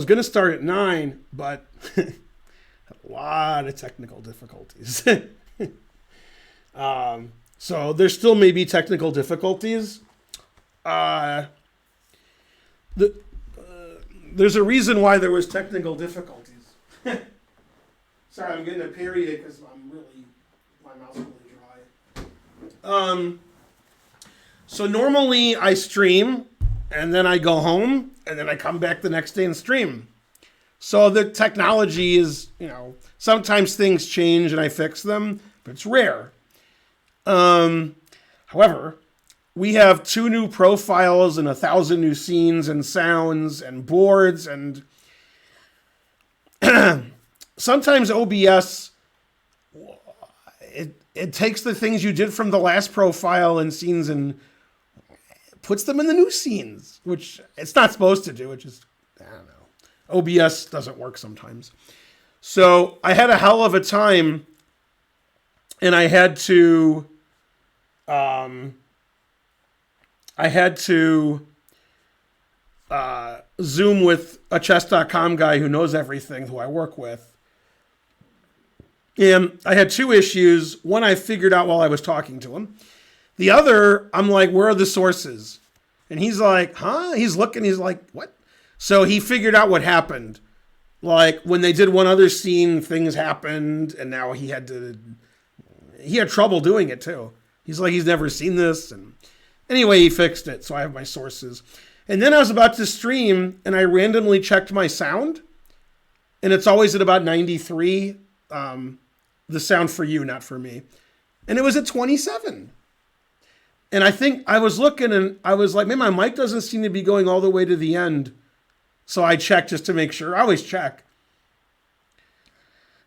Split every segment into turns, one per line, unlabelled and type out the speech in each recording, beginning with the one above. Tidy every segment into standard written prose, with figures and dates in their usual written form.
was going to start at 9, but a lot of technical difficulties. So there still may be technical difficulties. There's a reason why there was technical difficulties. Sorry, I'm getting a period because my mouth's really dry. So normally I stream, and then I go home, and then I come back the next day and stream. So the technology is, sometimes things change and I fix them, but it's rare. However, we have 2 new profiles and 1,000 new scenes and sounds and boards, and sometimes OBS, it takes the things you did from the last profile and scenes and puts them in the new scenes, which it's not supposed to do. It just, I don't know. OBS doesn't work sometimes. So I had a hell of a time, and I had to Zoom with a chess.com guy who knows everything, who I work with. And I had 2 issues. One I figured out while I was talking to him. The other, I'm like, where are the sources? And he's like, huh? He's looking, he's like, what? So he figured out what happened. Like, when they did one other scene, things happened, and now he had trouble doing it too. He's like, he's never seen this. And anyway, he fixed it, so I have my sources. And then I was about to stream, and I randomly checked my sound, and it's always at about 93, the sound for you, not for me. And it was at 27. And I think I was looking, and I was like, man, my mic doesn't seem to be going all the way to the end. So I checked just to make sure. I always check.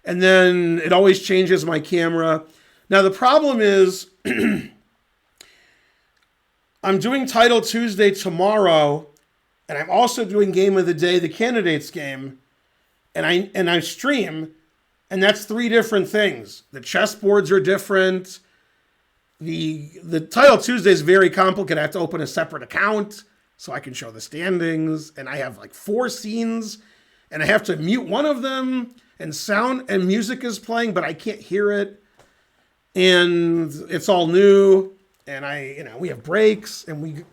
And then it always changes my camera. Now, the problem is I'm doing Title Tuesday tomorrow, and I'm also doing Game of the Day, the candidates game, and I stream, and that's 3 different things. The chess boards are different. The Title Tuesday is very complicated. I have to open a separate account so I can show the standings, and I have like 4 scenes, and I have to mute one of them, and sound and music is playing, but I can't hear it, and it's all new, and we have breaks, and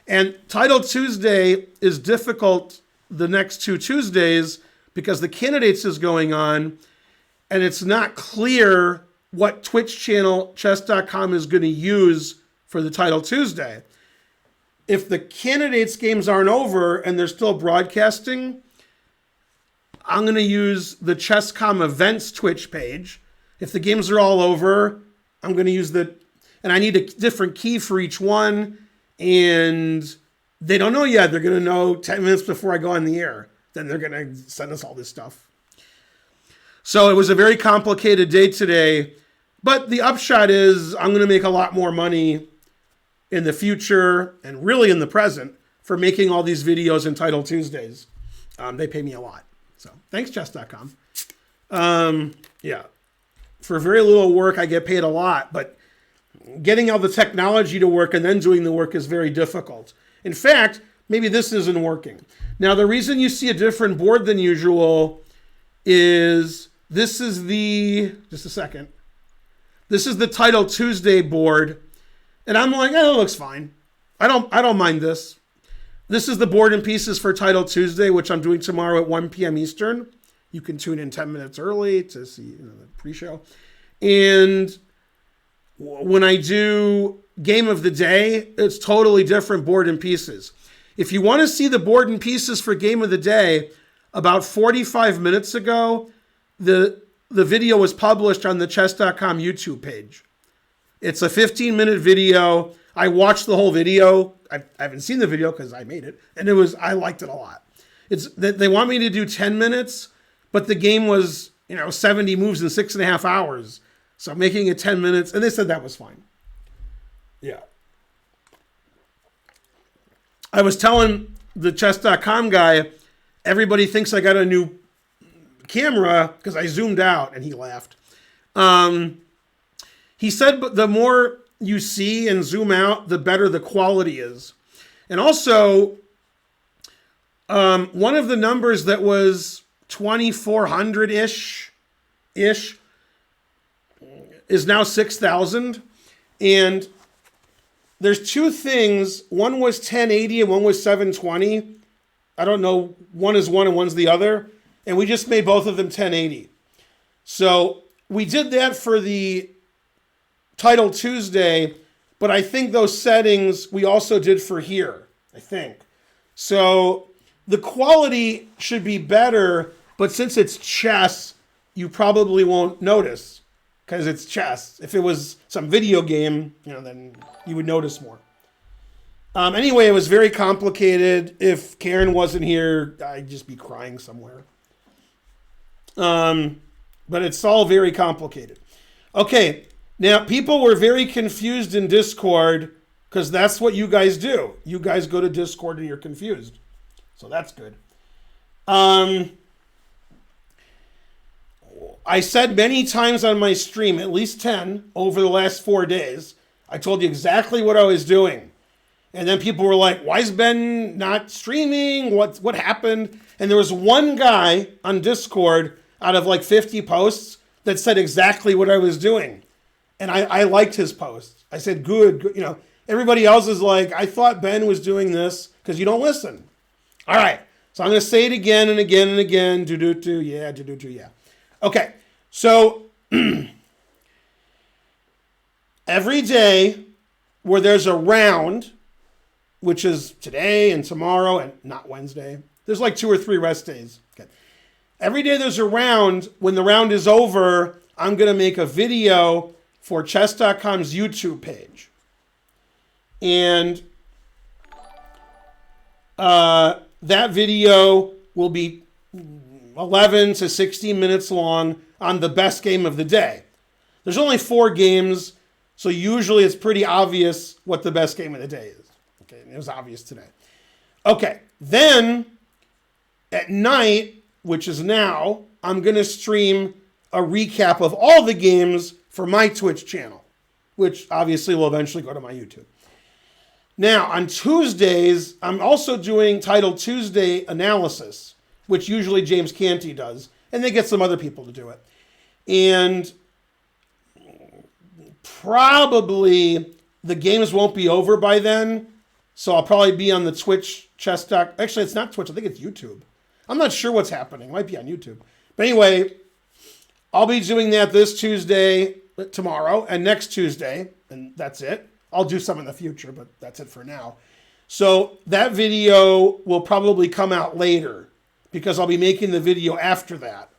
and Title Tuesday is difficult the next 2 Tuesdays because the candidates is going on, and it's not clear what Twitch channel chess.com is going to use for the Title Tuesday. If the candidates games aren't over and they're still broadcasting, I'm going to use the Chess.com events Twitch page. If the games are all over, I'm going to use and I need a different key for each one. And they don't know yet. They're going to know 10 minutes before I go on the air. Then they're going to send us all this stuff. So it was a very complicated day today. But the upshot is I'm going to make a lot more money in the future and really in the present for making all these videos in Title Tuesdays. They pay me a lot. So thanks, chess.com. Yeah. For very little work, I get paid a lot, but getting all the technology to work and then doing the work is very difficult. In fact, maybe this isn't working. Now, the reason you see a different board than usual is this is just a second. This is the Title Tuesday board. And I'm like, it looks fine. I don't mind this. This is the board and pieces for Title Tuesday, which I'm doing tomorrow at 1 p.m. Eastern. You can tune in 10 minutes early to see the pre-show. And when I do Game of the Day, it's totally different board and pieces. If you want to see the board and pieces for Game of the Day, about 45 minutes ago, the video was published on the chess.com YouTube page. It's a 15-minute video. I watched the whole video. I haven't seen the video because I made it, and I liked it a lot. They want me to do 10 minutes, but the game was 70 moves in 6.5 hours. So I'm making it 10 minutes, and they said that was fine. Yeah. I was telling the chess.com guy, everybody thinks I got a new camera because I zoomed out, and he laughed. He said, but the more you see and zoom out, the better the quality is. And also, One of the numbers that was 2,400-ish is now 6,000. And there's two things. One was 1080 and one was 720. I don't know. One is one and one's the other. And we just made both of them 1080. So we did that for the Title Tuesday, but I think those settings we also did for here, I think. So the quality should be better, but since it's chess, you probably won't notice because it's chess. If it was some video game, then you would notice more. Anyway, it was very complicated. If Karen wasn't here, I'd just be crying somewhere. But it's all very complicated. Okay, now people were very confused in Discord because that's what you guys do. You guys go to Discord and you're confused. So that's good. I said many times on my stream, at least 10 over the last 4 days, I told you exactly what I was doing. And then people were like, why is Ben not streaming? What happened? And there was one guy on Discord out of like 50 posts that said exactly what I was doing. And I liked his post. I said, good. Everybody else is like, I thought Ben was doing this because you don't listen. All right. So I'm going to say it again and again and again. Yeah. Okay. So every day where there's a round, which is today and tomorrow and not Wednesday, there's like 2 or 3 rest days. Okay. Every day there's a round. When the round is over, I'm going to make a video for chess.com's YouTube page. And that video will be 11 to 16 minutes long on the best game of the day. There's only 4 games, so usually it's pretty obvious what the best game of the day is. Okay, and it was obvious today. Okay, then at night, which is now, I'm going to stream a recap of all the games for my Twitch channel, which obviously will eventually go to my YouTube. Now, on Tuesdays, I'm also doing Title Tuesday analysis, which usually James Canty does, and they get some other people to do it. And probably the games won't be over by then, so I'll probably be on the Twitch chess doc. Actually, it's not Twitch. I think it's YouTube. I'm not sure what's happening. It might be on YouTube. But anyway, I'll be doing that this Tuesday, tomorrow, and next Tuesday, and that's it. I'll do some in the future, but that's it for now. So that video will probably come out later because I'll be making the video after that.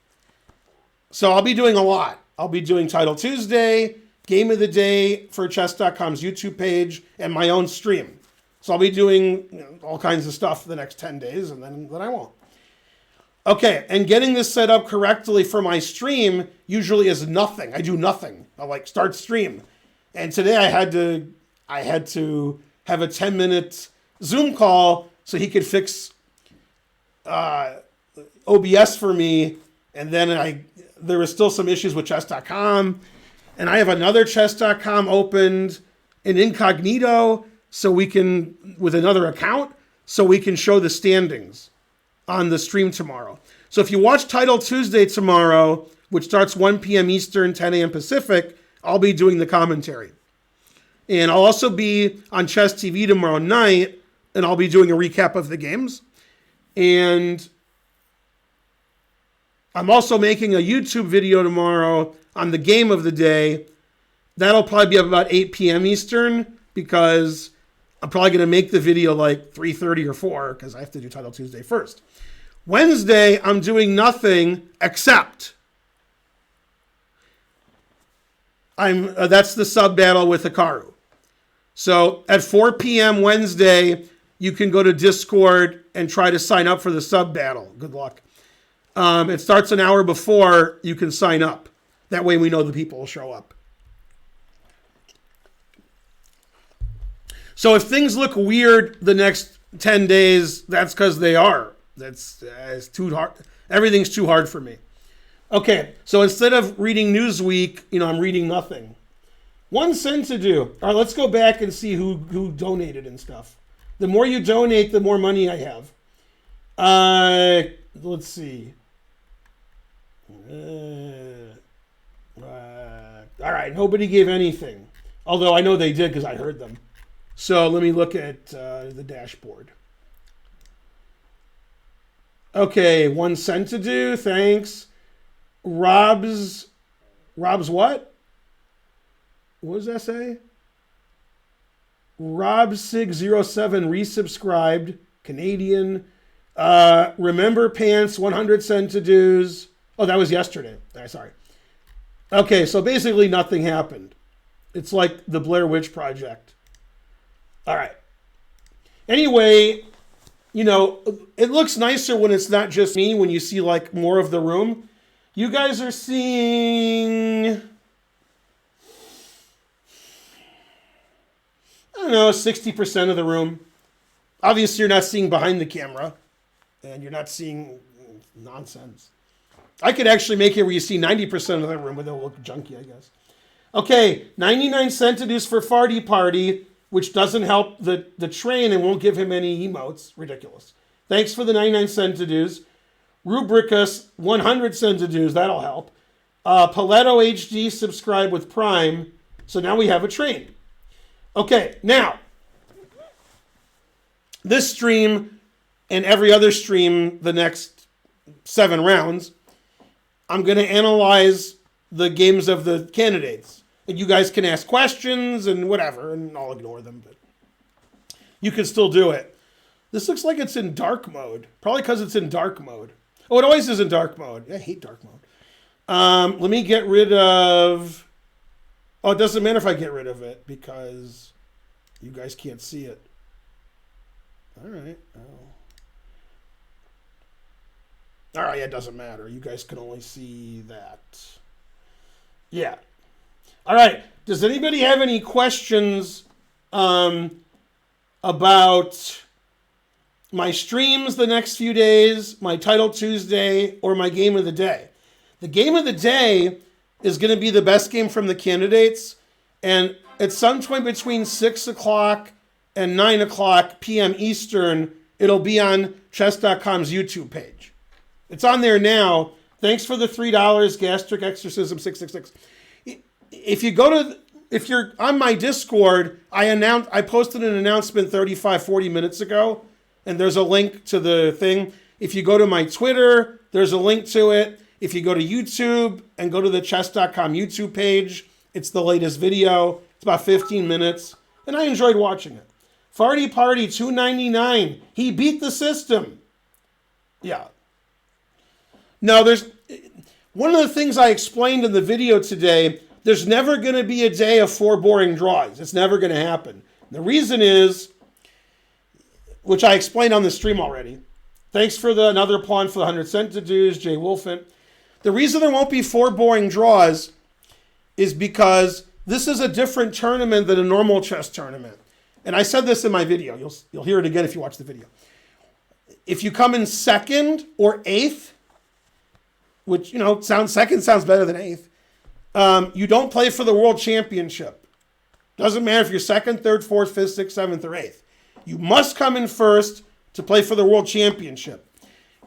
So I'll be doing a lot. I'll be doing Title Tuesday, Game of the Day for chess.com's YouTube page, and my own stream. So I'll be doing all kinds of stuff for the next 10 days, and then I won't. Okay, and getting this set up correctly for my stream usually is nothing. I do nothing. I'll start stream. And today I had to have a 10-minute Zoom call so he could fix OBS for me. And then there were still some issues with chess.com. And I have another chess.com opened in incognito with another account, so we can show the standings on the stream tomorrow. So if you watch Title Tuesday tomorrow, which starts 1 p.m. Eastern, 10 a.m. Pacific, I'll be doing the commentary. And I'll also be on Chess TV tomorrow night, and I'll be doing a recap of the games. And I'm also making a YouTube video tomorrow on the game of the day. That'll probably be up about 8 p.m. Eastern, because I'm probably going to make the video like 3:30 or 4, because I have to do Title Tuesday first. Wednesday, I'm doing nothing except that's the sub battle with Hikaru. So at 4 p.m. Wednesday, you can go to Discord and try to sign up for the sub battle. Good luck. It starts an hour before you can sign up. That way we know the people will show up. So if things look weird the next 10 days, that's because they are. It's too hard. Everything's too hard for me. Okay, so instead of reading Newsweek, I'm reading nothing. 1 cent to do. All right, let's go back and see who donated and stuff. The more you donate, the more money I have. Let's see. All right, nobody gave anything. Although I know they did because I heard them. So let me look at the dashboard. Okay, 1 cent to do. Thanks. Rob's what? What does that say? RobSig07 resubscribed. Canadian. Remember Pants, 100 cent to do's. Oh, that was yesterday. Sorry. Okay, so basically nothing happened. It's like the Blair Witch Project. All right. Anyway, you know, it looks nicer when it's not just me, when you see like more of the room. You guys are seeing, I don't know, 60% of the room. Obviously, you're not seeing behind the camera, and you're not seeing nonsense. I could actually make it where you see 90% of the room, but it'll look junky, I guess. Okay, 99 centimeters for Farty Party, which doesn't help the train and won't give him any emotes. Ridiculous. Thanks for the 99 centimeters. Rubricus, 100 centimeters. That'll help. Paletto HD, subscribe with Prime. So now we have a train. Okay, now, this stream and every other stream the next 7 rounds, I'm going to analyze the games of the candidates. And you guys can ask questions and whatever, and I'll ignore them. But you can still do it. This looks like it's in dark mode. Probably because it's in dark mode. Oh, it always is in dark mode. I hate dark mode. Let me get rid of... Oh, it doesn't matter if I get rid of it because you guys can't see it. All right. Oh. All right, it doesn't matter. You guys can only see that. Yeah. All right. Does anybody have any questions about my streams the next few days, my Title Tuesday, or my game of the day? The game of the day is going to be the best game from the candidates, and at some point between 6 o'clock and 9 o'clock p.m. Eastern, it'll be on chess.com's YouTube page. It's on there now. Thanks for the $3, Gastric Exorcism 666. If you're on my Discord, I posted an announcement 40 minutes ago, and there's a link to the thing. If you go to my Twitter, there's a link to it. If you go to YouTube and go to the chess.com YouTube page, it's the latest video. It's about 15 minutes, and I enjoyed watching it. Farty Party, $2.99. He beat the system. Yeah. No, there's one of the things I explained in the video today. There's never going to be a day of 4 boring draws. It's never going to happen. The reason is, which I explained on the stream already. Thanks for another pawn for the 100 cent to do's, Jay Wolfen. The reason there won't be 4 boring draws is because this is a different tournament than a normal chess tournament. And I said this in my video. You'll hear it again if you watch the video. If you come in 2nd or 8th, which, second sounds better than 8th, you don't play for the World Championship. Doesn't matter if you're 2nd, 3rd, 4th, 5th, 6th, 7th, or 8th. You must come in 1st to play for the World Championship.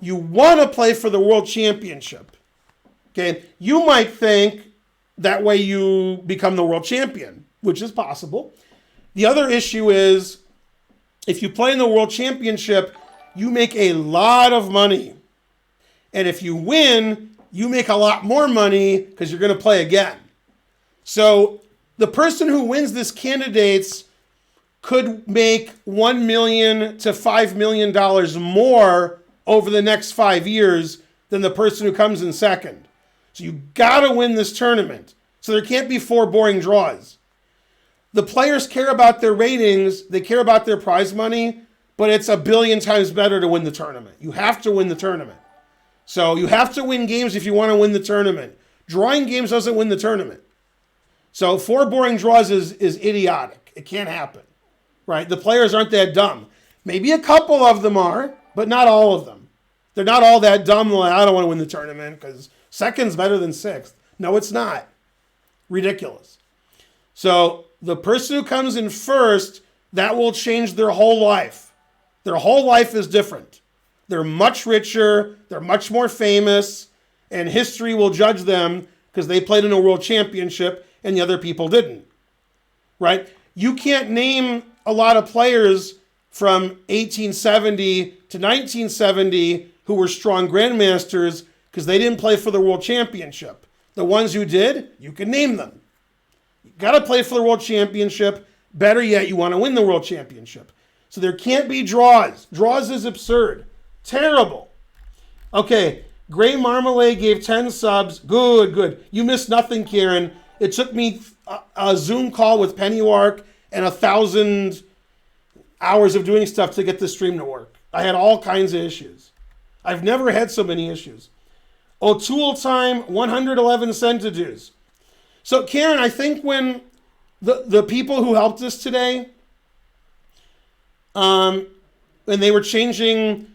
You want to play for the World Championship. Okay? You might think that way you become the world champion, which is possible. The other issue is if you play in the World Championship, you make a lot of money. And if you win, you make a lot more money because you're going to play again. So the person who wins this candidates could make $1 million to $5 million more over the next 5 years than the person who comes in 2nd. So you got to win this tournament. So there can't be 4 boring draws. The players care about their ratings. They care about their prize money, but it's a billion times better to win the tournament. You have to win the tournament. So you have to win games if you want to win the tournament. Drawing games doesn't win the tournament. So 4 boring draws is idiotic. It can't happen, right? The players aren't that dumb. Maybe a couple of them are, but not all of them. They're not all that dumb, like, I don't want to win the tournament because 2nd's better than 6th. No, it's not. Ridiculous. So the person who comes in 1st, that will change their whole life. Their whole life is different. They're much richer. They're much more famous. And history will judge them because they played in a world championship and the other people didn't. Right? You can't name a lot of players from 1870 to 1970 who were strong grandmasters because they didn't play for the world championship. The ones who did, you can name them. You got to play for the world championship. Better yet, you want to win the world championship. So there can't be draws. Draws is absurd. Terrible. Okay, Gray Marmalade gave 10 subs. Good, good. You missed nothing, Karen. It took me a Zoom call with Pennywark and 1,000 hours of doing stuff to get the stream to work. I had all kinds of issues. I've never had so many issues. O'Toole time, 111 centidues. So, Karen, I think when the people who helped us today, when they were changing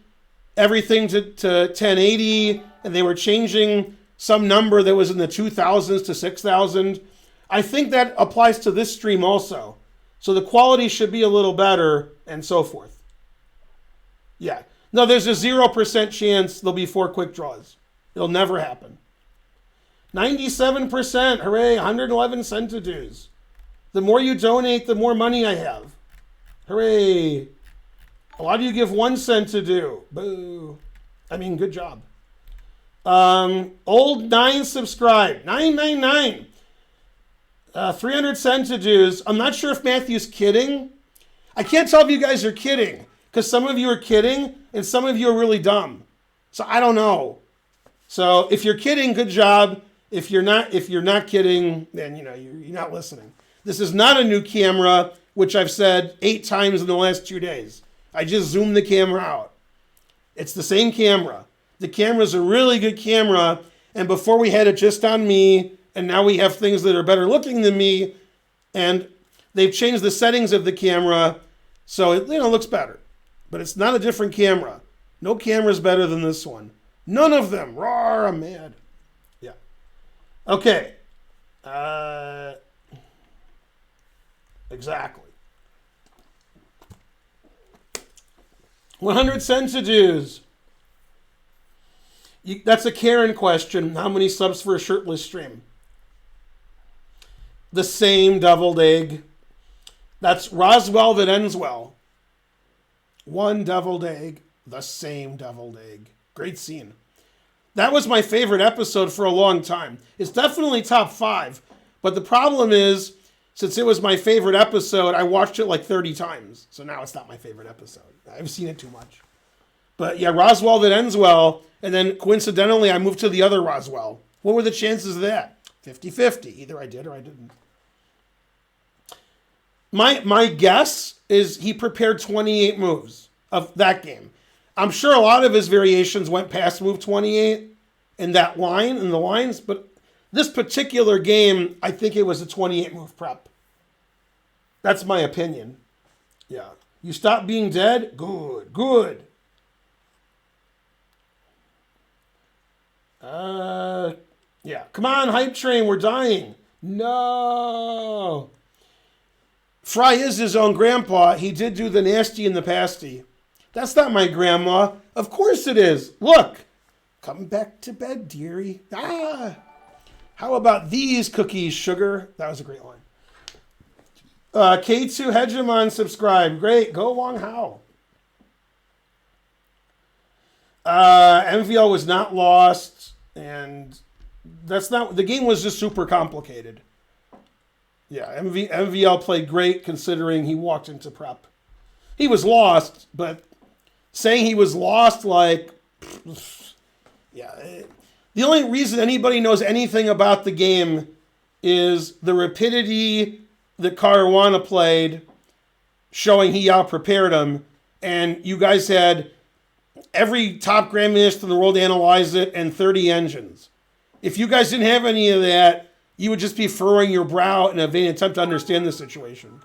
everything to 1080, and they were changing some number that was in the 2,000s to 6,000, I think that applies to this stream also. So the quality should be a little better, and so forth. Yeah. No, there's a 0% chance there'll be 4 quick draws. It'll never happen. 97%. Hooray, 111 centidues. The more you donate, the more money I have. Hooray. Why do you give 1 centidu? Boo. I mean, good job. Old 9 subscribed. 999. 300 centidues. I'm not sure if Matthew's kidding. I can't tell if you guys are kidding, because some of you are kidding and some of you are really dumb. So I don't know. So if you're kidding, good job. If you're not kidding, then you're not listening. This is not a new camera, which I've said 8 times in the last 2 days. I just zoomed the camera out. It's the same camera. The camera's a really good camera, and before we had it just on me, and now we have things that are better looking than me, and they've changed the settings of the camera, so it looks better. But it's not a different camera. No camera's better than this one. None of them. Roar, I'm mad. Yeah. Okay. Exactly. 100 centidues. That's a Karen question. How many subs for a shirtless stream? The same deviled egg. That's Roswell that ends well. 1 deviled egg. The same deviled egg. Great scene. That was my favorite episode for a long time. It's definitely top 5. But the problem is, since it was my favorite episode, I watched it like 30 times. So now it's not my favorite episode. I've seen it too much. But yeah, Roswell that ends well. And then coincidentally, I moved to the other Roswell. What were the chances of that? 50-50. Either I did or I didn't. My guess is he prepared 28 moves of that game. I'm sure a lot of his variations went past move 28 in that line, in the lines, but this particular game, I think it was a 28 move prep. That's my opinion. Yeah. You stop being dead? Good, good. Yeah. Come on, hype train, we're dying. No. Fry is his own grandpa. He did do the nasty and the pasty. That's not my grandma. Of course it is. Look. Come back to bed, dearie. Ah. How about these cookies, sugar? That was a great line. K2 Hegemon subscribe. Great. Go Wang Hao. MVL was not lost. And that's not... The game was just super complicated. Yeah, MVL played great considering he walked into prep. He was lost, but saying he was lost, like, yeah. The only reason anybody knows anything about the game is the rapidity that Caruana played, showing he out-prepared him, and you guys had every top grandmaster in the world analyze it and 30 engines. If you guys didn't have any of that, you would just be furrowing your brow in a vain attempt to understand the situation.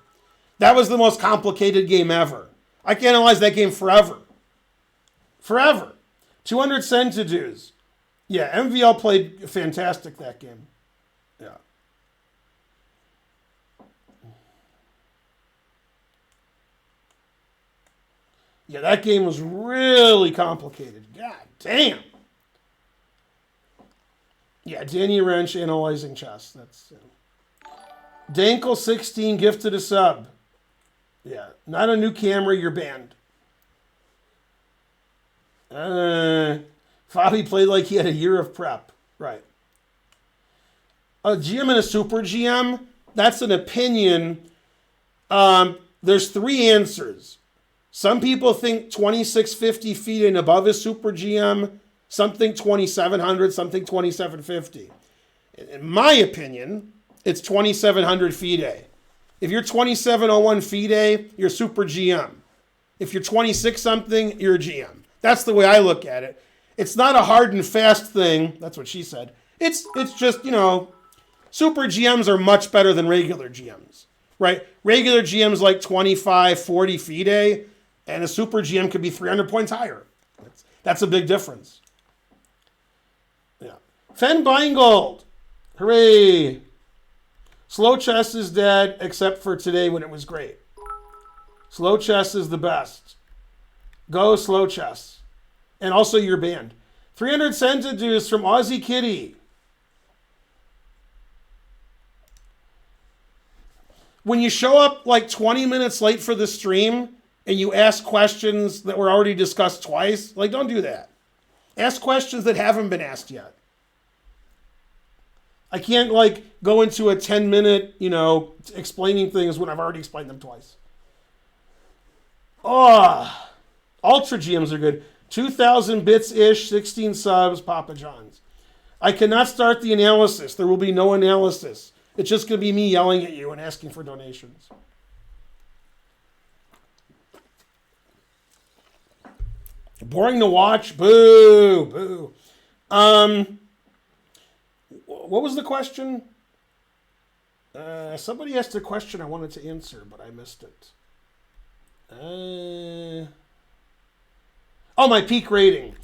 That was the most complicated game ever. I can analyze that game forever. Forever. 200 centidues. Yeah, MVL played fantastic that game. Yeah. Yeah, that game was really complicated. God damn. Yeah, Danny Wrench analyzing chess. That's Dankle16 gifted a sub. Yeah, not a new camera, you're banned. Fabi played like he had a year of prep. Right. A GM and a super GM, that's an opinion. There's three answers. Some people think 2,650 feet and above is super GM. Some think 2,700, some think 2,750. In my opinion, it's 2,700 FIDE. If you're 2,701 FIDE, you're super GM. If you're 26 something, you're a GM. That's the way I look at it. It's not a hard and fast thing. That's what she said. It's just, super GMs are much better than regular GMs, right? Regular GMs like 25, 40 FIDE, and a super GM could be 300 points higher. That's a big difference. Yeah. Fen Beingold. Hooray. Slow chess is dead, except for today when it was great. Slow chess is the best. Go slow chess. And also you're banned. 300 centidues from Aussie Kitty. When you show up like 20 minutes late for the stream and you ask questions that were already discussed twice, like don't do that. Ask questions that haven't been asked yet. I can't like go into a 10-minute, explaining things when I've already explained them twice. Oh, Ultra GMs are good. 2,000 bits-ish, 16 subs, Papa John's. I cannot start the analysis. There will be no analysis. It's just going to be me yelling at you and asking for donations. Boring to watch? Boo, boo. What was the question? Somebody asked a question I wanted to answer, but I missed it. My peak rating.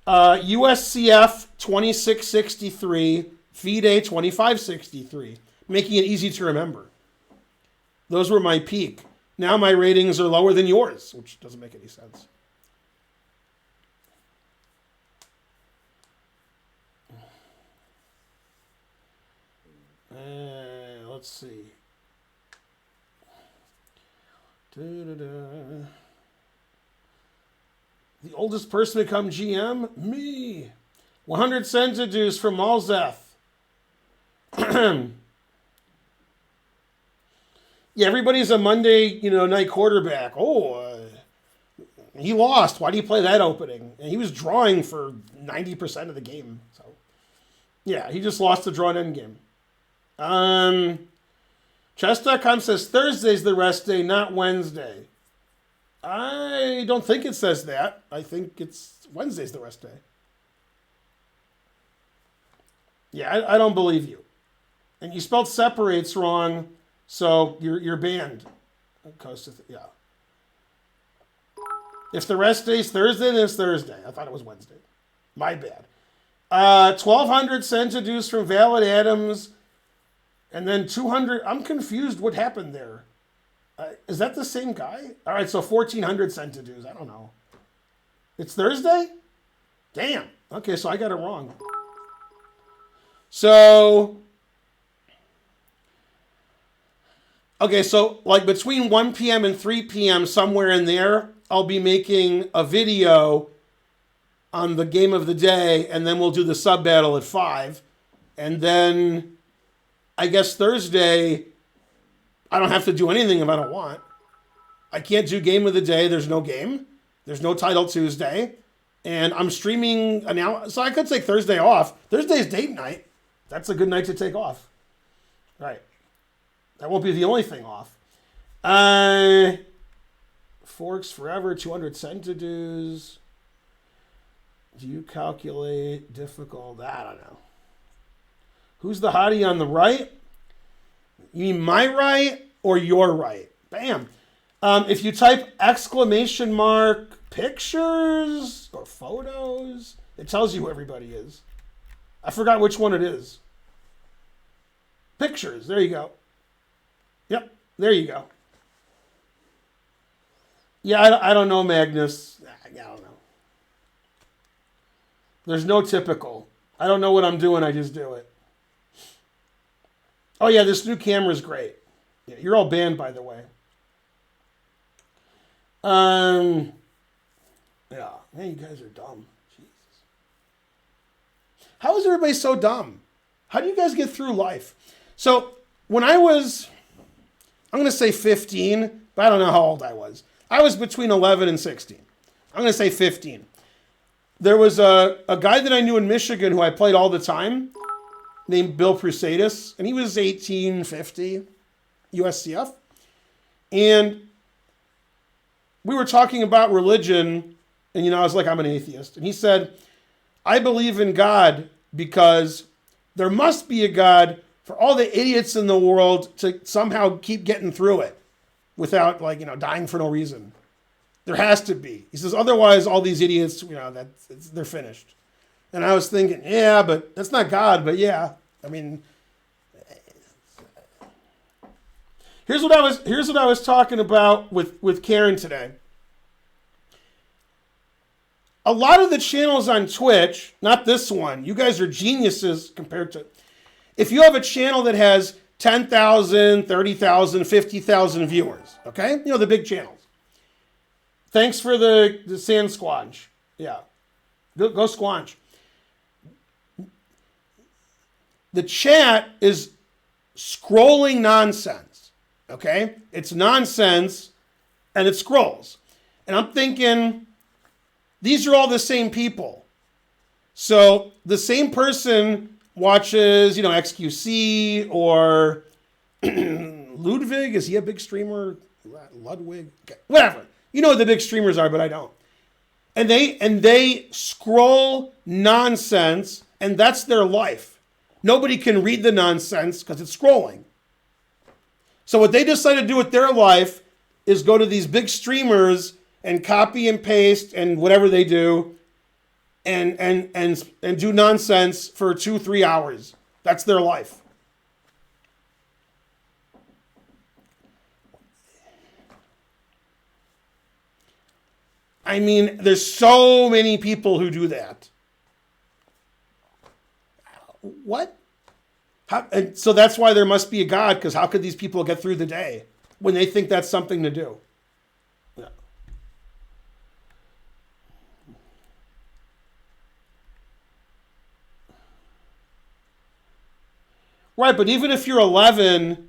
USCF 2663, FIDE 2563, making it easy to remember. Those were my peak. Now my ratings are lower than yours, which doesn't make any sense. Let's see. The oldest person to become GM? Me. 100 centidues from Malzeth. Yeah, everybody's a Monday, night quarterback. He lost. Why do you play that opening? And he was drawing for 90% of the game. So, yeah, he just lost the draw and end game. Chess.com says Thursday's the rest day, not Wednesday. I don't think it says that. I think it's Wednesday's the rest day. Yeah, I don't believe you. And you spelled separates wrong, so you're banned. Yeah. If the rest day's Thursday, then it's Thursday. I thought it was Wednesday. My bad. 1,200 centidues from Valid Adams. And then 200, I'm confused what happened there. Is that the same guy? All right, so 1,400 centidues. I don't know. It's Thursday? Damn. Okay, so I got it wrong. So like between 1 p.m. and 3 p.m., somewhere in there, I'll be making a video on the game of the day, and then we'll do the sub battle at 5. And then I guess Thursday, I don't have to do anything if I don't want. I can't do game of the day. There's no game. There's no title Tuesday. And I'm streaming now. So I could take Thursday off. Thursday's date night. That's a good night to take off. Right. That won't be the only thing off. Forks forever, 200 centidues. Do you calculate difficult? I don't know. Who's the hottie on the right? You mean my right or your right? Bam. If you type exclamation mark pictures or photos, it tells you who everybody is. I forgot which one it is. Pictures. There you go. Yep. There you go. Yeah, I don't know, Magnus. I don't know. There's no typical. I don't know what I'm doing. I just do it. Oh, yeah, this new camera's great. Yeah, you're all banned, by the way. Yeah. Man, you guys are dumb. Jesus. How is everybody so dumb? How do you guys get through life? So, when I was, I'm going to say 15, but I don't know how old I was. I was between 11 and 16. I'm going to say 15. There was a guy that I knew in Michigan who I played all the time named Bill Prusadis, and he was 1850 USCF. And we were talking about religion, and, I was like, I'm an atheist. And he said, I believe in God because there must be a God for all the idiots in the world to somehow keep getting through it without, dying for no reason. There has to be. He says, otherwise, all these idiots, they're finished. And I was thinking, yeah, but that's not God, but yeah. I mean, here's what I was talking about with Karen today. A lot of the channels on Twitch, not this one, you guys are geniuses compared to, if you have a channel that has 10,000, 30,000, 50,000 viewers, okay? The big channels. Thanks for the sand squanch. Yeah. Go squanch. The chat is scrolling nonsense, okay? It's nonsense, and it scrolls. And I'm thinking, these are all the same people. So the same person watches, XQC or Ludwig. Is he a big streamer? Ludwig? Okay. Whatever. You know what the big streamers are, but I don't. And they scroll nonsense, and that's their life. Nobody can read the nonsense because it's scrolling. So what they decide to do with their life is go to these big streamers and copy and paste and whatever they do and do nonsense for 2-3 hours. That's their life. I mean, there's so many people who do that. What? And so that's why there must be a God, because how could these people get through the day when they think that's something to do? Yeah. Right, but even if you're 11,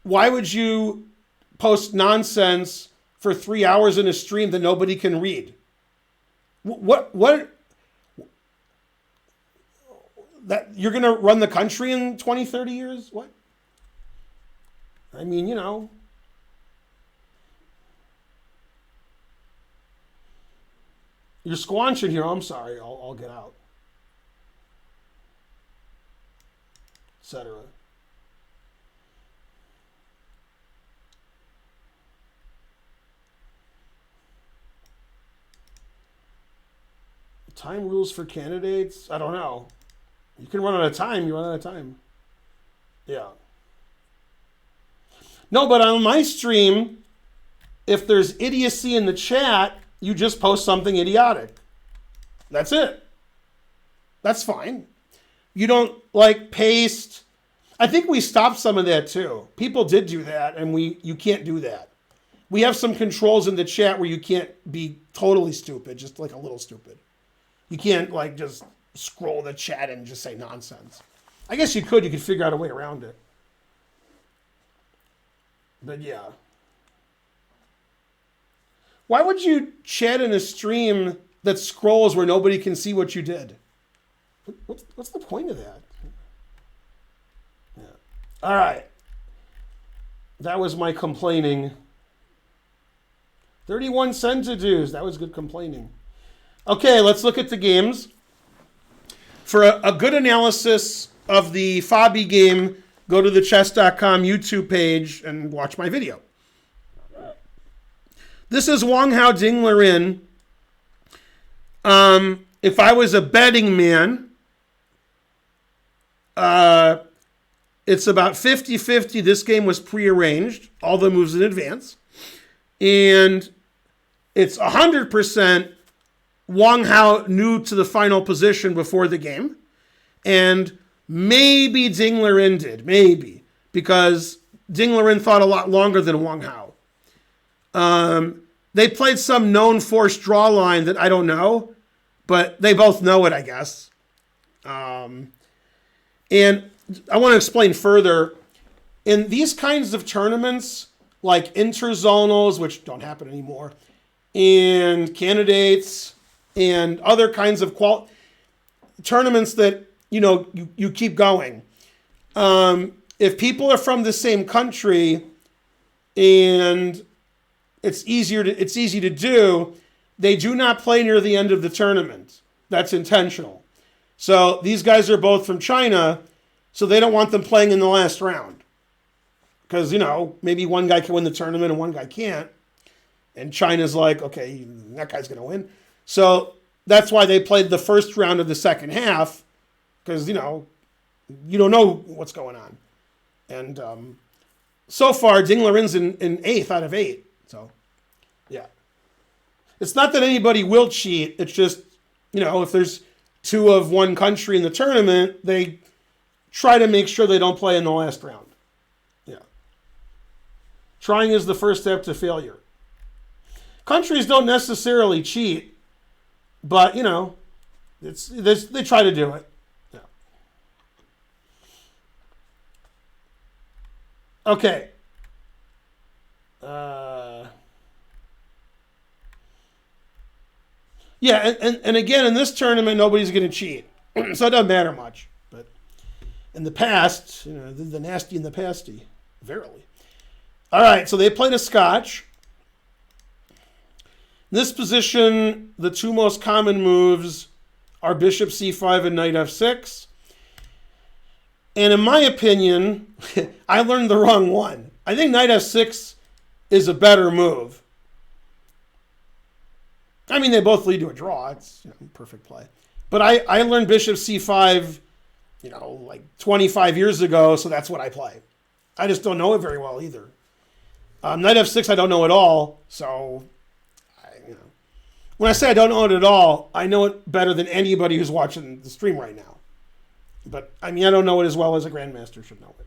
why would you post nonsense for 3 hours in a stream that nobody can read? What that you're going to run the country in 20, 30 years? What? I mean, You're squanching here. I'm sorry. I'll get out. Etc. Time rules for candidates? I don't know. You can run out of time. You run out of time. Yeah. No, but on my stream, if there's idiocy in the chat, you just post something idiotic. That's it. That's fine. You don't paste. I think we stopped some of that too. People did do that, and you can't do that. We have some controls in the chat where you can't be totally stupid, just a little stupid. You can't just scroll the chat and just say nonsense. I guess you could figure out a way around it. But yeah. Why would you chat in a stream that scrolls where nobody can see what you did? What's the point of that? Yeah. All right. That was my complaining. 31 centidues. That was good complaining. Okay, let's look at the games. For a good analysis of the Fabi game, go to the chess.com YouTube page and watch my video. This is Wang Hao Ding Liren. If I was a betting man, it's about 50-50. This game was prearranged, all the moves in advance. And It's 100% Wang Hao knew to the final position before the game. And maybe Ding Liren did. Maybe. Because Ding Liren thought a lot longer than Wang Hao. They played some known forced draw line that I don't know. But they both know it, I guess. And I want to explain further. In these kinds of tournaments, like interzonals, which don't happen anymore, and candidates, and other kinds of tournaments that, you keep going. If people are from the same country and it's easy to do, they do not play near the end of the tournament. That's intentional. So these guys are both from China, so they don't want them playing in the last round. Because, maybe one guy can win the tournament and one guy can't. And China's like, okay, that guy's going to win. So that's why they played the first round of the second half. Because, you don't know what's going on. And so far, Ding Liren's in 8th out of 8. So, yeah. It's not that anybody will cheat. It's just, if there's 2 of one country in the tournament, they try to make sure they don't play in the last round. Yeah. Trying is the first step to failure. Countries don't necessarily cheat, but, they try to do it. Yeah. Okay. Yeah, and again, in this tournament, nobody's going to cheat. So it doesn't matter much. But in the past, the nasty and the pasty, verily. All right, so they played a Scotch. In this position, the 2 most common moves are bishop c5 and knight f6. And in my opinion, I learned the wrong one. I think knight f6 is a better move. I mean, they both lead to a draw. It's perfect play. But I learned bishop c5, like 25 years ago, so that's what I play. I just don't know it very well either. Knight f6, I don't know at all. So, when I say I don't know it at all, I know it better than anybody who's watching the stream right now. But, I don't know it as well as a grandmaster should know it.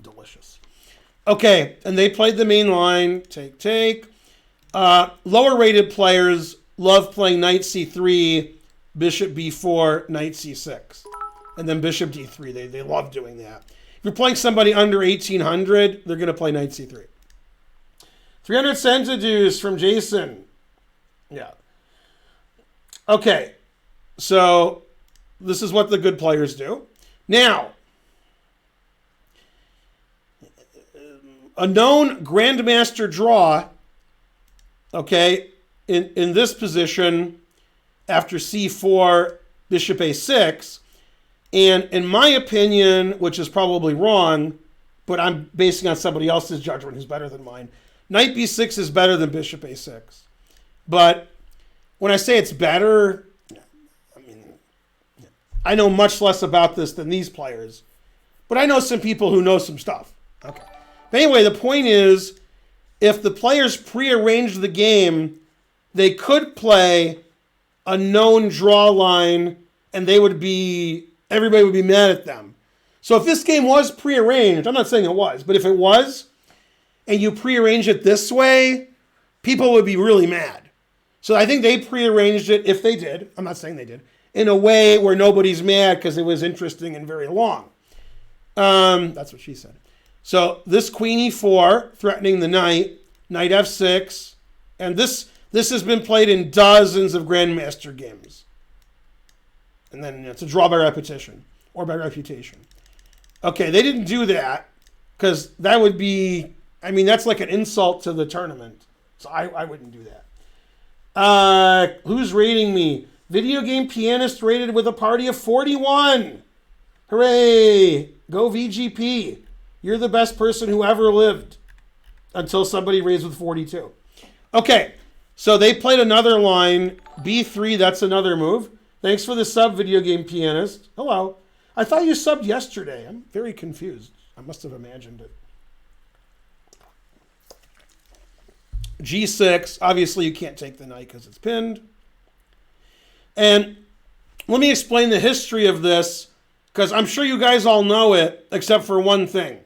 Delicious. Okay, and they played the main line. Take. Lower-rated players love playing knight c3, bishop b4, knight c6. And then bishop d3. They love doing that. If you're playing somebody under 1800, they're going to play knight c3. 300 centidues from Jason. Yeah. Okay, so this is what the good players do. Now, a known grandmaster draw, okay, in this position after c4, bishop a6, and in my opinion, which is probably wrong, but I'm basing on somebody else's judgment who's better than mine, knight b6 is better than bishop a6. But when I say it's better, I know much less about this than these players. But I know some people who know some stuff. Okay. But anyway, the point is, if the players prearranged the game, they could play a known draw line, and everybody would be mad at them. So if this game was prearranged, I'm not saying it was, but if it was, and you prearrange it this way, people would be really mad. So I think they prearranged it, if they did, I'm not saying they did, in a way where nobody's mad because it was interesting and very long. That's what she said. So this queen e4, threatening the knight f6, and this has been played in dozens of grandmaster games. And then it's a draw by repetition, or by reputation. Okay, they didn't do that, because that would be, that's like an insult to the tournament. So I wouldn't do that. Who's rating me? Video game pianist rated with a party of 41. Hooray! Go VGP. You're the best person who ever lived. Until somebody raised with 42. Okay, so they played another line. B3, that's another move. Thanks for the sub, video game pianist. Hello. I thought you subbed yesterday. I'm very confused. I must have imagined it. G6. Obviously, you can't take the knight because it's pinned. And let me explain the history of this, because I'm sure you guys all know it, except for one thing.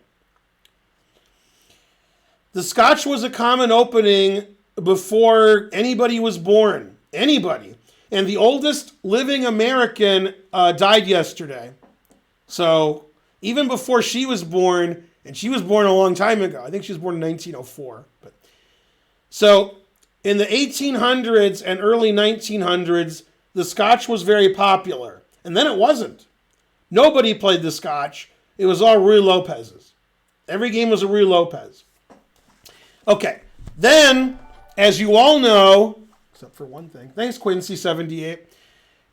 The Scotch was a common opening before anybody was born. Anybody. And the oldest living American died yesterday. So even before she was born, and she was born a long time ago. I think she was born in 1904. So in the 1800s and early 1900s, the Scotch was very popular. And then it wasn't. Nobody played the Scotch. It was all Ruy Lopez's. Every game was a Ruy Lopez. Okay. Then, as you all know, except for one thing. Thanks, Quincy78.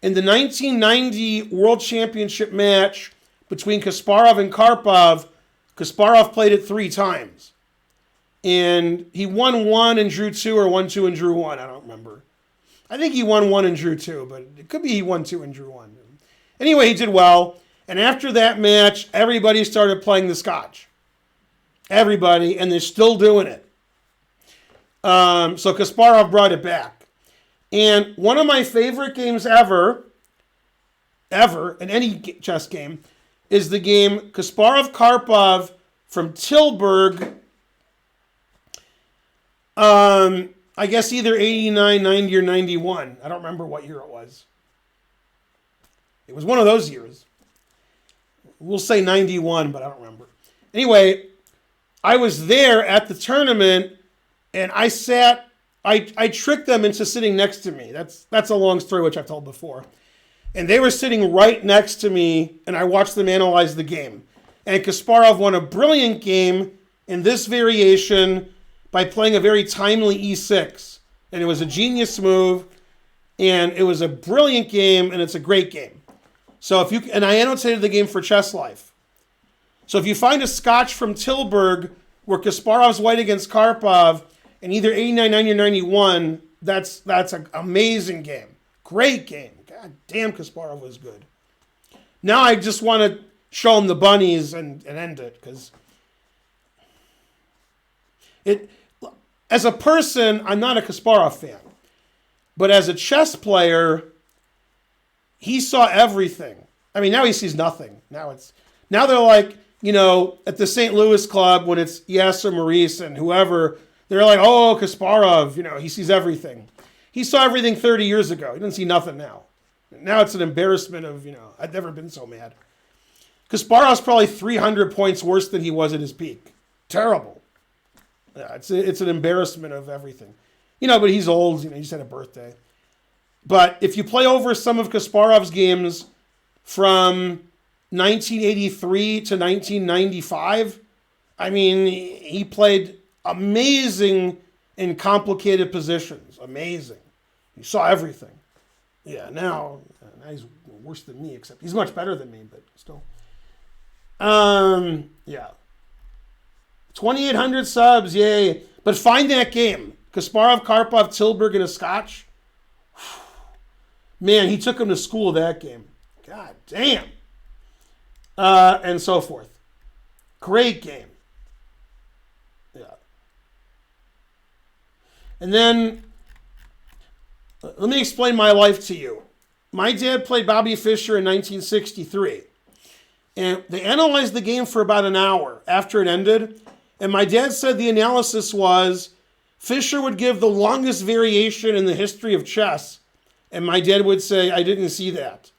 In the 1990 World Championship match between Kasparov and Karpov, Kasparov played it 3 times. And he won 1 and drew 2, or won 2 and drew 1. I don't remember. I think he won 1 and drew 2, but it could be he won 2 and drew 1. Anyway, he did well. And after that match, everybody started playing the Scotch. Everybody, and they're still doing it. So Kasparov brought it back. And one of my favorite games ever, in any chess game, is the game Kasparov-Karpov from Tilburg. I guess either 89, 90, or 91. I don't remember what year it was. It was one of those years. We'll say 91, but I don't remember. Anyway, I was there at the tournament, and I tricked them into sitting next to me. That's a long story, which I've told before. And they were sitting right next to me, and I watched them analyze the game. And Kasparov won a brilliant game in this variation by playing a very timely e6. And it was a genius move, and it was a brilliant game, and it's a great game. So and I annotated the game for Chess Life. So if you find a Scotch from Tilburg where Kasparov's white against Karpov, and either 89, 90, or 91, that's an amazing game. Great game. God damn, Kasparov was good. Now I just want to show him the bunnies and end it, because as a person, I'm not a Kasparov fan. But as a chess player, he saw everything. I mean, now he sees nothing. Now they're like, at the St. Louis club, when it's Yasser Maurice and whoever, they're like, oh, Kasparov, he sees everything. He saw everything 30 years ago. He doesn't see nothing now. Now it's an embarrassment of, I've never been so mad. Kasparov's probably 300 points worse than he was at his peak. Terrible. Yeah, it's an embarrassment of everything. But he's old. He just had a birthday. But if you play over some of Kasparov's games from 1983 to 1995, I mean, he played amazing in complicated positions. Amazing. He saw everything. Yeah, now he's worse than me, except he's much better than me, but still. Yeah. 2,800 subs, yay. But find that game. Kasparov, Karpov, Tilburg, and a Scotch. Man, he took him to school that game. God damn. And so forth. Great game. Yeah. And then, let me explain my life to you. My dad played Bobby Fischer in 1963. And they analyzed the game for about an hour after it ended. And my dad said the analysis was, Fischer would give the longest variation in the history of chess. And my dad would say, I didn't see that.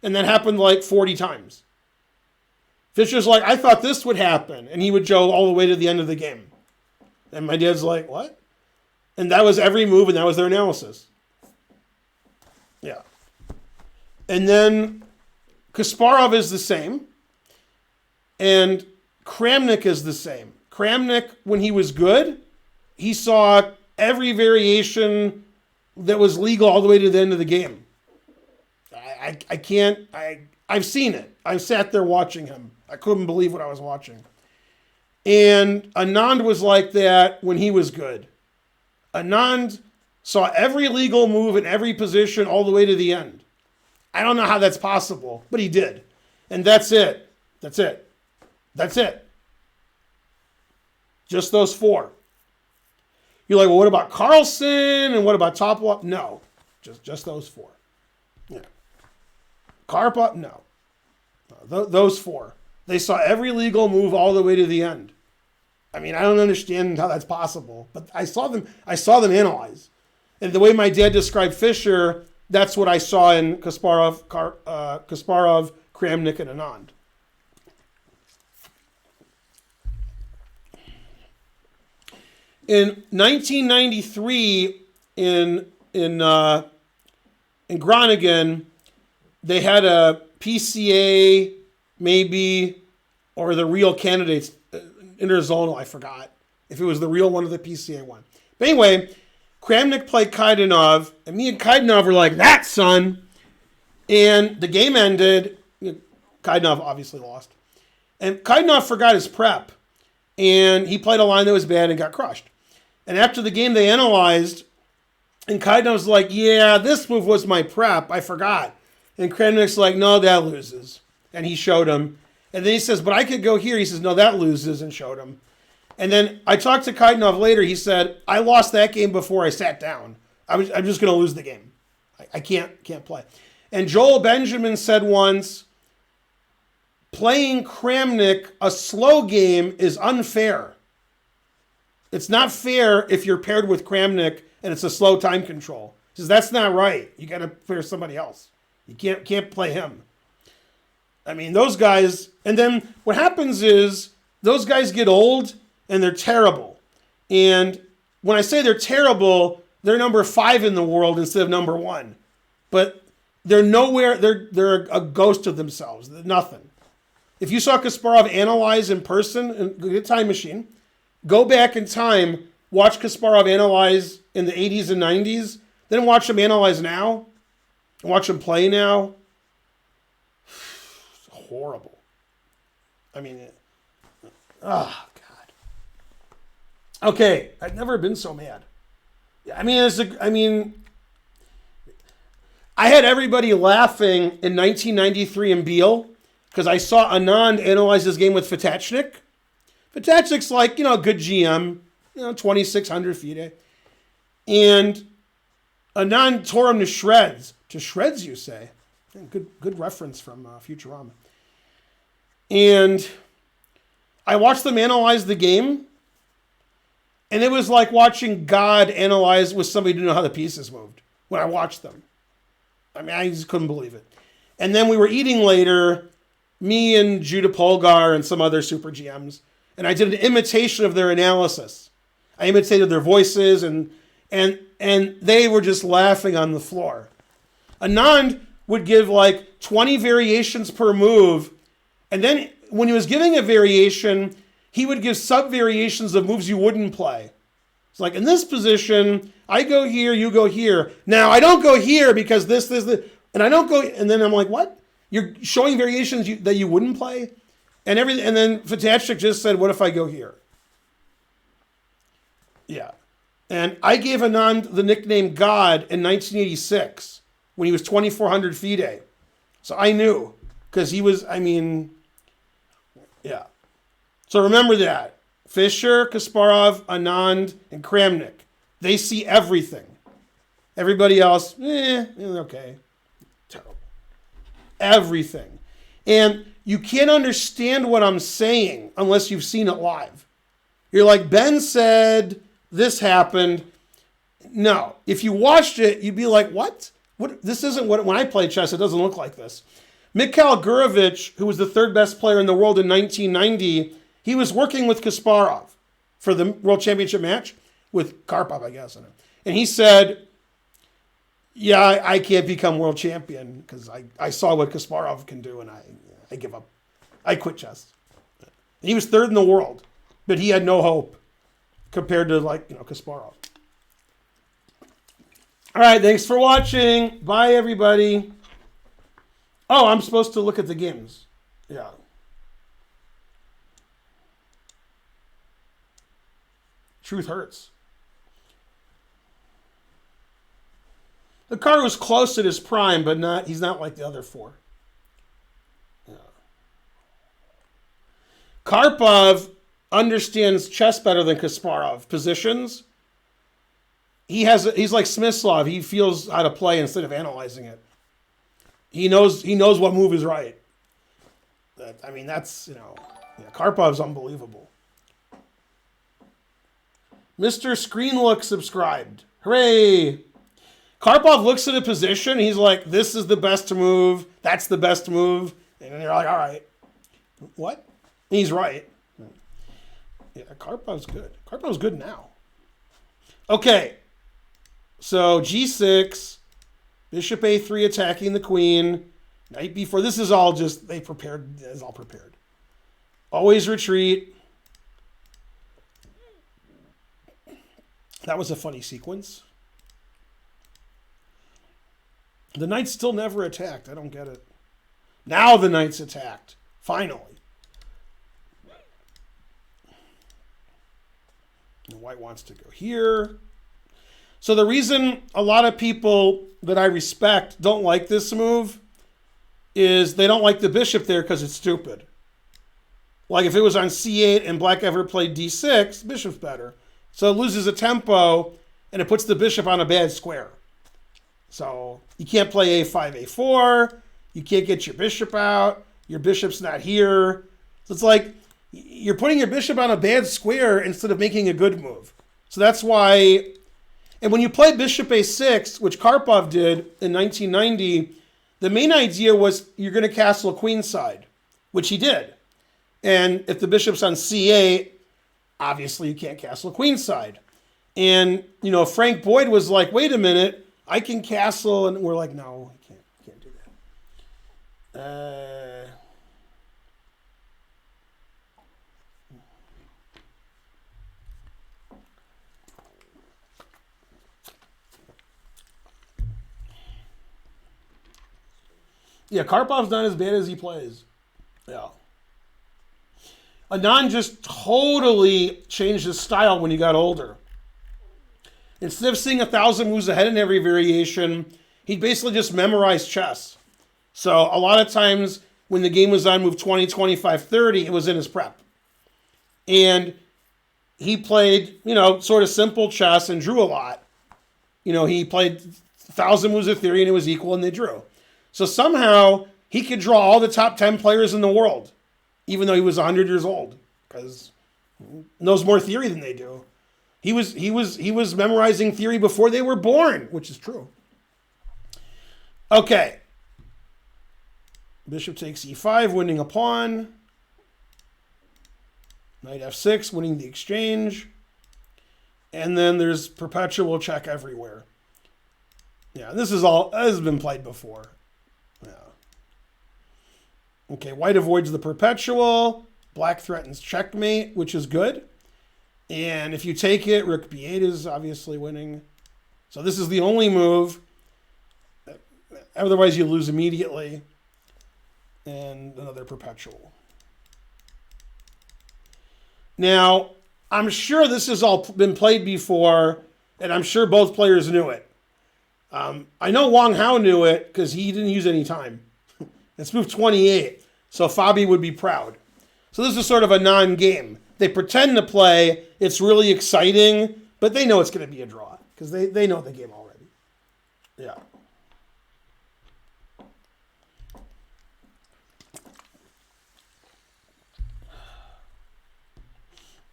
And that happened like 40 times. Fischer's like, I thought this would happen. And he would go all the way to the end of the game. And my dad's like, what? And that was every move, and that was their analysis. Yeah. And then Kasparov is the same. And Kramnik is the same. Kramnik, when he was good, he saw every variation that was legal all the way to the end of the game. I've seen it. I sat there watching him. I couldn't believe what I was watching. And Anand was like that when he was good. Anand saw every legal move in every position all the way to the end. I don't know how that's possible, but he did. And that's it. That's it. That's it. Just those four. You're like, well, what about Carlsen and what about Topolov? No, just those four. Yeah. Karpov, no. Those four. They saw every legal move all the way to the end. I mean, I don't understand how that's possible, but I saw them analyze. And the way my dad described Fischer, that's what I saw in Kasparov, Kramnik, and Anand. In 1993, in Groningen, they had a PCA, maybe, or the real candidates, interzonal, I forgot if it was the real one or the PCA one. But anyway, Kramnik played Kaidanov, and me and Kaidanov were like, that, son. And the game ended. Kaidanov obviously lost. And Kaidanov forgot his prep. And he played a line that was bad and got crushed. And after the game, they analyzed. And Kaidanov's like, yeah, this move was my prep. I forgot. And Kramnik's like, no, that loses. And he showed him. And then he says, but I could go here. He says, no, that loses, and showed him. And then I talked to Kaidanov later. He said, I lost that game before I sat down. I'm just going to lose the game. I can't play. And Joel Benjamin said once, playing Kramnik a slow game is unfair. It's not fair if you're paired with Kramnik and it's a slow time control. He says, that's not right. You got to pair somebody else. You can't play him. I mean, those guys, and then what happens is those guys get old and they're terrible. And when I say they're terrible, they're number 5 in the world instead of number 1. But they're nowhere, they're a ghost of themselves. They're nothing. If you saw Kasparov analyze in person, and get a time machine, go back in time, watch Kasparov analyze in the 80s and 90s, then watch him analyze now, and watch him play now. It's horrible. I mean, oh, God. Okay, I've never been so mad. I mean, I had everybody laughing in 1993 in Biel because I saw Anand analyze this game with Fatachnik. Fatachnik's like, a good GM, 2,600 FIDE. And Anand tore him to shreds. To shreds, you say? Good reference from Futurama. And I watched them analyze the game, and it was like watching God analyze with somebody who didn't know how the pieces moved when I watched them. I mean, I just couldn't believe it. And then we were eating later, me and Judah Polgar and some other super GMs, and I did an imitation of their analysis. I imitated their voices, and they were just laughing on the floor. Anand would give like 20 variations per move, and then when he was giving a variation, he would give sub-variations of moves you wouldn't play. It's like, in this position, I go here, you go here. Now, I don't go here because this, and I don't go, and then I'm like, what? You're showing variations that you wouldn't play? And then Fatachnik just said, what if I go here? Yeah. And I gave Anand the nickname God in 1986 when he was 2,400 FIDE. So I knew, because he was, yeah. So remember that. Fischer, Kasparov, Anand, and Kramnik. They see everything. Everybody else, okay. Terrible. Everything. And you can't understand what I'm saying unless you've seen it live. You're like, Ben said this happened. No. If you watched it, you'd be like, what? This isn't what, when I play chess, it doesn't look like this. Mikhail Gurevich, who was the 3rd best player in the world in 1990, he was working with Kasparov for the World Championship match with Karpov, I guess. And he said, yeah, I can't become world champion because I saw what Kasparov can do and I give up. I quit chess. And he was 3rd in the world, but he had no hope compared to Kasparov. All right, thanks for watching. Bye, everybody. Oh, I'm supposed to look at the games. Yeah. Truth hurts. The car was close at his prime, but he's not like the other 4. Yeah. Karpov understands chess better than Kasparov. Positions. He's like Smyslov. He feels how to play instead of analyzing it. He knows what move is right. That's Karpov's unbelievable. Mr. Screen Look subscribed. Hooray! Karpov looks at a position. He's like, this is the best move. That's the best move. And then you're like, all right. What? And he's right. Yeah, Karpov's good. Karpov's good now. Okay. So G6. Bishop A3 attacking the queen. Knight B4. This is all just, they prepared. It's all prepared. Always retreat. That was a funny sequence. The knight's still never attacked. I don't get it. Now the knight's attacked. Finally. And white wants to go here. So the reason a lot of people that I respect don't like this move is they don't like the bishop there because it's stupid. Like if it was on C8 and black ever played D6, the bishop's better. So it loses a tempo and it puts the bishop on a bad square. So you can't play A5, A4. You can't get your bishop out. Your bishop's not here. So it's like you're putting your bishop on a bad square instead of making a good move. So that's why. And when you play bishop A6, which Karpov did in 1990, the main idea was you're going to castle queenside, which he did. And if the bishop's on C8, obviously you can't castle queenside. And, Frank Boyd was like, wait a minute, I can castle. And we're like, no, you can't do that. Yeah, Karpov's not as bad as he plays. Yeah. Anand just totally changed his style when he got older. Instead of seeing 1,000 moves ahead in every variation, he basically just memorized chess. So a lot of times when the game was on move 20, 25, 30, it was in his prep. And he played, sort of simple chess and drew a lot. He played 1,000 moves of theory and it was equal and they drew. So somehow he could draw all the top 10 players in the world, even though he was 100 years old, because he knows more theory than they do. He was memorizing theory before they were born, which is true. Okay. Bishop takes E5, winning a pawn. Knight F6, winning the exchange. And then there's perpetual check everywhere. Yeah, this has been played before. Yeah. Okay, white avoids the perpetual. Black threatens checkmate, which is good. And if you take it, rook b8 is obviously winning. So this is the only move. Otherwise, you lose immediately. And another perpetual. Now, I'm sure this has all been played before, and I'm sure both players knew it. I know Wang Hao knew it because he didn't use any time. It's move 28, so Fabi would be proud. So this is sort of a non-game. They pretend to play. It's really exciting, but they know it's going to be a draw because they know the game already. Yeah.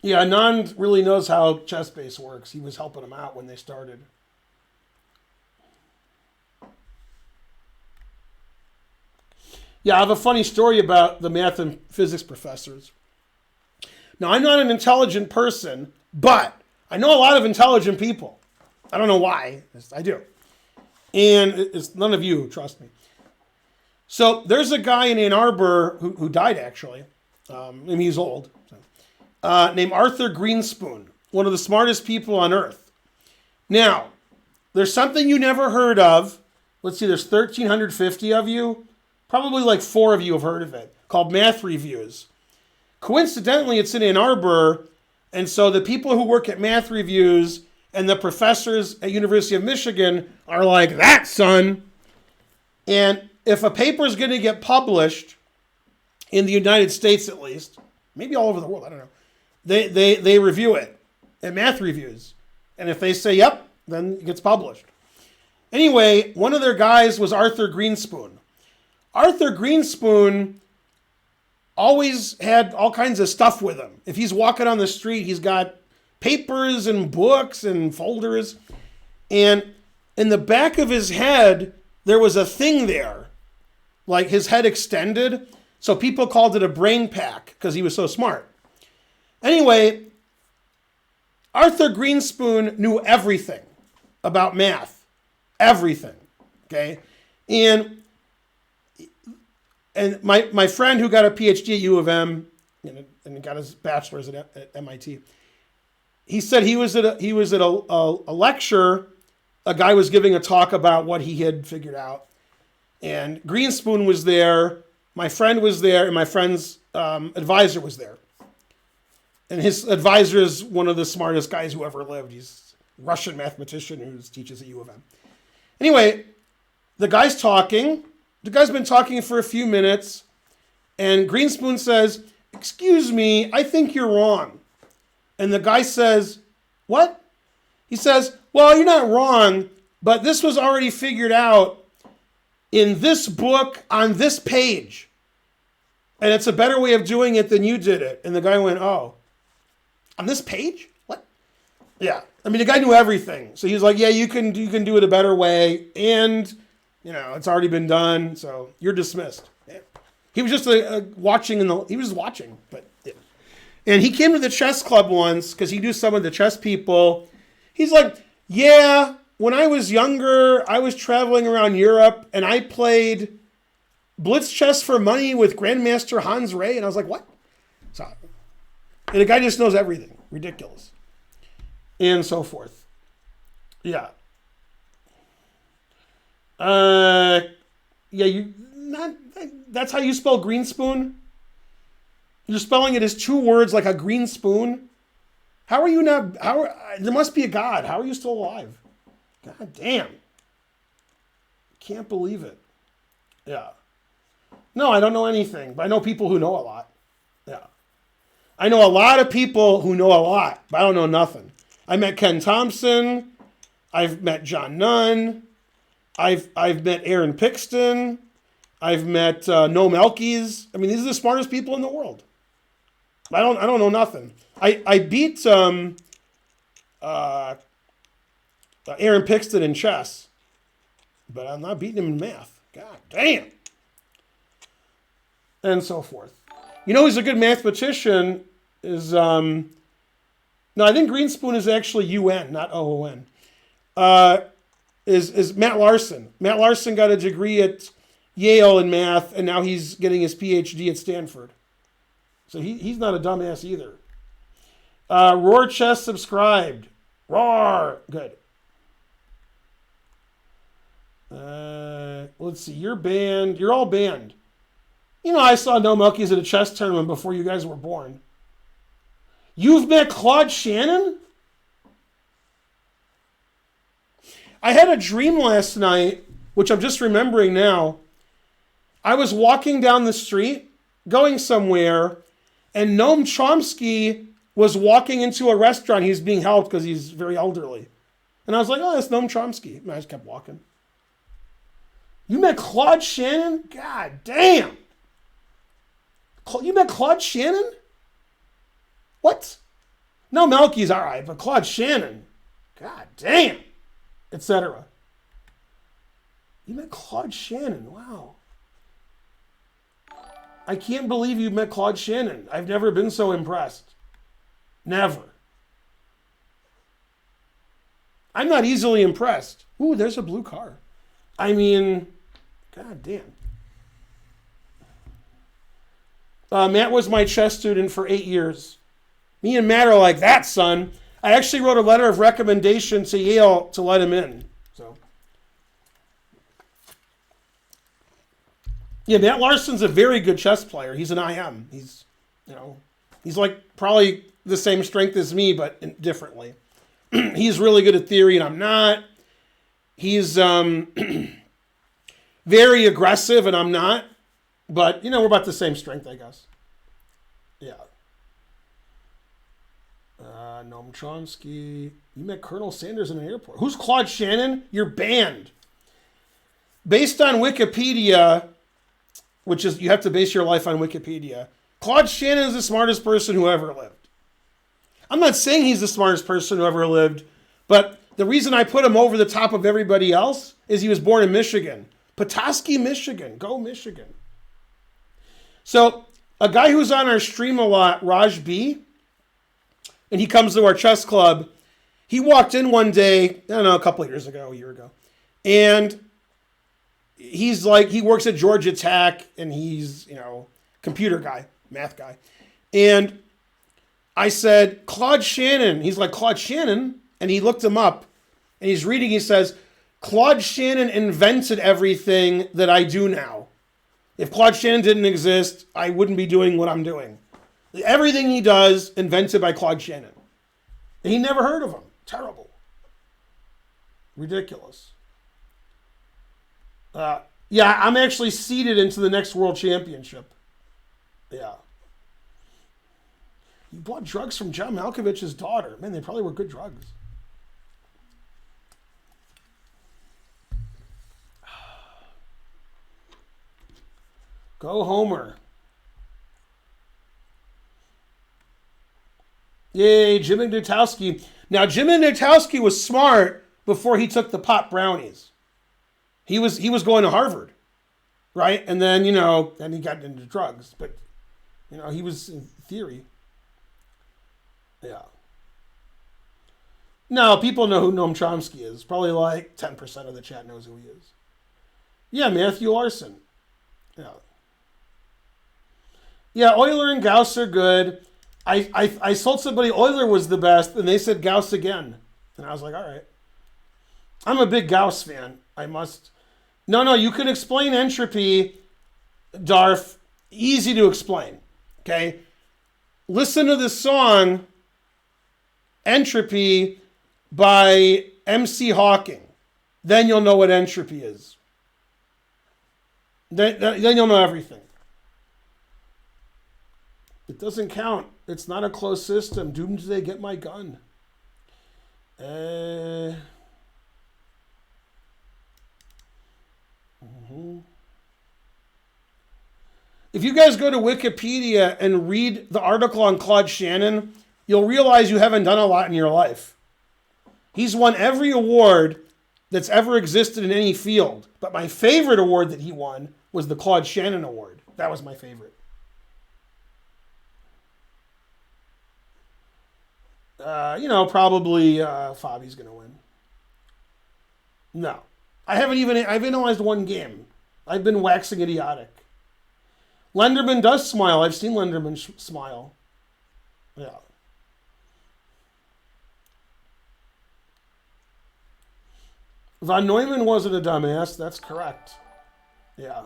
Yeah, Anand really knows how chess base works. He was helping them out when they started. Yeah, I have a funny story about the math and physics professors. Now, I'm not an intelligent person, but I know a lot of intelligent people. I don't know why. I do. And it's none of you, trust me. So there's a guy in Ann Arbor who died, actually. And he's old. Named Arthur Greenspoon, one of the smartest people on earth. Now, there's something you never heard of. Let's see, there's 1,350 of you. Probably like 4 of you have heard of it, called Math Reviews. Coincidentally, it's in Ann Arbor, and so the people who work at Math Reviews and the professors at University of Michigan are like, that, son. And if a paper is going to get published, in the United States at least, maybe all over the world, I don't know, They review it at Math Reviews. And if they say, yep, then it gets published. Anyway, one of their guys was Arthur Greenspoon. Arthur Greenspoon always had all kinds of stuff with him. If he's walking on the street, he's got papers and books and folders. And in the back of his head, there was a thing there, like his head extended. So people called it a brain pack because he was so smart. Anyway, Arthur Greenspoon knew everything about math. Everything. Okay? And my friend who got a PhD at U of M and got his bachelor's at MIT, he said he was at a lecture. A guy was giving a talk about what he had figured out. And Greenspoon was there, my friend was there, and my friend's advisor was there. And his advisor is one of the smartest guys who ever lived. He's a Russian mathematician who teaches at U of M. Anyway, the guy's talking. The guy's been talking for a few minutes. And Greenspoon says, "Excuse me, I think you're wrong." And the guy says, "What?" He says, "Well, you're not wrong, but this was already figured out in this book on this page. And it's a better way of doing it than you did it." And the guy went, "Oh, on this page? What?" Yeah. I mean, the guy knew everything. So he was like, "Yeah, you can do it a better way. And, it's already been done. So you're dismissed." Yeah. He was just watching he was watching, but yeah. And he came to the chess club once because he knew some of the chess people. He's like, "Yeah, when I was younger, I was traveling around Europe and I played blitz chess for money with Grandmaster Hans Ray." And I was like, "What?" And the guy just knows everything. Ridiculous. And so forth. Yeah. That's how you spell Greenspoon? You're spelling it as two words like a green spoon? How are you not, there must be a God. How are you still alive? God damn. Can't believe it. Yeah. No, I don't know anything, but I know people who know a lot. Yeah. I know a lot of people who know a lot, but I don't know nothing. I met Ken Thompson. I've met John Nunn. I've met Aaron Pixton. I've met Noam Elkies. I mean, these are the smartest people in the world. I don't know nothing. I beat Aaron Pixton in chess, but I'm not beating him in math. God damn. And so forth. Who's a good mathematician is, no, I think Greenspoon is actually UN, not OON. Is Matt Larson. Matt Larson got a degree at Yale in math, and now he's getting his PhD at Stanford. So he's not a dumbass either. Roar Chess subscribed. Roar! Good. Let's see. You're banned. You're all banned. I saw No Melkies at a chess tournament before you guys were born. You've met Claude Shannon? I had a dream last night, which I'm just remembering now. I was walking down the street, going somewhere, and Noam Chomsky was walking into a restaurant. He's being helped because he's very elderly. And I was like, "Oh, that's Noam Chomsky." And I just kept walking. You met Claude Shannon? God damn. You met Claude Shannon? What? No, Melky's all right, but Claude Shannon, god damn, etc. You met Claude Shannon, wow. I can't believe you met Claude Shannon. I've never been so impressed. Never. I'm not easily impressed. Ooh, there's a blue car. I mean, god damn. Matt was my chess student for 8 years. Me and Matt are like that, son. I actually wrote a letter of recommendation to Yale to let him in. So, yeah, Matt Larson's a very good chess player. He's an IM. He's like probably the same strength as me, but differently. He's really good at theory, and I'm not. He's very aggressive, and I'm not. But, we're about the same strength, I guess. Yeah. Noam Chomsky. You met Colonel Sanders in an airport. Who's Claude Shannon? You're banned. Based on Wikipedia, which is, you have to base your life on Wikipedia, Claude Shannon is the smartest person who ever lived. I'm not saying he's the smartest person who ever lived, but the reason I put him over the top of everybody else is he was born in Michigan. Petoskey, Michigan. Go Michigan. So, a guy who's on our stream a lot, Raj B., and he comes to our chess club, he walked in one day, I don't know, a year ago, and he's like, he works at Georgia Tech, and he's, computer guy, math guy. And I said, Claude Shannon. He's like, Claude Shannon? And he looked him up, and he's reading, he says, Claude Shannon invented everything that I do now. If Claude Shannon didn't exist, I wouldn't be doing what I'm doing. Everything he does, invented by Claude Shannon. And he never heard of him. Terrible. Ridiculous. Yeah, I'm actually seeded into the next world championship. Yeah. You bought drugs from John Malkovich's daughter. Man, they probably were good drugs. Go Homer. Yay, Jim Ignatowski. Now, Jim Ignatowski was smart before he took the pot brownies. He was going to Harvard, right? And then, then he got into drugs. But, he was in theory. Yeah. No, people know who Noam Chomsky is. Probably like 10% of the chat knows who he is. Yeah, Matthew Larson. Yeah. Yeah, Euler and Gauss are good. I told somebody Euler was the best, and they said Gauss again. And I was like, all right. I'm a big Gauss fan. I must. No, you can explain entropy, Darf. Easy to explain. Okay? Listen to this song, Entropy, by MC Hawking. Then you'll know what entropy is. Then you'll know everything. It doesn't count. It's not a closed system. Doomsday, get my gun. If you guys go to Wikipedia and read the article on Claude Shannon, you'll realize you haven't done a lot in your life. He's won every award that's ever existed in any field. But my favorite award that he won was the Claude Shannon Award. That was my favorite. Probably Fabi's going to win. No. I've analyzed one game. I've been waxing idiotic. Lenderman does smile. I've seen Lenderman smile. Yeah. Von Neumann wasn't a dumbass. That's correct. Yeah.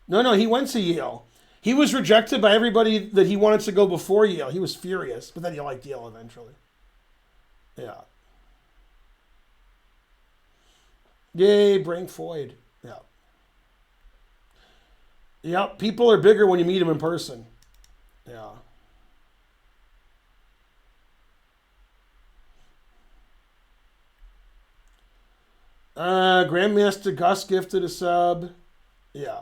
No, he went to Yale. He was rejected by everybody that he wanted to go before Yale. He was furious, but then he liked Yale eventually. Yeah. Yay, Brain Floyd. Yeah. Yep, people are bigger when you meet them in person. Yeah. Grandmaster Gus gifted a sub. Yeah.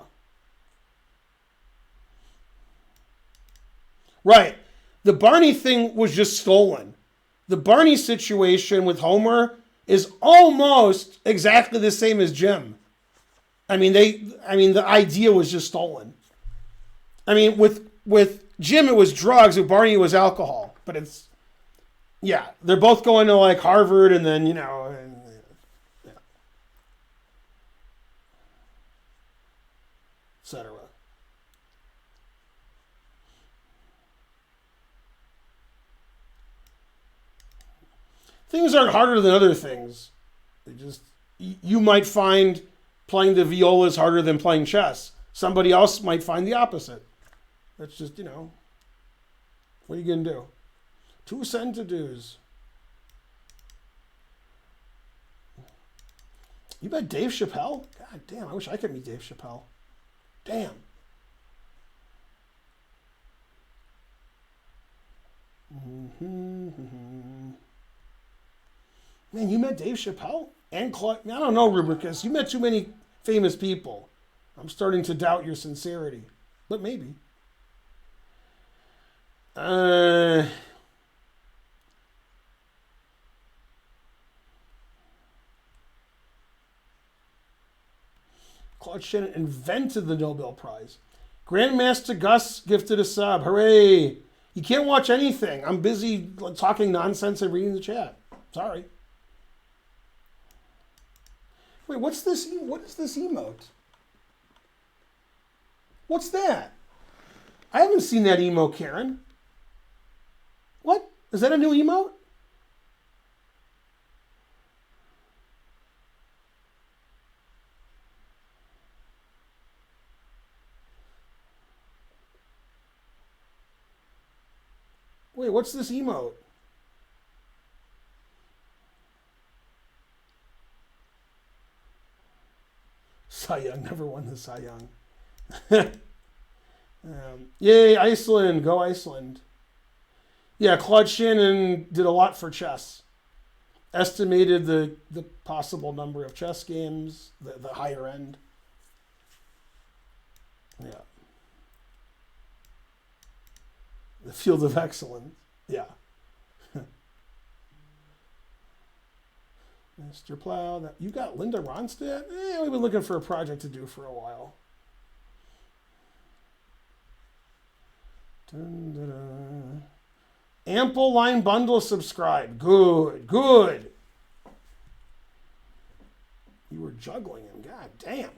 Right. The Barney thing was just stolen. The Barney situation with Homer is almost exactly the same as Jim. The idea was just stolen. With Jim, it was drugs. With Barney, it was alcohol. But they're both going to like Harvard and then, etc. Things aren't harder than other things. You might find playing the viola is harder than playing chess. Somebody else might find the opposite. That's just, what are you going to do? 2 cents to dues. You bet Dave Chappelle? God damn, I wish I could meet Dave Chappelle. Damn. Man, you met Dave Chappelle and Claude. I don't know, Rubricus. You met too many famous people. I'm starting to doubt your sincerity, but maybe. Claude Shannon invented the Nobel Prize. Grandmaster Gus gifted a sub. Hooray! You can't watch anything. I'm busy talking nonsense and reading the chat. Sorry. Wait, what's this? What is this emote? What's that? I haven't seen that emote, Karen. What? Is that a new emote? Wait, what's this emote? Cy Young never won the Cy Young. Yay, Iceland. Go Iceland. Yeah, Claude Shannon did a lot for chess. Estimated the possible number of chess games, the higher end. Yeah. The field of excellence. Yeah. Mr. Plow. You got Linda Ronstadt? We've been looking for a project to do for a while. Dun, dun, dun. Ample Line Bundle subscribe. Good, good. You were juggling him. God damn.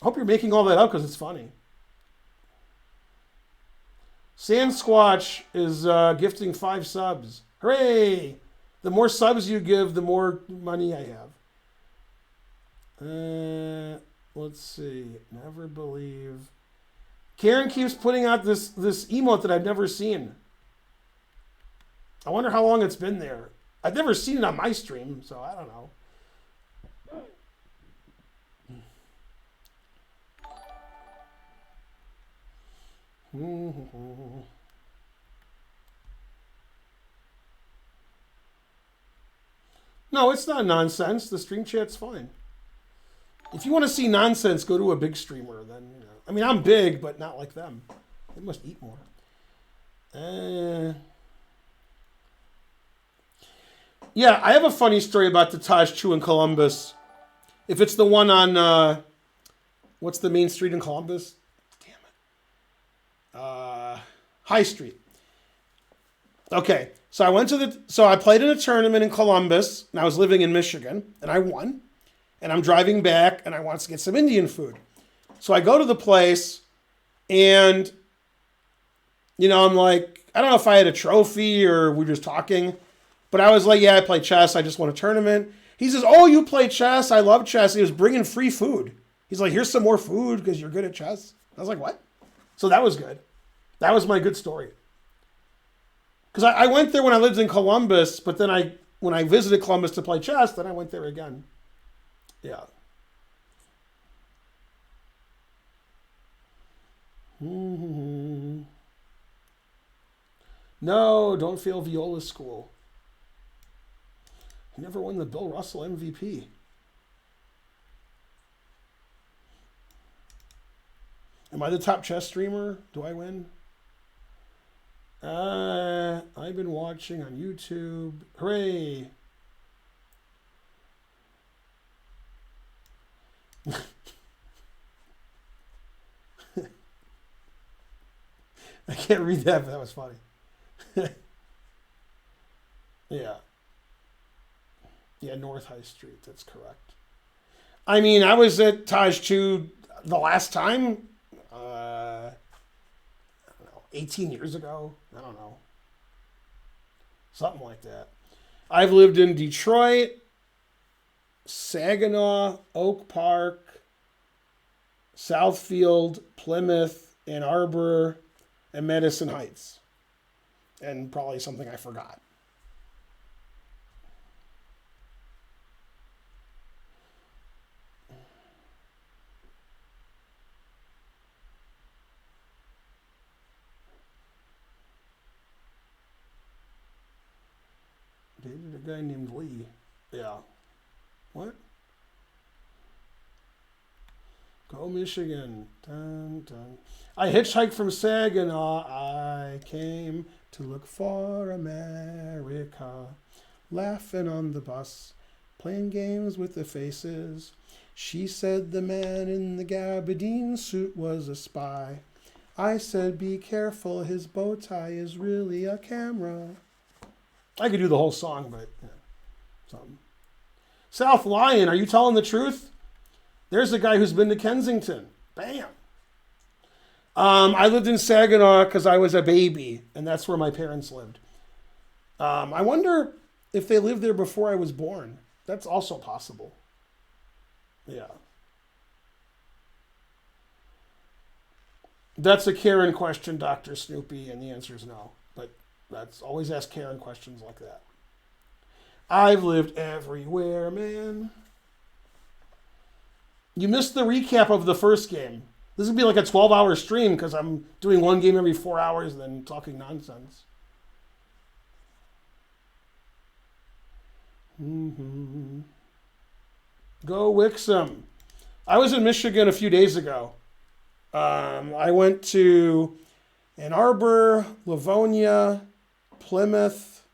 I hope you're making all that up because it's funny. Sand Squatch is gifting 5 subs. Hooray! The more subs you give, the more money I have. Let's see. Never believe. Karen keeps putting out this emote that I've never seen. I wonder how long it's been there. I've never seen it on my stream, so I don't know. No, it's not nonsense. The stream chat's fine. If you want to see nonsense, go to a big streamer. Then, you know. I mean, I'm big, but not like them. They must eat more. Yeah, I have a funny story about the Taj Chu in Columbus. If it's the one on, what's the main street in Columbus? Damn it. High Street. Okay, so I played in a tournament in Columbus, and I was living in Michigan, and I won. And I'm driving back, and I want to get some Indian food. So I go to the place, and, you know, I'm like, I don't know if I had a trophy or we were just talking, but I was like, yeah, I play chess. I just won a tournament. He says, oh, you play chess? I love chess. He was bringing free food. He's like, here's some more food because you're good at chess. I was like, what? So that was good. That was my good story. Because I went there when I lived in Columbus, but then when I visited Columbus to play chess, then I went there again. Yeah. No, don't fail Viola School. He never won the Bill Russell MVP. Am I the top chess streamer? Do I win? I've been watching on YouTube. Hooray! I can't read that, but that was funny. Yeah. Yeah, North High Street. That's correct. I mean, I was at Taj Chu the last time. I don't know, 18 years ago. I don't know. Something like that. I've lived in Detroit, Saginaw, Oak Park, Southfield, Plymouth, Ann Arbor, and Madison Heights. And probably something I forgot. guy named Lee. Yeah. What? Go Michigan. Dun, dun. I hitchhiked from Saginaw. I came to look for America. Laughing on the bus. Playing games with the faces. She said the man in the gabardine suit was a spy. I said, be careful, his bow tie is really a camera. I could do the whole song, but yeah, something. South Lyon, are you telling the truth? There's a guy who's been to Kensington. Bam. I lived in Saginaw because I was a baby, and that's where my parents lived. I wonder if they lived there before I was born. That's also possible. Yeah. That's a Karen question, Dr. Snoopy, and the answer is no. But that's always ask Karen questions like that. I've lived everywhere, man. You missed the recap of the first game. This would be like a 12-hour stream because I'm doing one game every 4 hours and then talking nonsense. Mm-hmm. Go Wixom. I was in Michigan a few days ago. I went to Ann Arbor, Livonia, Plymouth,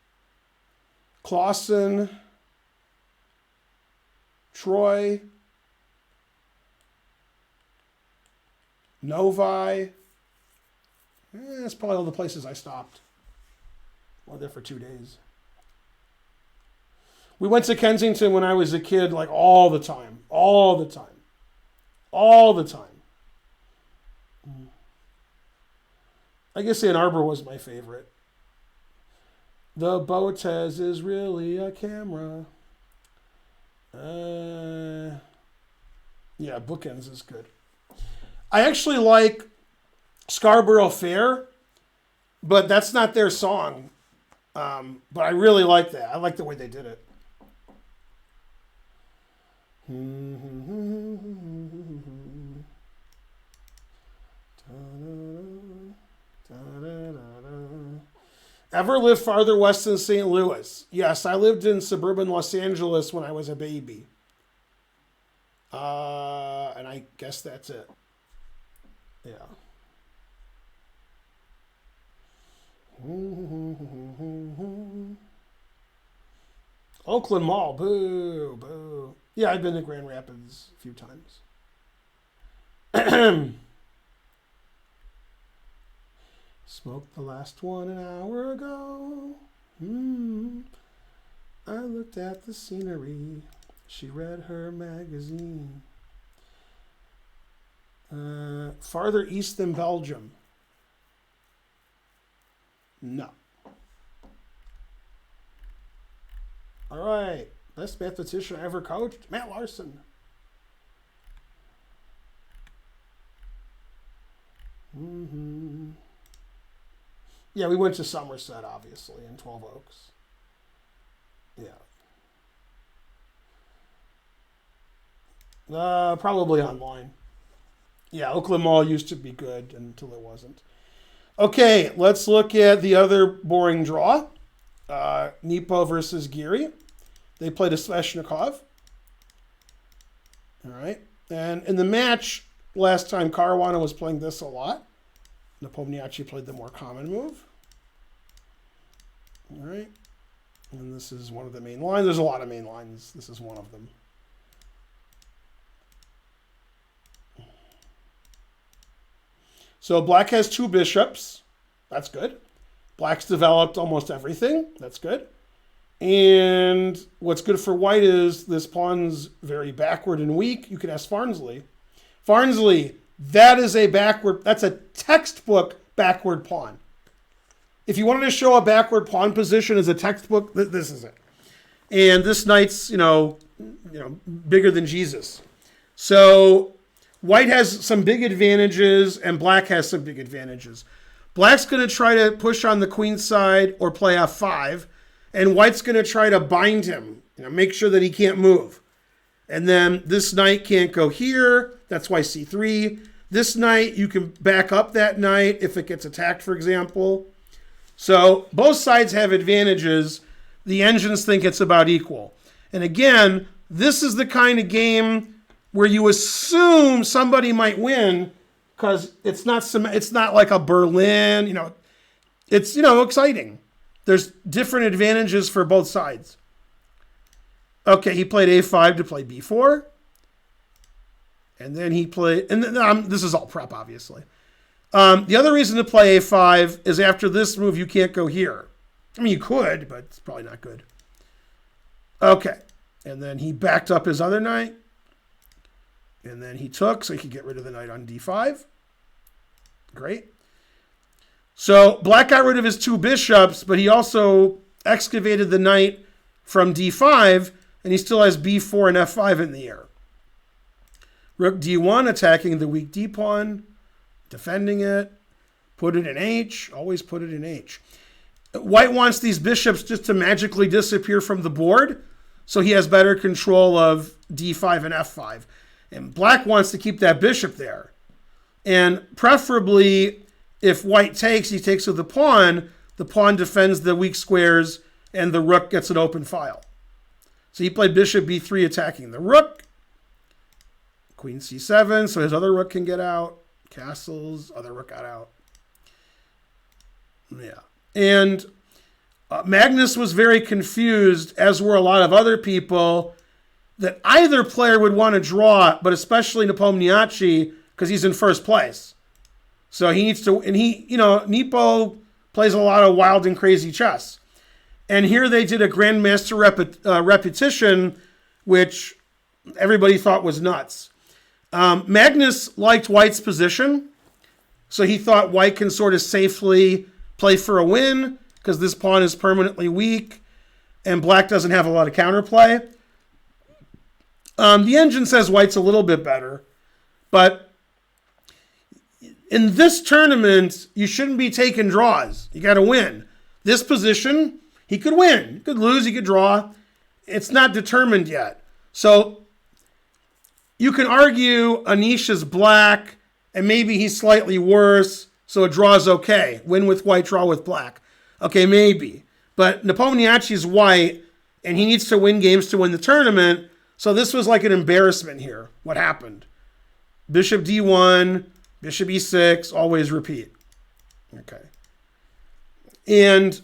Clawson, Troy, Novi. That's probably all the places I stopped. I was there for 2 days. We went to Kensington when I was a kid, like all the time. All the time. All the time. I guess Ann Arbor was my favorite. The Botez is really a camera. Yeah, Bookends is good. I actually like Scarborough Fair, but that's not their song. But I really like that. I like the way they did it. Ever lived farther west than St. Louis? Yes, I lived in suburban Los Angeles when I was a baby. And I guess that's it. Yeah. Oakland Mall. Boo, boo. Yeah, I've been to Grand Rapids a few times. Smoked the last one an hour ago. I looked at the scenery. She read her magazine. Farther east than Belgium. No. All right. Best mathematician I ever coached? Matt Larson. Yeah, we went to Somerset, obviously, in 12 Oaks. Yeah. Probably online. Yeah, Oakland Mall used to be good until it wasn't. Okay, let's look at the other boring draw. Nepo versus Giri. They played a Sveshnikov. All right. And in the match last time, Caruana was playing this a lot. Nepomniachtchi played the more common move. All right. And this is one of the main lines. There's a lot of main lines. This is one of them. So black has 2 bishops. That's good. Black's developed almost everything. That's good. And what's good for white is this pawn's very backward and weak. You can ask Farnsley. Farnsley, that's a textbook backward pawn. If you wanted to show a backward pawn position as a textbook, this is it. And this knight's, bigger than Jesus. So white has some big advantages and black has some big advantages. Black's going to try to push on the queen side or play f5, and white's going to try to bind him, make sure that he can't move. And then this knight can't go here. That's why c3. This knight, you can back up that knight if it gets attacked, for example. So both sides have advantages, the engines think it's about equal. And again, this is the kind of game where you assume somebody might win because it's not like a Berlin, it's, exciting. There's different advantages for both sides. Okay, he played a5 to play b4. And then he played, and then, this is all prep, obviously. The other reason to play a5 is after this move, you can't go here. I mean, you could, but it's probably not good. Okay, and then he backed up his other knight. And then he took, so he could get rid of the knight on d5. Great. So black got rid of his 2 bishops, but he also excavated the knight from d5, and he still has b4 and f5 in the air. Rook d1, attacking the weak d-pawn, defending it, put it in h, always put it in h. White wants these bishops just to magically disappear from the board, so he has better control of d5 and f5. And black wants to keep that bishop there. And preferably, if white takes, he takes with the pawn defends the weak squares, and the rook gets an open file. So he played bishop b3 attacking the rook. Queen c7, so his other rook can get out. Castles, other rook got out. Yeah. And Magnus was very confused, as were a lot of other people, that either player would want to draw, but especially Nepomniachtchi, because he's in first place. So he needs to, and Nepo plays a lot of wild and crazy chess. And here they did a grandmaster repetition, which everybody thought was nuts. Magnus liked white's position, so he thought white can sort of safely play for a win, because this pawn is permanently weak, and black doesn't have a lot of counterplay. The engine says white's a little bit better, but in this tournament, you shouldn't be taking draws. You got to win. This position, he could win. He could lose, he could draw. It's not determined yet. So you can argue Anish is black, and maybe he's slightly worse, so a draw is okay. Win with white, draw with black. Okay, maybe. But Nepomniachtchi is white, and he needs to win games to win the tournament. So this was like an embarrassment here, what happened. Bishop d1, bishop e6, always repeat. Okay. And,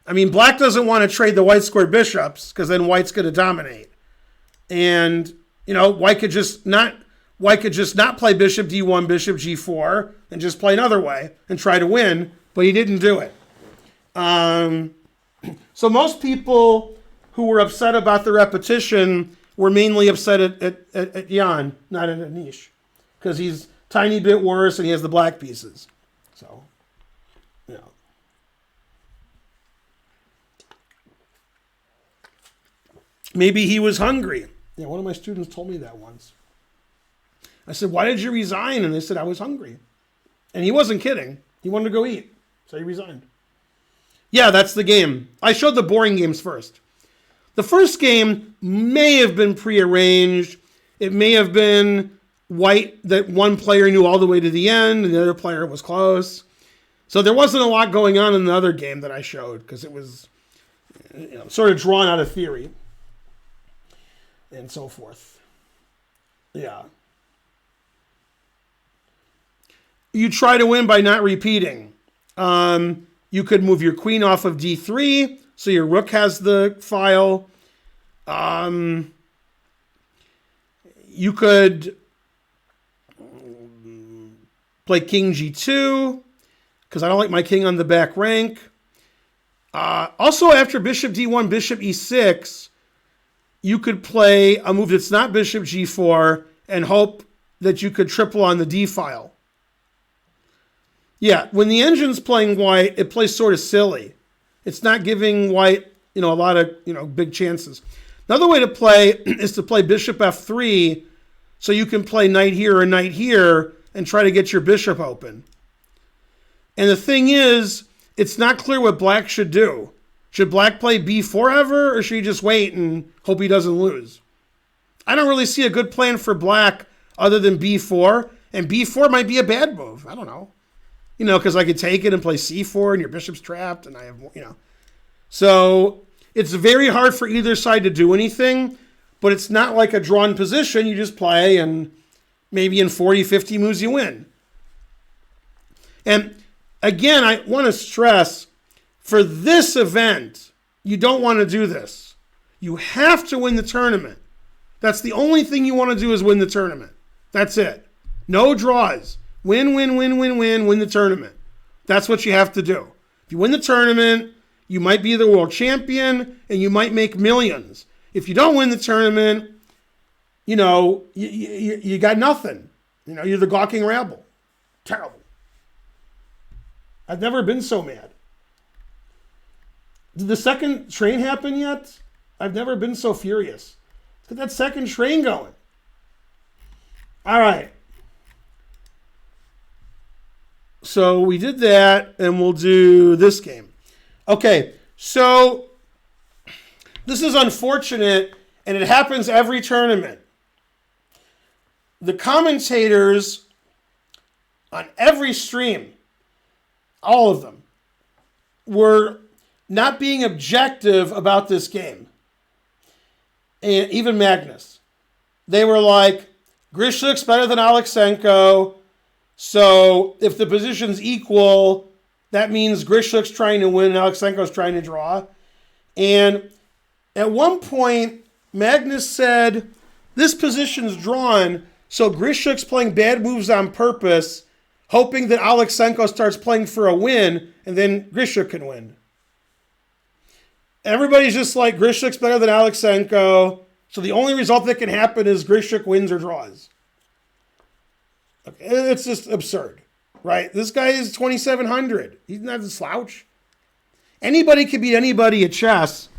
I mean, black doesn't want to trade the white squared bishops, because then white's going to dominate. And, white could just not play bishop d1, bishop g4, and just play another way and try to win, but he didn't do it. So most people who were upset about the repetition were mainly upset at Jan, not at Anish, because he's a tiny bit worse and he has the black pieces. So, maybe he was hungry. Yeah, one of my students told me that once. I said, why did you resign? And they said, I was hungry. And he wasn't kidding. He wanted to go eat. So he resigned. Yeah, that's the game. I showed the boring games first. The first game may have been prearranged. It may have been white that one player knew all the way to the end and the other player was close. So there wasn't a lot going on in the other game that I showed because it was sort of drawn out of theory and so forth. Yeah. You try to win by not repeating. You could move your queen off of d3, so your rook has the file. You could play king g2, because I don't like my king on the back rank. Also, after bishop d1, bishop e6, you could play a move that's not bishop g4 and hope that you could triple on the d file. Yeah, when the engine's playing white, it plays sort of silly. It's not giving white, a lot of, big chances. Another way to play is to play bishop f3, so you can play knight here or knight here and try to get your bishop open. And the thing is, it's not clear what black should do. Should black play b4 ever, or should he just wait and hope he doesn't lose? I don't really see a good plan for black other than b4, and b4 might be a bad move. I don't know. Because I could take it and play c4 and your bishop's trapped and I have, So it's very hard for either side to do anything, but it's not like a drawn position. You just play, and maybe in 40, 50 moves you win. And again, I want to stress, for this event, you don't want to do this. You have to win the tournament. That's the only thing you want to do, is win the tournament. That's it. No draws. Win the tournament. That's what you have to do. If you win the tournament, you might be the world champion and you might make millions. If you don't win the tournament, you got nothing. You're the gawking rabble. Terrible. I've never been so mad. Did the second train happen yet? I've never been so furious. Let's get that second train going. All right. So we did that, and we'll do this game. Okay, so this is unfortunate, and it happens every tournament. The commentators on every stream, all of them, were not being objective about this game. And even Magnus. They were like, Grischuk's better than Alekseenko, so if the position's equal, that means Grischuk's trying to win and Alekseenko's trying to draw. And at one point, Magnus said, this position's drawn, so Grischuk's playing bad moves on purpose, hoping that Alekseenko starts playing for a win, and then Grischuk can win. Everybody's just like, Grischuk's better than Alekseenko, so the only result that can happen is Grischuk wins or draws. Okay, it's just absurd, right? This guy is 2,700. He's not a slouch. Anybody can beat anybody at chess,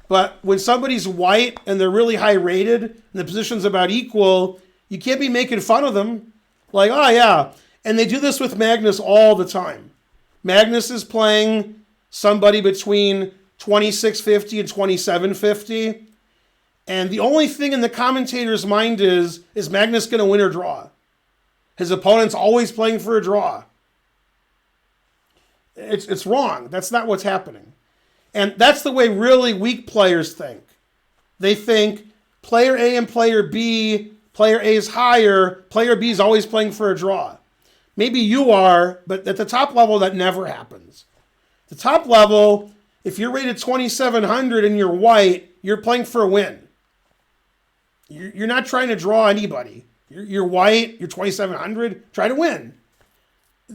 but when somebody's white and they're really high rated and the position's about equal, you can't be making fun of them. Like, oh yeah. And they do this with Magnus all the time. Magnus is playing somebody between 2650 and 2750. And the only thing in the commentator's mind is Magnus going to win or draw? His opponent's always playing for a draw. It's wrong. That's not what's happening. And that's the way really weak players think. They think player A and player B, player A is higher, player B is always playing for a draw. Maybe you are, but at the top level, that never happens. The top level, if you're rated 2,700 and you're white, you're playing for a win. You're not trying to draw anybody. You're white, you're 2,700, try to win.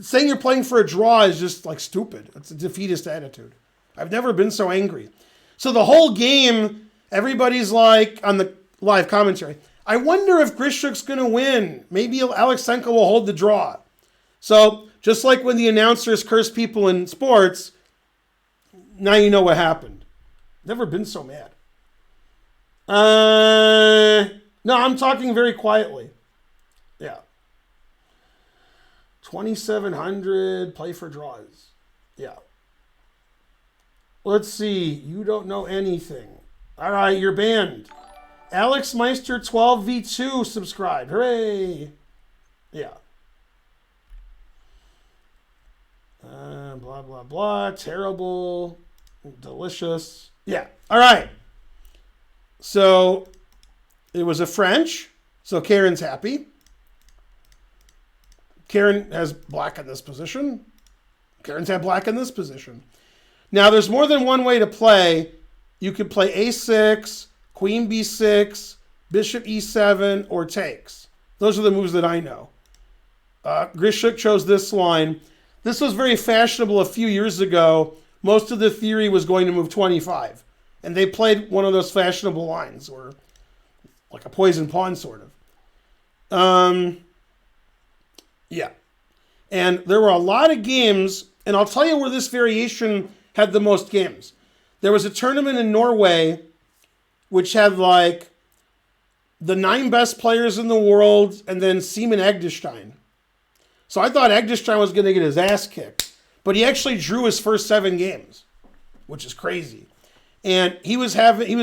Saying you're playing for a draw is just like stupid. It's a defeatist attitude. I've never been so angry. So the whole game, everybody's like, on the live commentary, I wonder if Grischuk's going to win. Maybe Alekseenko will hold the draw. So just like when the announcers curse people in sports, now you know what happened. Never been so mad. No, I'm talking very quietly. Yeah. 2,700, play for draws. Yeah. Let's see. You don't know anything. All right, you're banned. Alex Meister 12v2 subscribed. Hooray. Yeah. Blah, blah, blah. Terrible. Delicious. Yeah. All right. So it was a French. So Karen's happy. Karen has black in this position. Karen's had black in this position. Now, there's more than one way to play. You could play a6, queen b6, bishop e7, or takes. Those are the moves that I know. Grischuk chose this line. This was very fashionable a few years ago. Most of the theory was going to move 25. And they played one of those fashionable lines, or like a poison pawn, sort of. Yeah. And there were a lot of games, and I'll tell you where this variation had the most games. There was a tournament in Norway which had like the 9 best players in the world and then Simon Egdestein. So I thought Egdestein was going to get his ass kicked, but he actually drew his first 7 games, which is crazy. And he was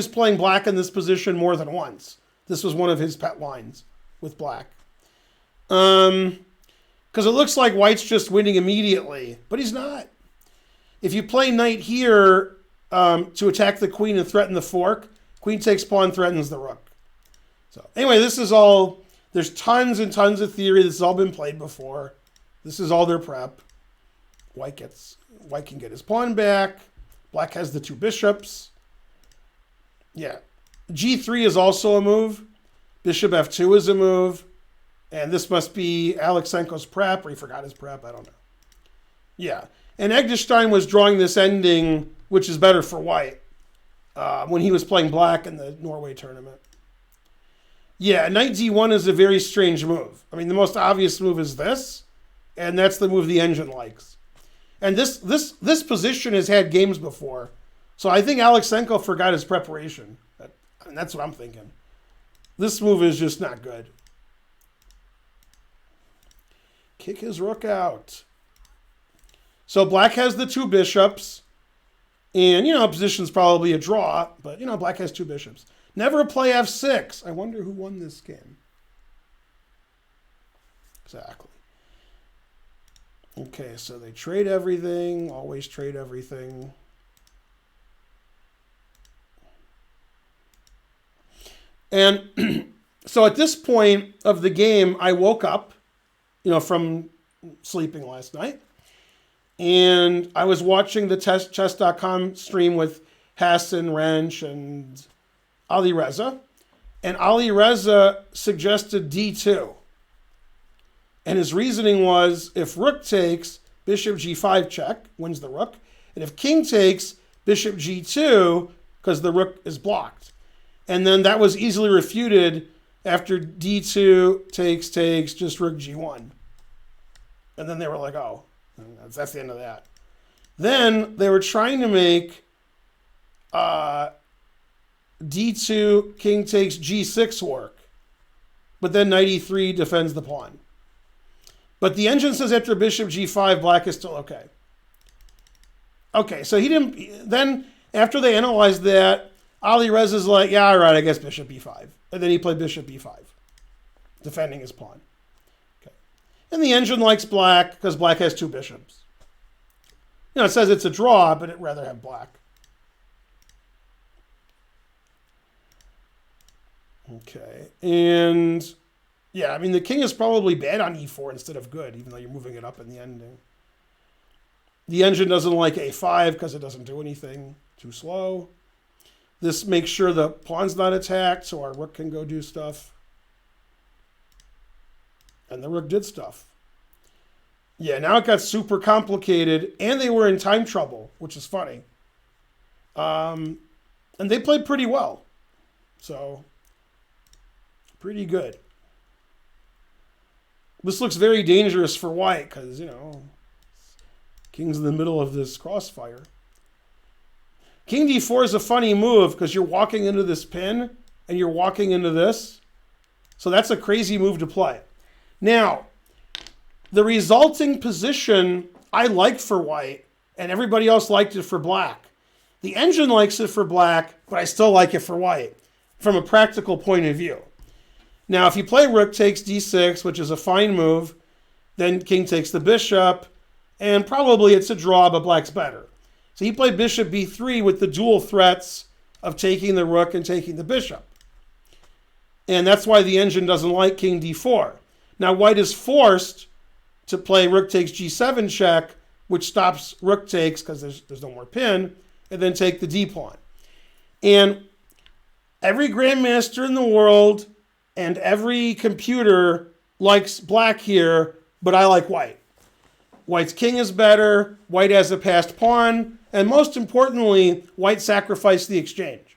playing black in this position more than once. This was one of his pet lines with black. Because it looks like white's just winning immediately, but he's not. If you play knight here, to attack the queen and threaten the fork. Queen takes pawn, threatens the rook. So anyway, this is all, there's tons and tons of theory. This has all been played before. This is all their prep. White can get his pawn back. Black has the two bishops. Yeah. G3 is also a move. Bishop F2 is a move. And this must be Alekseenko's prep, or he forgot his prep. I don't know. Yeah. And Eggestein was drawing this ending, which is better for white, when he was playing black in the Norway tournament. Yeah, knight d1 is a very strange move. I mean, the most obvious move is this, and that's the move the engine likes. And this position has had games before, so I think Alekseenko forgot his preparation. And that's what I'm thinking. This move is just not good. Kick his rook out. So black has the two bishops, and, position's probably a draw, but, black has two bishops. Never play f6. I wonder who won this game. Exactly. Okay, so they trade everything. Always trade everything. And so at this point of the game, I woke up, from sleeping last night. And I was watching the chess.com stream with Hassan, Wrench, and Ali Reza. And Ali Reza suggested d2. And his reasoning was, if rook takes, bishop g5 check, wins the rook. And if king takes, bishop g2, because the rook is blocked. And then that was easily refuted after d2 takes, just rook g1. And then they were like, oh, that's the end of that. Then they were trying to make d2, king takes g6 work. But then knight e3 defends the pawn. But the engine says after bishop g5, black is still okay. Okay, so he didn't... Then, after they analyzed that, Ali Reza's like, yeah, all right, I guess bishop b5. And then he played bishop b5, defending his pawn. Okay. And the engine likes black, because black has two bishops. It says it's a draw, but it'd rather have black. Okay, and... Yeah, I mean, the king is probably bad on e4 instead of good, even though you're moving it up in the ending. The engine doesn't like a5 because it doesn't do anything. Too slow. This makes sure the pawn's not attacked, so our rook can go do stuff. And the rook did stuff. Yeah, now it got super complicated, and they were in time trouble, which is funny. And they played pretty well. So, pretty good. This looks very dangerous for white because, king's in the middle of this crossfire. King d4 is a funny move because you're walking into this pin and you're walking into this. So that's a crazy move to play. Now, the resulting position I like for white and everybody else liked it for black. The engine likes it for black, but I still like it for white from a practical point of view. Now, if you play rook takes d6, which is a fine move, then king takes the bishop, and probably it's a draw, but black's better. So he played bishop b3 with the dual threats of taking the rook and taking the bishop. And that's why the engine doesn't like king d4. Now, white is forced to play rook takes g7 check, which stops rook takes because there's no more pin, and then take the d-pawn. And every grandmaster in the world and every computer likes black here, but I like white. White's king is better, white has a passed pawn, and most importantly, white sacrificed the exchange.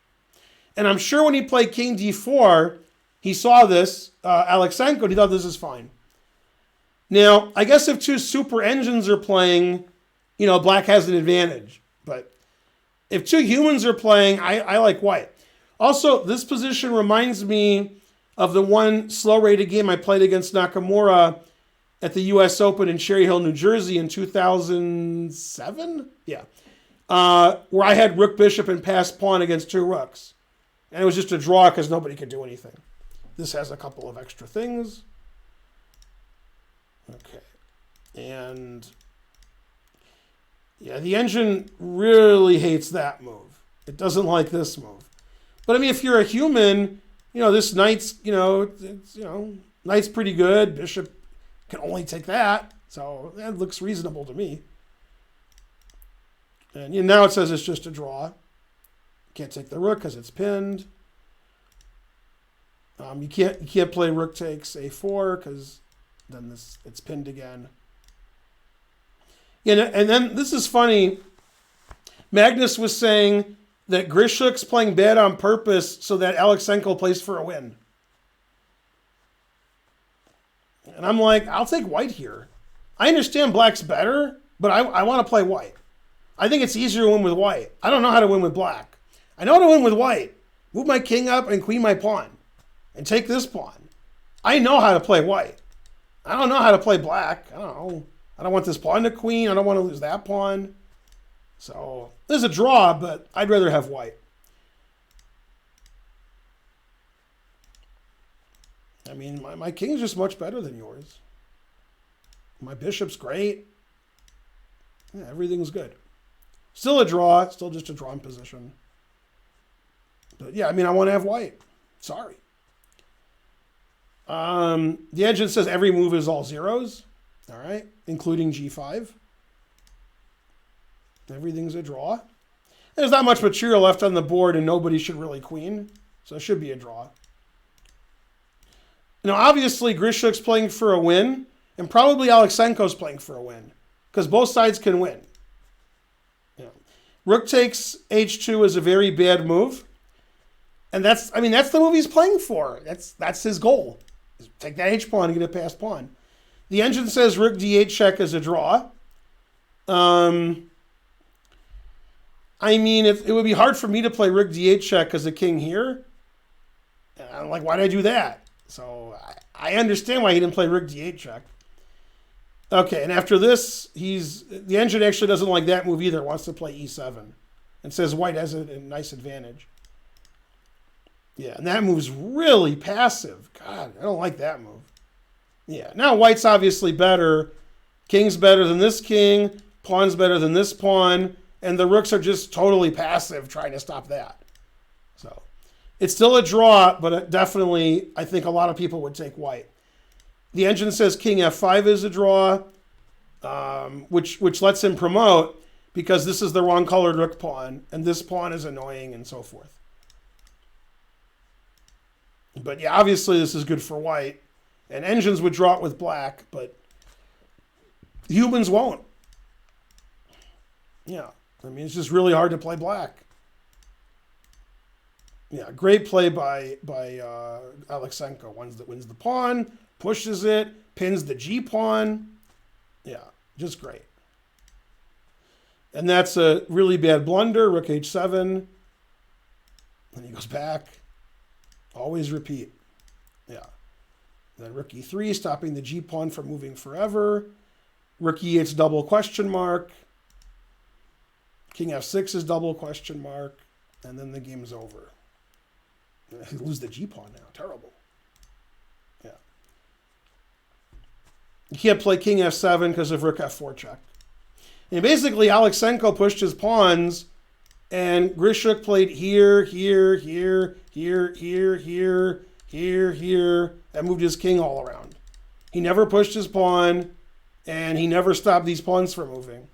And I'm sure when he played king d4, he saw this, Alekseenko, and he thought this is fine. Now, I guess if two super engines are playing, black has an advantage. But if two humans are playing, I like white. Also, this position reminds me of the one slow-rated game I played against Nakamura at the U.S. Open in Cherry Hill, New Jersey in 2007? Yeah. Where I had rook, bishop, and passed pawn against two rooks. And it was just a draw because nobody could do anything. This has a couple of extra things. Okay. And Yeah, the engine really hates that move. It doesn't like this move. But I mean, if you're a human, this knight's, knight's pretty good. Bishop can only take that. So that looks reasonable to me. And now it says it's just a draw. Can't take the rook because it's pinned. You can't play rook takes a4 because then it's pinned again. And then this is funny. Magnus was saying that Grischuk's playing bad on purpose so that Alekseenko plays for a win. And I'm like, I'll take white here. I understand black's better, but I want to play white. I think it's easier to win with white. I don't know how to win with black. I know how to win with white. Move my king up and queen my pawn. And take this pawn. I know how to play white. I don't know how to play black. I don't know. I don't want this pawn to queen. I don't want to lose that pawn. So there's a draw, but I'd rather have white. I mean, my king's just much better than yours. My bishop's great. Yeah, everything's good. Still a draw. Still just a drawn position. But yeah, I mean, I want to have white. Sorry. The engine says every move is all zeros. All right. Including g5. Everything's a draw. There's not much material left on the board and nobody should really queen. So it should be a draw. Obviously Grischuk's playing for a win and probably Alekseenko's playing for a win because both sides can win. Rook takes h2 is a very bad move. And that's the move he's playing for. That's his goal. Take that h-pawn and get a passed pawn. The engine says rook d8 check is a draw. I mean, it would be hard for me to play rook d8 check because the king here. And I'm like, why did I do that? So I understand why he didn't play rook d8 check. Okay, and after this, the engine actually doesn't like that move either. Wants to play e7 and says white has a nice advantage. Yeah, and that move's really passive. God, I don't like that move. Yeah, now white's obviously better. King's better than this king. Pawn's better than this pawn. And the rooks are just totally passive trying to stop that. So it's still a draw, but definitely I think a lot of people would take white. The engine says king f5 is a draw, which lets him promote because this is the wrong colored rook pawn, and this pawn is annoying and so forth. But yeah, obviously this is good for white. And engines would draw it with black, but humans won't. Yeah, I mean, it's just really hard to play black. Yeah, great play by Alekseenko. Wins the pawn, pushes it, pins the G pawn. Yeah, just great. And that's a really bad blunder, rook h7. Then he goes back. Always repeat. Yeah. Then rook e3, stopping the G pawn from moving forever. Rook e8's double question mark. King f6 is double question mark. And then the game's over. You lose the G pawn now. Terrible. Yeah. You can't play king f7 because of rook f4 check. And basically, Alekseenko pushed his pawns, and Grischuk played here, here, here, here, here, here, here, here, and moved his king all around. He never pushed his pawn, and he never stopped these pawns from moving.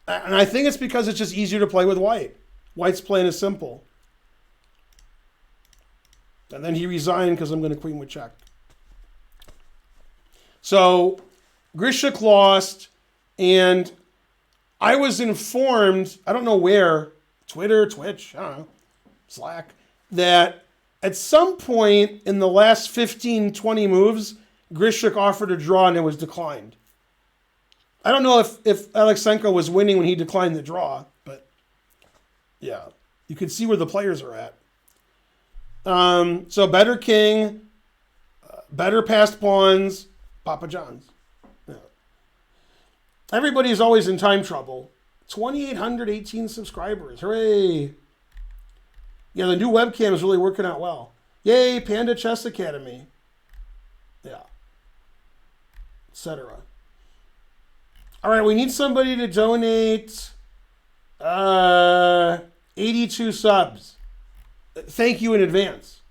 And I think it's because it's just easier to play with white. White's playing is simple. And then he resigned because I'm going to queen with check. So Grischuk lost, and I was informed, I don't know where, Twitter, Twitch, I don't know, Slack, that at some point in the last 15, 20 moves, Grischuk offered a draw and it was declined. I don't know if Alekseenko was winning when he declined the draw, but yeah, you can see where the players are at. So better king, better passed pawns, Papa John's. Yeah. Everybody's always in time trouble. 2,818 subscribers. Hooray. Yeah, the new webcam is really working out well. Yay, Panda Chess Academy. Yeah. Etc. All right, we need somebody to donate 82 subs. Thank you in advance.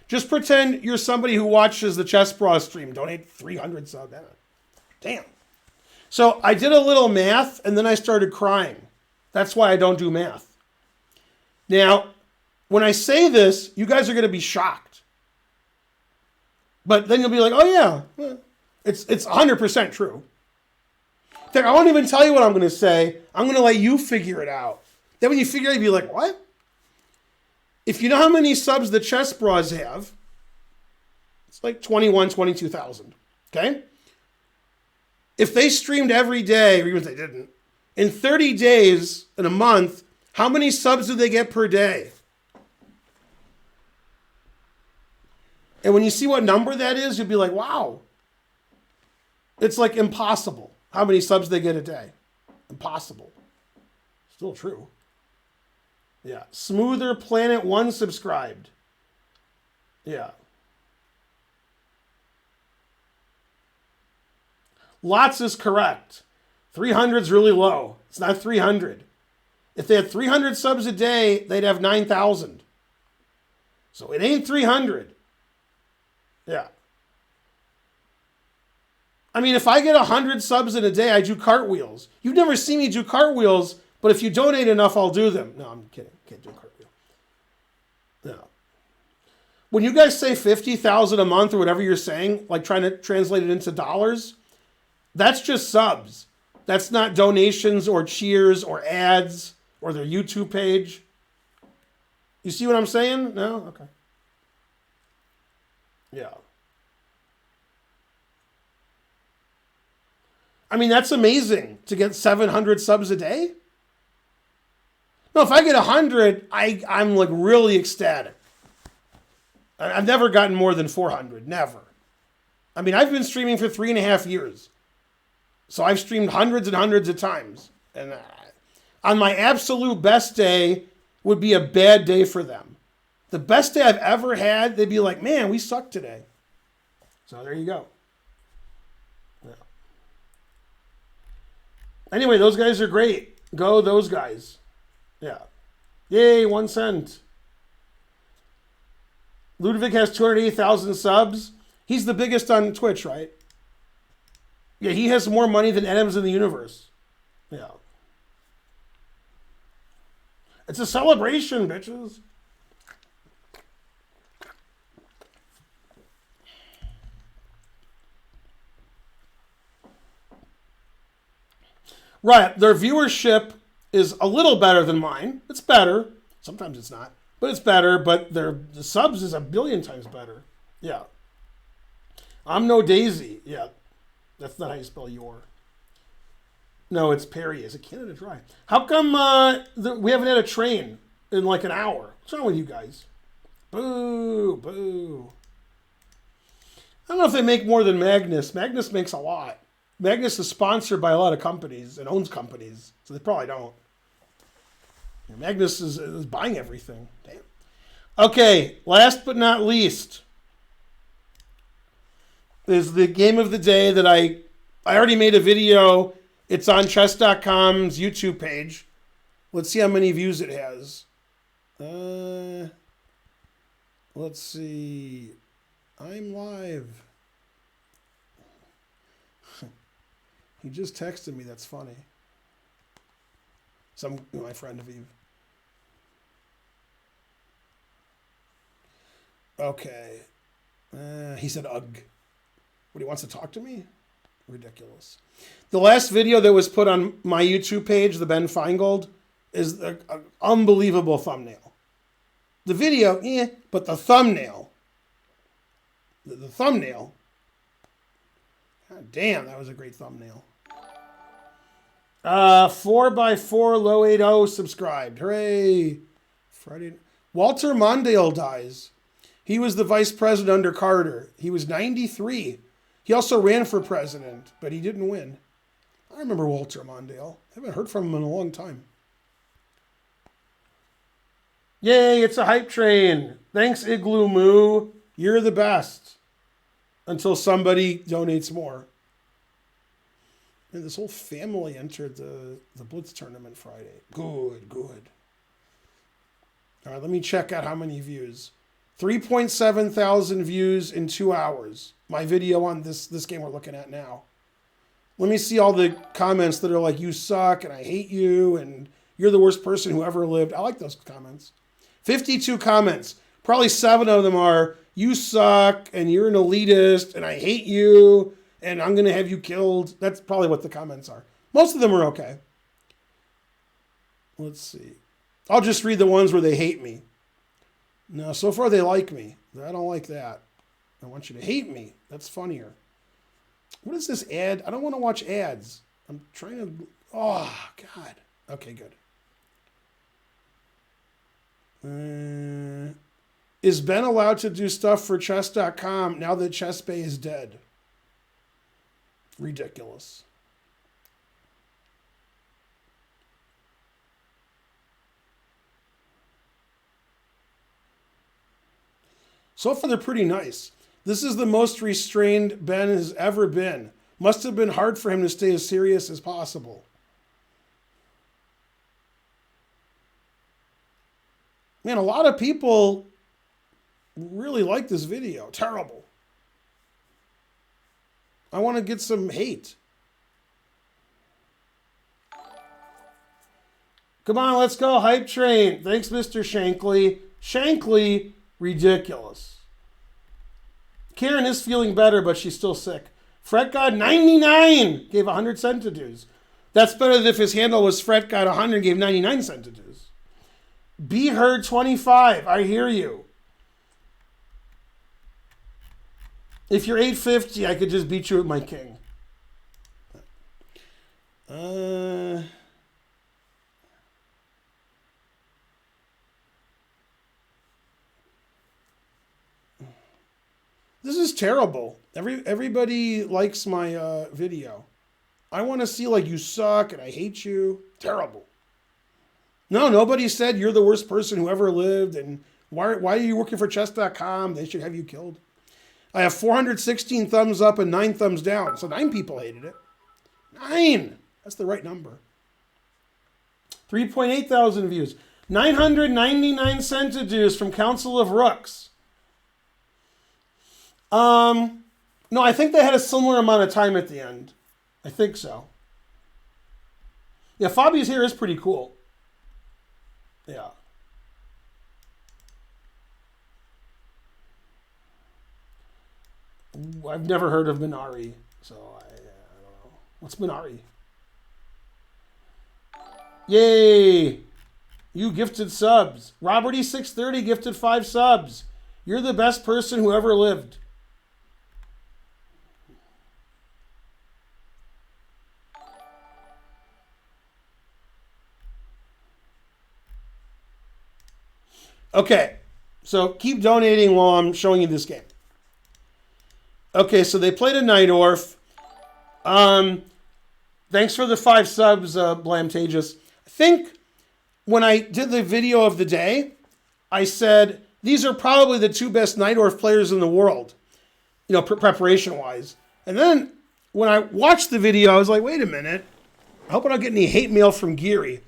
Just pretend you're somebody who watches the Chess Bros stream. Donate 300 subs. Damn. So I did a little math, and then I started crying. That's why I don't do math. Now, when I say this, you guys are going to be shocked. But then you'll be like, oh yeah, it's 100% true. I won't even tell you what I'm going to say. I'm going to let you figure it out. Then when you figure it out, you'll be like, what? If you know how many subs the Chess Bros have, it's like 21, 22,000. Okay? If they streamed every day, or even if they didn't, in 30 days, in a month, how many subs do they get per day? And when you see what number that is, you'll be like, wow. It's like impossible how many subs they get a day. Impossible. Still true. Yeah. Smoother Planet 1 subscribed. Yeah. Lots is correct. 300 is really low. It's not 300. If they had 300 subs a day, they'd have 9,000. So it ain't 300. Yeah. I mean, if I get 100 subs in a day, I do cartwheels. You've never seen me do cartwheels, but if you donate enough, I'll do them. No, I'm kidding. Can't do a cartwheel. No. When you guys say 50,000 a month or whatever you're saying, like trying to translate it into dollars, that's just subs. That's not donations or cheers or ads or their YouTube page. You see what I'm saying? No? Okay. Yeah. I mean, that's amazing to get 700 subs a day. No, if I get 100, I'm like really ecstatic. I've never gotten more than 400. Never. I mean, I've been streaming for 3.5 years. So I've streamed hundreds and hundreds of times. And on my absolute best day would be a bad day for them. The best day I've ever had, they'd be like, man, we suck today. So there you go. Yeah. Anyway, those guys are great. Go those guys. Yeah. Yay, 1 cent. Ludwig has 280,000 subs. He's the biggest on Twitch, right? Yeah, he has more money than atoms in the universe. Yeah. It's a celebration, bitches. Right, their viewership is a little better than mine. It's better. Sometimes it's not, but it's better. But the subs is 1 billion times better. Yeah. I'm no Daisy. Yeah. That's not how you spell your. No, it's Perry. Is it Canada Dry? How come we haven't had a train in like an hour? What's wrong with you guys? Boo, boo. I don't know if they make more than Magnus. Magnus makes a lot. Magnus is sponsored by a lot of companies and owns companies, so they probably don't. Magnus is buying everything. Damn. Okay, last but not least is the game of the day that I already made a video. It's on chess.com's YouTube page. Let's see how many views it has. Let's see. I'm live. He just texted me. That's funny. My friend Aviv. Okay. He said, ugh. What, he wants to talk to me? Ridiculous. The last video that was put on my YouTube page, the Ben Feingold, is an unbelievable thumbnail. The video, but the thumbnail. The thumbnail. God damn, that was a great thumbnail. 4x4 low 80 subscribed. Hooray. Friday. Walter Mondale dies. He was the vice president under Carter. He was 93. He also ran for president, but he didn't win. I remember Walter Mondale. I haven't heard from him in a long time. Yay, it's a hype train. Thanks, Igloo Moo. You're the best. Until somebody donates more. And this whole family entered the Blitz tournament Friday. Good, good. All right, let me check out how many views. 3.7 thousand views in 2 hours. My video on this game we're looking at now. Let me see all the comments that are like, you suck, and I hate you, and you're the worst person who ever lived. I like those comments. 52 comments. Probably 7 of them are, you suck, and you're an elitist, and I hate you, and I'm going to have you killed. That's probably what the comments are. Most of them are okay. Let's see. I'll just read the ones where they hate me. No, so far they like me. I don't like that. I want you to hate me. That's funnier. What is this ad? I don't want to watch ads. I'm trying to... Oh, God. Okay, good. Is Ben allowed to do stuff for chess.com now that ChessBay is dead? Ridiculous. So far, they're pretty nice. This is the most restrained Ben has ever been. Must have been hard for him to stay as serious as possible. Man, a lot of people really like this video. Terrible. I want to get some hate. Come on, let's go. Hype train. Thanks, Mr. Shankly. Shankly, ridiculous. Karen is feeling better, but she's still sick. Fret God 99 gave 100 centidues. That's better than if his handle was Fret God 100 gave 99 centidues. Be heard 25. I hear you. If you're 850, I could just beat you with my king. This is terrible. Everybody likes my video. I want to see like you suck and I hate you. Terrible. No, nobody said you're the worst person who ever lived and why are you working for chess.com? They should have you killed. I have 416 thumbs up and 9 thumbs down. So 9 people hated it. 9. That's the right number. 3.8 thousand views. 999 centidues from Council of Rooks. No, I think they had a similar amount of time at the end. I think so. Yeah, Fabi's here is pretty cool. Yeah. I've never heard of Minari, so I don't know. What's Minari? Yay! You gifted subs. Robert E630 gifted 5 subs. You're the best person who ever lived. Okay, so keep donating while I'm showing you this game. Okay, so they played a Nightorf. Thanks for the 5 subs, Blamtageous. I think when I did the video of the day, I said, these are probably the 2 best Nightorf players in the world, you know, preparation-wise. And then when I watched the video, I was like, wait a minute. I hope I don't get any hate mail from Giri.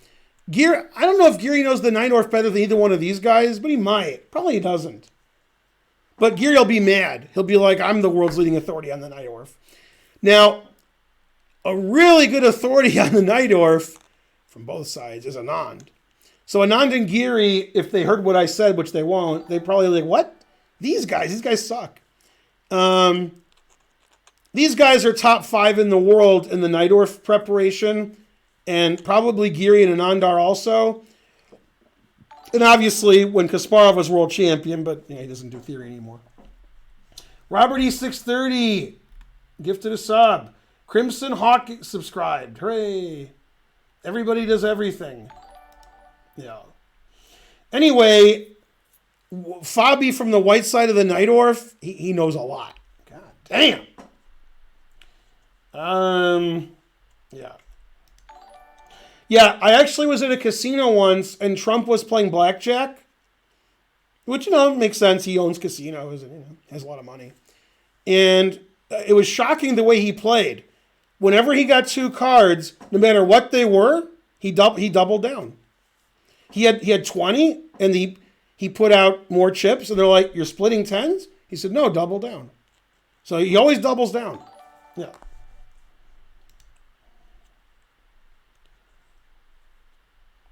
Giri, I don't know if Giri knows the Nightorf better than either one of these guys, but he might. Probably he doesn't. But Giri will be mad. He'll be like, I'm the world's leading authority on the Nightorf. Now, a really good authority on the Nightorf, from both sides, is Anand. So Anand and Giri, if they heard what I said, which they won't, they probably like, what? These guys suck. These guys are top 5 in the world in the Nightorf preparation. And probably Giri and Anand are also. And obviously, when Kasparov was world champion, but you know, he doesn't do theory anymore. Robert E630 gifted a sub. Crimson Hawk subscribed. Hooray. Everybody does everything. Yeah. Anyway, Fabi from the white side of the Nightorf, he knows a lot. God damn. Yeah. Yeah, I actually was at a casino once, and Trump was playing blackjack, which, you know, makes sense. He owns casinos and, you know, has a lot of money. And it was shocking the way he played. Whenever he got 2 cards, no matter what they were, he doubled down. He had 20, and he put out more chips, and they're like, "You're splitting 10s?" He said, "No, double down." So he always doubles down. Yeah.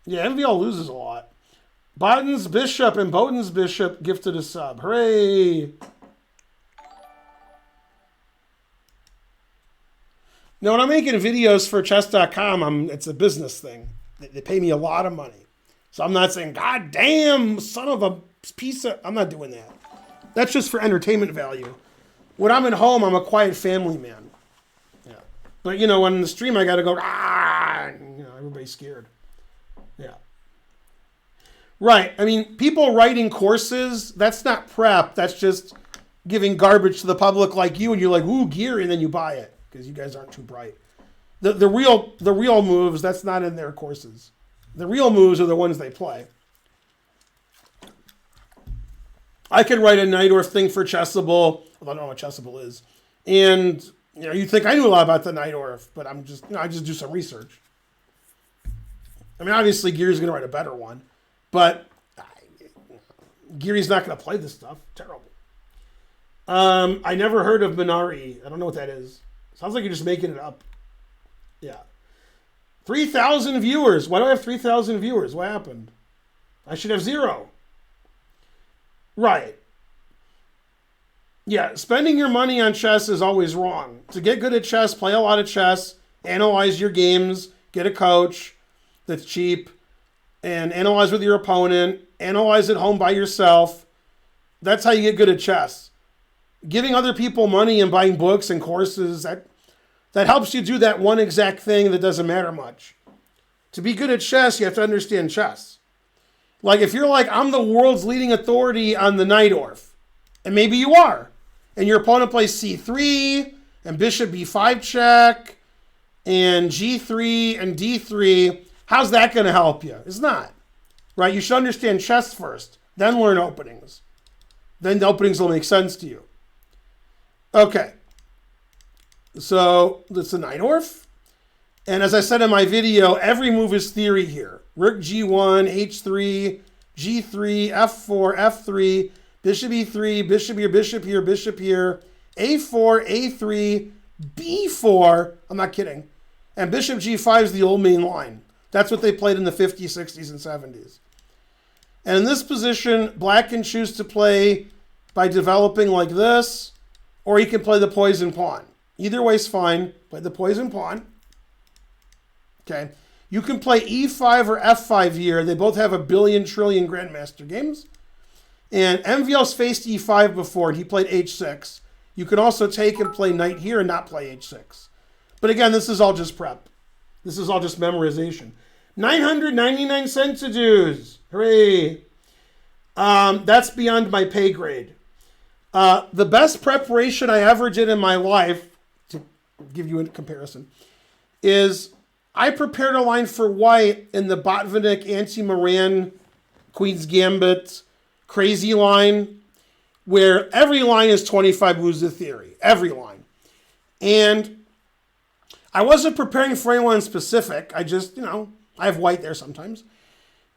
Yeah, MVL loses a lot. Botton's Bishop and Bowden's Bishop gifted a sub. Hooray! Now, when I'm making videos for chess.com, it's a business thing. They pay me a lot of money. So I'm not saying, "God damn, son of a piece of..." I'm not doing that. That's just for entertainment value. When I'm at home, I'm a quiet family man. Yeah. But, you know, on the stream, I got to go, you know, everybody's scared. Yeah. Right. I mean, people writing courses, that's not prep. That's just giving garbage to the public like you, and you're like, "Ooh, Giri," and then you buy it because you guys aren't too bright. The real moves, that's not in their courses. The real moves are the ones they play. I could write a Najdorf thing for Chessable. I don't know what Chessable is. And, you know, you'd think I knew a lot about the Najdorf, but I'm just, you know, I just do some research. I mean, obviously, Giri's going to write a better one, but Giri's not going to play this stuff. Terrible. I never heard of Minari. I don't know what that is. Sounds like you're just making it up. Yeah. 3,000 viewers. Why do I have 3,000 viewers? What happened? I should have 0. Right. Yeah, spending your money on chess is always wrong. To get good at chess, play a lot of chess, analyze your games, get a coach that's cheap, and analyze with your opponent, analyze at home by yourself. That's how you get good at chess. Giving other people money and buying books and courses, that helps you do that one exact thing that doesn't matter much. To be good at chess, you have to understand chess. Like, if you're like, "I'm the world's leading authority on the Najdorf," and maybe you are, and your opponent plays c3, and bishop b5 check, and g3, and d3, how's that going to help you? It's not. Right? You should understand chess first, then learn openings. Then the openings will make sense to you. Okay. So, that's the Najdorf. And as I said in my video, every move is theory here. Rook g1, h3, g3, f4, f3, bishop e3, bishop here, bishop here, bishop here, a4, a3, b4. I'm not kidding. And bishop g5 is the old main line. That's what they played in the 50s, 60s, and 70s. And in this position, black can choose to play by developing like this, or he can play the poison pawn. Either way is fine. Play the poison pawn. Okay. You can play e5 or f5 here. They both have a billion trillion grandmaster games. And MVL's faced e5 before, and he played h6. You can also take and play knight here and not play h6. But again, this is all just prep. This is all just memorization. 999 centidues. Hooray. That's beyond my pay grade. The best preparation I ever did in my life, to give you a comparison, is I prepared a line for white in the Botvinnik anti-Moran Queen's Gambit crazy line, where every line is 25 moves of theory. Every line. And I wasn't preparing for anyone specific. I just, you know, I have white there sometimes.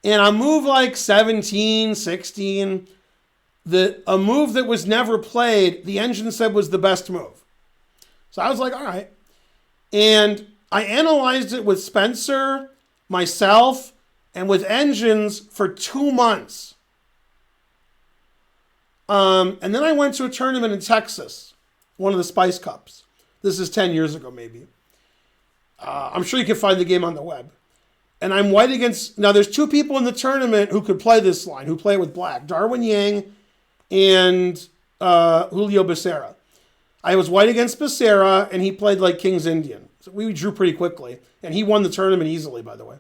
And on move like 17, 16, a move that was never played, the engine said was the best move. So I was like, all right. And I analyzed it with Spencer, myself, and with engines for 2 months. And then I went to a tournament in Texas, one of the Spice Cups. This is 10 years ago, maybe. I'm sure you can find the game on the web. And I'm white against... Now, there's 2 people in the tournament who could play this line, who play it with black. Darwin Yang and Julio Becerra. I was white against Becerra, and he played like King's Indian. So we drew pretty quickly. And he won the tournament easily, by the way.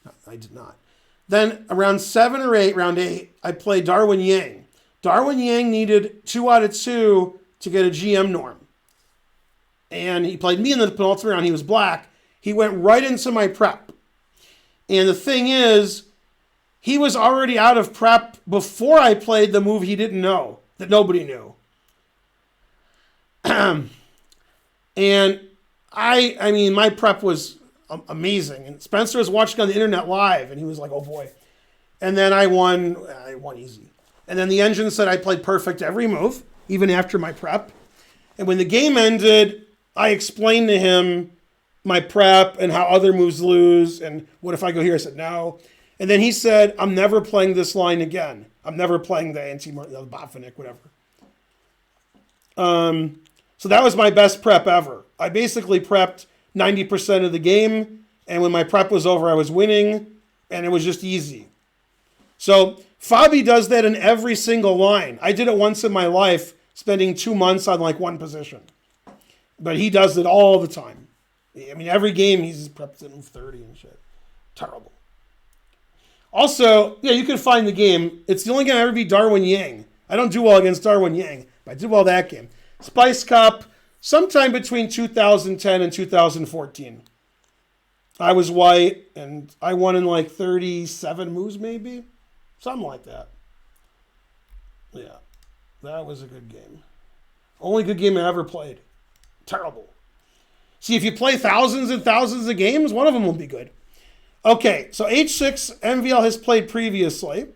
No, I did not. Then around 7 or 8, round 8, I played Darwin Yang. Darwin Yang needed 2 out of 2 to get a GM norm. And he played me in the penultimate round. He was black. He went right into my prep. And the thing is, he was already out of prep before I played the move he didn't know, that nobody knew. And I mean, my prep was amazing. And Spencer was watching on the internet live, and he was like, oh boy. And then I won easy. And then the engine said I played perfect every move, even after my prep. And when the game ended, I explained to him my prep and how other moves lose, and what if I go here? I said no. And then he said, I'm never playing this line again. I'm never playing the Botvinnik, whatever. So that was my best prep ever. I basically prepped 90% of the game, and when my prep was over, I was winning, and it was just easy. So Fabi does that in every single line. I did it once in my life, spending 2 months on like one position. But he does it all the time. I mean, every game he's prepped at move 30 and shit. Terrible. Also, yeah, you can find the game. It's the only game I ever beat Darwin Yang. I don't do well against Darwin Yang, but I did well that game. Spice Cup, sometime between 2010 and 2014. I was white, and I won in like 37 moves, maybe? Something like that. Yeah, that was a good game. Only good game I ever played. Terrible. See, if you play thousands and thousands of games, one of them will be good. Okay, so H6 MVL has played previously.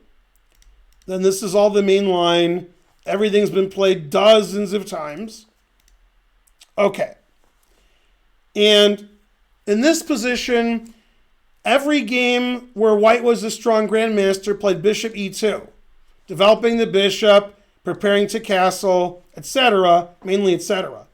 Then this is all the main line. Everything's been played dozens of times. Okay. And in this position, every game where white was a strong grandmaster played bishop e2, developing the bishop, preparing to castle, etc., mainly etc.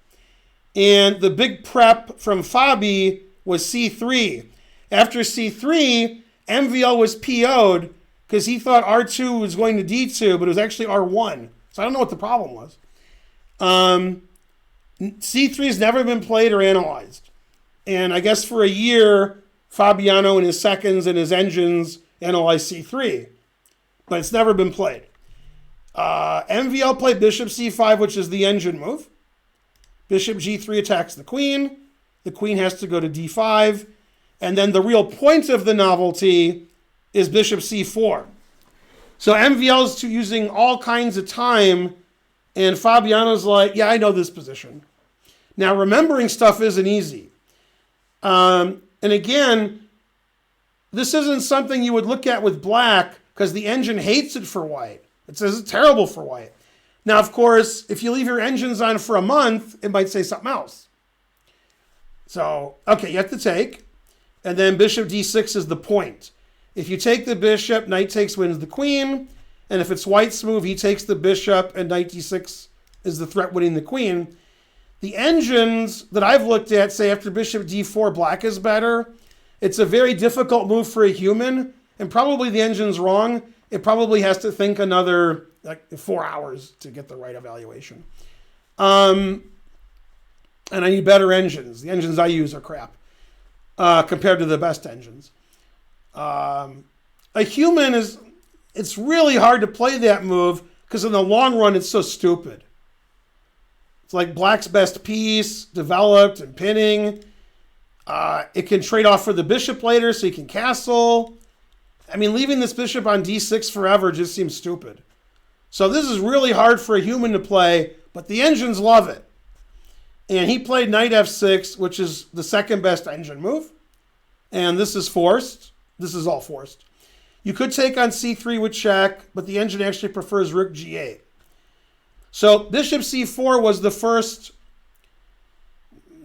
And the big prep from Fabi was c3. After c3, MVL was PO'd because he thought r2 was going to d2, but it was actually r1. So I don't know what the problem was. C3 has never been played or analyzed. And I guess for a year, Fabiano and his seconds and his engines analyzed c3. But it's never been played. MVL played bishop c5, which is the engine move. Bishop g3 attacks the queen. The queen has to go to d5. And then the real point of the novelty is bishop c4. So MVL's using all kinds of time, and Fabiano's like, yeah, I know this position. Now, remembering stuff isn't easy. And again, this isn't something you would look at with black because the engine hates it for white. It says it's terrible for white. Now, of course, if you leave your engines on for a month, it might say something else. So, okay, you have to take. And then bishop d6 is the point. If you take the bishop, knight takes wins the queen. And if it's white's move, he takes the bishop, and knight d6 is the threat winning the queen. The engines that I've looked at say after bishop d4, black is better. It's a very difficult move for a human, and probably the engine's wrong. It probably has to think another like 4 hours to get the right evaluation. And I need better engines. The engines I use are crap compared to the best engines. A human it's really hard to play that move because in the long run, it's so stupid. It's like black's best piece, developed and pinning. It can trade off for the bishop later so you can castle. I mean, leaving this bishop on d6 forever just seems stupid. So this is really hard for a human to play, but the engines love it. And he played knight f6, which is the second best engine move. And this is forced. This is all forced. You could take on c3 with check, but the engine actually prefers rook g8. So bishop c4 was the first,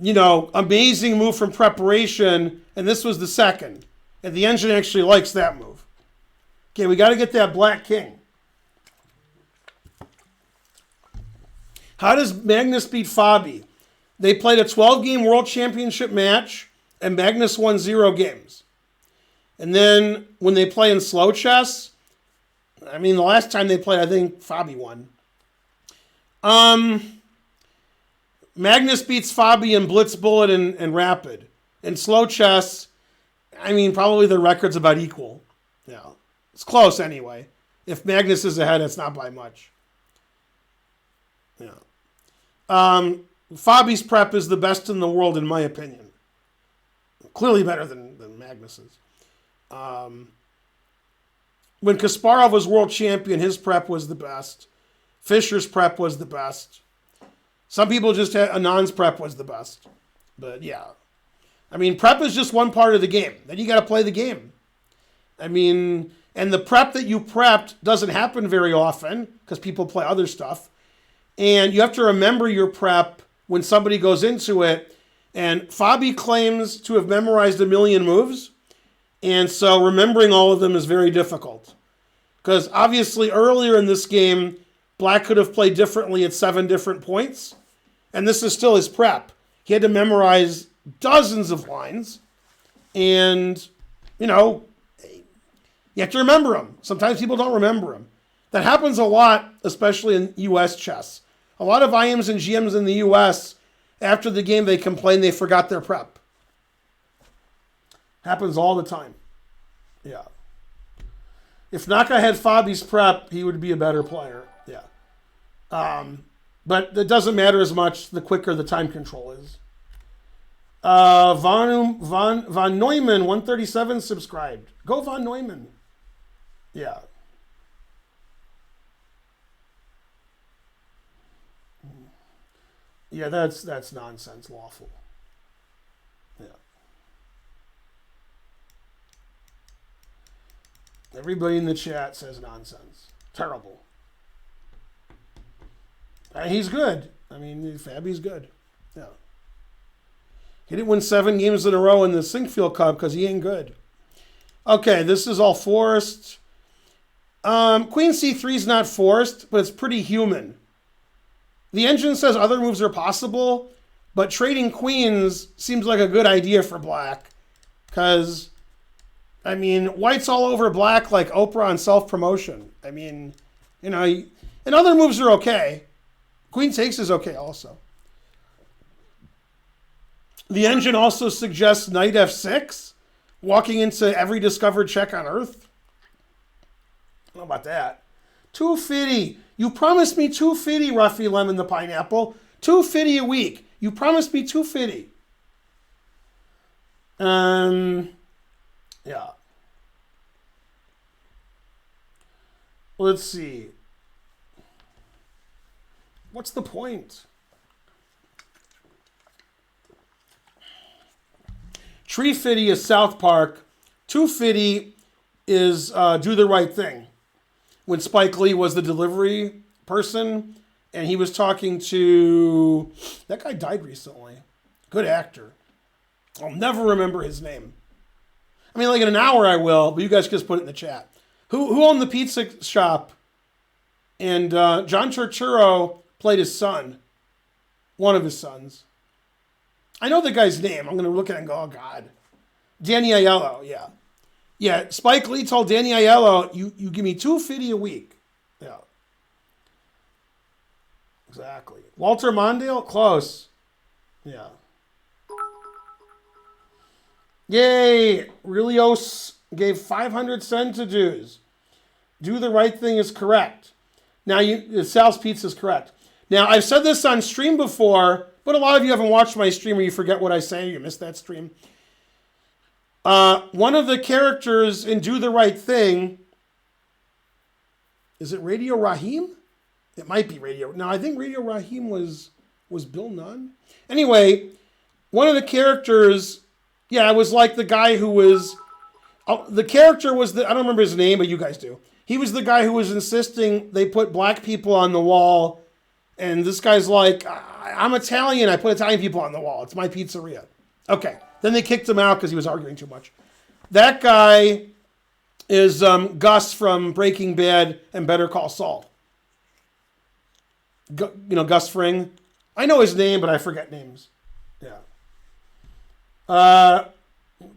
amazing move from preparation, and this was the second. And the engine actually likes that move. Okay, we got to get that black king. How does Magnus beat Fabi? They played a 12-game World Championship match, and Magnus won 0 games. And then when they play in slow chess, the last time they played, I think Fabi won. Magnus beats Fabi in Blitz Bullet and Rapid. In slow chess, probably the record's about equal. Yeah, it's close anyway. If Magnus is ahead, it's not by much. Yeah. Fabi's prep is the best in the world, in my opinion. Clearly better than Magnus's. When Kasparov was world champion, his prep was the best. Fischer's prep was the best. Some people just had Anand's prep was the best. But yeah. I mean, prep is just one part of the game. Then you got to play the game. I mean, and the prep that you prepped doesn't happen very often because people play other stuff. And you have to remember your prep when somebody goes into it. And Fabi claims to have memorized 1 million moves. And so remembering all of them is very difficult. Because obviously earlier in this game, Black could have played differently at 7 different points. And this is still his prep. He had to memorize dozens of lines. And, you know, you have to remember them. Sometimes people don't remember them. That happens a lot, especially in U.S. chess. A lot of IMs and GMs in the U.S., after the game, they complain they forgot their prep. Happens all the time. Yeah. If Naka had Fabi's prep, he would be a better player. Yeah. But it doesn't matter as much the quicker the time control is. Von Neumann, 137, subscribed. Go Von Neumann. Yeah. Yeah, that's nonsense, lawful. Yeah. Everybody in the chat says nonsense. Terrible. He's good. I mean, Fabi's good. Yeah. He didn't win 7 games in a row in the Sinkfield Cup because he ain't good. Okay, this is all forced. Queen C3 is not forced, but it's pretty human. The engine says other moves are possible, but trading queens seems like a good idea for Black. Because, I mean, White's all over Black like Oprah on self-promotion. I mean, you know, and other moves are okay. Queen takes is okay also. The engine also suggests knight f6, walking into every discovered check on Earth. I don't know about that. 250. You promised me 250, Ruffy Lemon the Pineapple. 250 a week. You promised me 250. Yeah. Let's see. What's the point? Tree Fitty is South Park. 250 is Do the Right Thing. When Spike Lee was the delivery person, and he was talking to... That guy died recently. Good actor. I'll never remember his name. I mean, like in an hour I will, but you guys can just put it in the chat. Who owned the pizza shop? And John Turturro played his son. One of his sons. I know the guy's name. I'm going to look at it and go, oh, God. Danny Aiello, yeah. Yeah, Spike Lee told Danny Aiello, you give me $250 a week. Yeah. Exactly. Walter Mondale? Close. Yeah. Yay! Relios gave 500 centidues. Do the right thing is correct. Now, Sal's Pizza is correct. Now, I've said this on stream before, but a lot of you haven't watched my stream or you forget what I say. You missed that stream. One of the characters in Do the Right Thing, is it Radio Raheem? It might be Radio. No, I think Radio Raheem was Bill Nunn. Anyway, one of the characters, yeah, it was like the guy who was, the character was I don't remember his name, but you guys do. He was the guy who was insisting they put black people on the wall, and this guy's like, I'm Italian, I put Italian people on the wall. It's my pizzeria. Okay. Then they kicked him out because he was arguing too much. That guy is Gus from Breaking Bad and Better Call Saul. Gus Fring. I know his name, but I forget names. Yeah.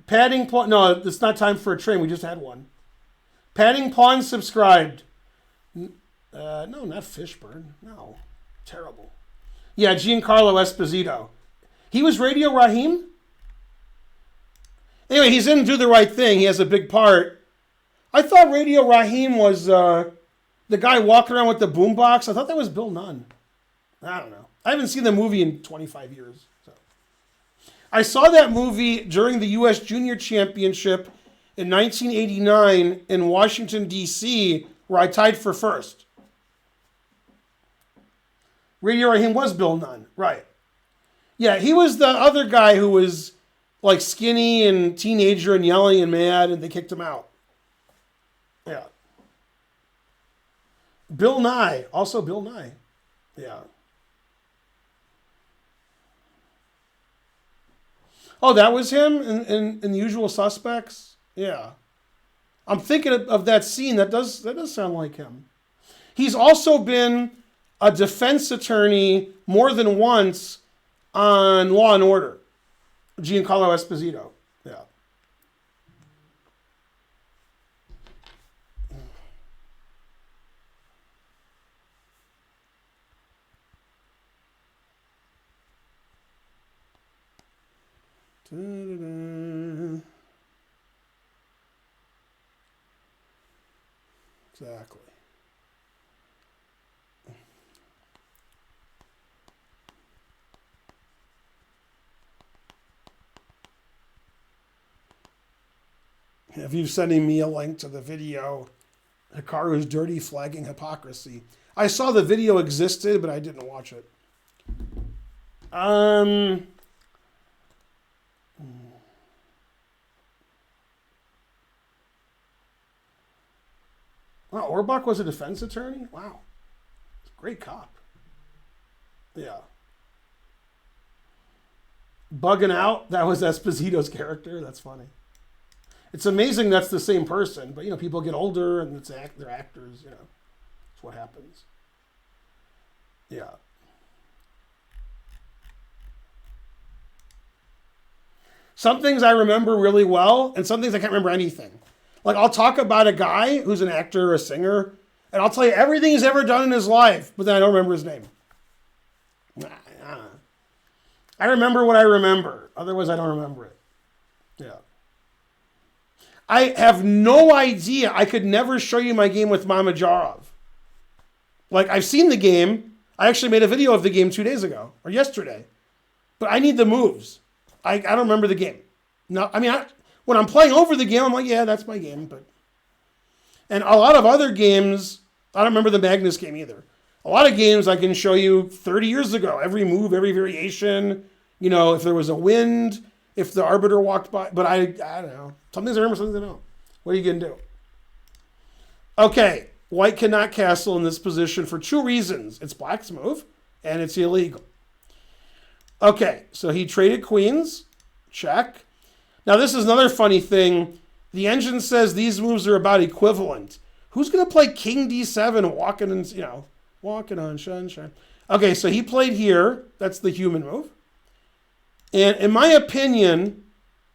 Padding Pawn. No, it's not time for a train. We just had one. Padding Pawn subscribed. No, not Fishburne. No. Terrible. Yeah, Giancarlo Esposito. He was Radio Raheem? Anyway, he's in Do the Right Thing. He has a big part. I thought Radio Raheem was the guy walking around with the boombox. I thought that was Bill Nunn. I don't know. I haven't seen the movie in 25 years. So. I saw that movie during the U.S. Junior Championship in 1989 in Washington, D.C., where I tied for first. Radio Raheem was Bill Nunn. Right. Yeah, he was the other guy who was like skinny and teenager and yelling and mad, and they kicked him out. Yeah. Bill Nye. Also Bill Nye. Yeah. Oh, that was him in The Usual Suspects? Yeah. I'm thinking of that scene. That does sound like him. He's also been a defense attorney more than once on Law and Order. Giancarlo Esposito. Yeah. Da-da-da. Exactly. If you're sending me a link to the video, Hikaru's dirty flagging hypocrisy. I saw the video existed, but I didn't watch it. Wow, Orbach was a defense attorney? Wow. Great cop. Yeah. Bugging out, that was Esposito's character. That's funny. It's amazing that's the same person, but, people get older and they're actors, That's what happens. Yeah. Some things I remember really well, and some things I can't remember anything. Like, I'll talk about a guy who's an actor or a singer, and I'll tell you everything he's ever done in his life, but then I don't remember his name. I remember what I remember. Otherwise, I don't remember it. Yeah. I have no idea. I could never show you my game with Mamajarov. Like, I've seen the game. I actually made a video of the game 2 days ago, or yesterday. But I need the moves. I don't remember the game. No, when I'm playing over the game, I'm like, yeah, that's my game. And a lot of other games, I don't remember the Magnus game either. A lot of games I can show you 30 years ago. Every move, every variation. If there was a wind, if the arbiter walked by. But I don't know. Some things I remember, some things I don't. What are you going to do? Okay, white cannot castle in this position for 2 reasons. It's black's move, and it's illegal. Okay, so he traded queens. Check. Now, this is another funny thing. The engine says these moves are about equivalent. Who's going to play king d7 walking on sunshine? Okay, so he played here. That's the human move. And in my opinion,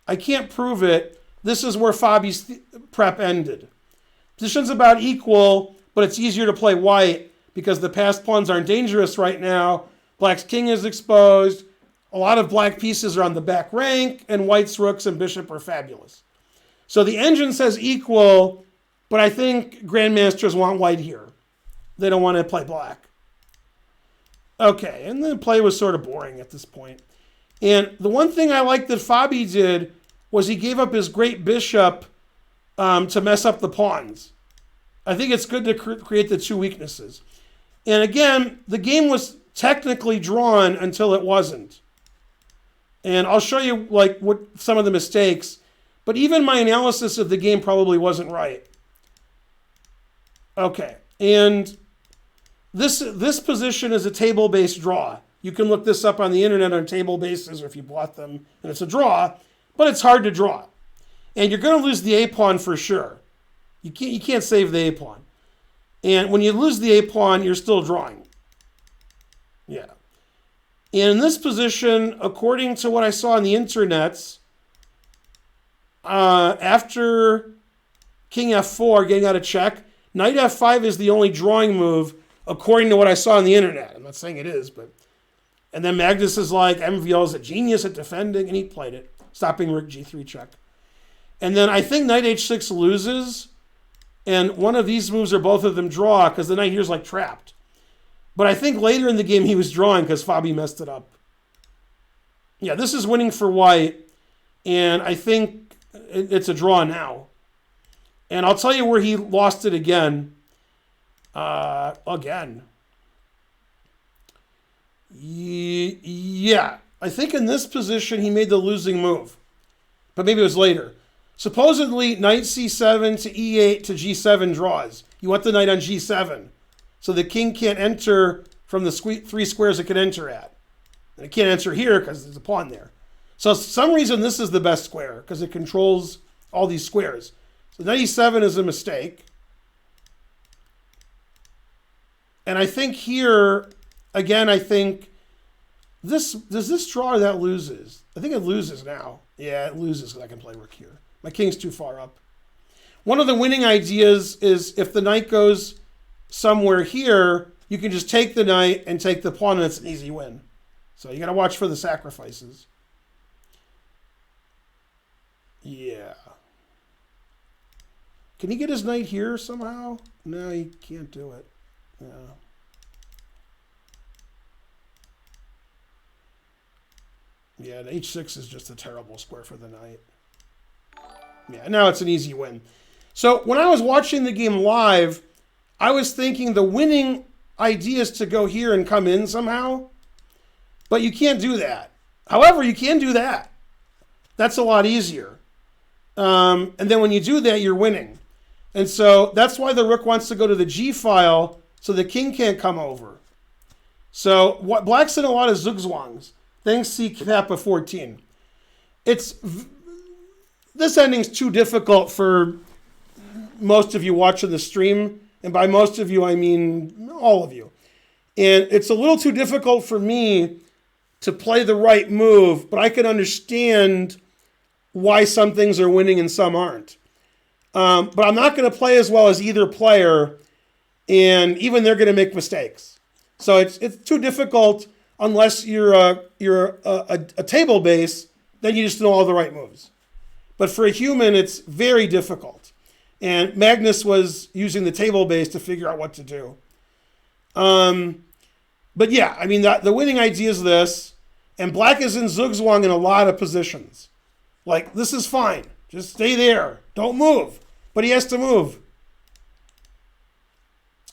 I can't prove it, this is where Fabi's prep ended. Position's about equal, but it's easier to play white because the passed pawns aren't dangerous right now. Black's king is exposed. A lot of black pieces are on the back rank, and white's rooks and bishop are fabulous. So the engine says equal, but I think grandmasters want white here. They don't want to play black. Okay, and the play was sort of boring at this point. And the one thing I liked that Fabi did was he gave up his great bishop to mess up the pawns. I think it's good to create the 2 weaknesses. And again, the game was technically drawn until it wasn't. And I'll show you what some of the mistakes. But even my analysis of the game probably wasn't right. Okay, and this position is a table-based draw. You can look this up on the internet on table bases, or if you bought them, and it's a draw, but it's hard to draw. And you're going to lose the A-pawn for sure. You can't save the A-pawn. And when you lose the A-pawn, you're still drawing. Yeah. And in this position, according to what I saw on the internets, after king f4, getting out of check, knight f5 is the only drawing move, according to what I saw on the internet. I'm not saying it is, but... And then Magnus is like, MVL is a genius at defending, and he played it, stopping rook g3 check. And then I think knight h6 loses, and one of these moves or both of them draw, because the knight here's like trapped. But I think later in the game he was drawing because Fabi messed it up. Yeah, this is winning for white, and I think it's a draw now. And I'll tell you where he lost it again. Yeah. I think in this position he made the losing move. But maybe it was later. Supposedly, knight c7 to e8 to g7 draws. You want the knight on g7. So the king can't enter from the 3 squares it can enter at. And it can't enter here because there's a pawn there. So for some reason this is the best square because it controls all these squares. So knight e7 is a mistake. And I think here, again, I think does this draw or that loses? I think it loses now. Yeah, it loses because I can play rook here. My king's too far up. One of the winning ideas is if the knight goes somewhere here, you can just take the knight and take the pawn, and it's an easy win. So you got to watch for the sacrifices. Yeah. Can he get his knight here somehow? No, he can't do it. Yeah. Yeah, and h6 is just a terrible square for the knight. Yeah, now it's an easy win. So when I was watching the game live, I was thinking the winning idea is to go here and come in somehow. But you can't do that. However, you can do that. That's a lot easier. And then when you do that, you're winning. And so that's why the rook wants to go to the G file so the king can't come over. So what black's in a lot of zugzwangs. Thanks, C Kappa 14. This ending's too difficult for most of you watching the stream. And by most of you, I mean all of you. And it's a little too difficult for me to play the right move, but I can understand why some things are winning and some aren't. But I'm not going to play as well as either player, and even they're going to make mistakes. So it's too difficult unless you're a table base, then you just know all the right moves. But for a human, it's very difficult. And Magnus was using the table base to figure out what to do. But yeah, I mean, the winning idea is this, and black is in zugzwang in a lot of positions. Like, this is fine. Just stay there. Don't move. But he has to move.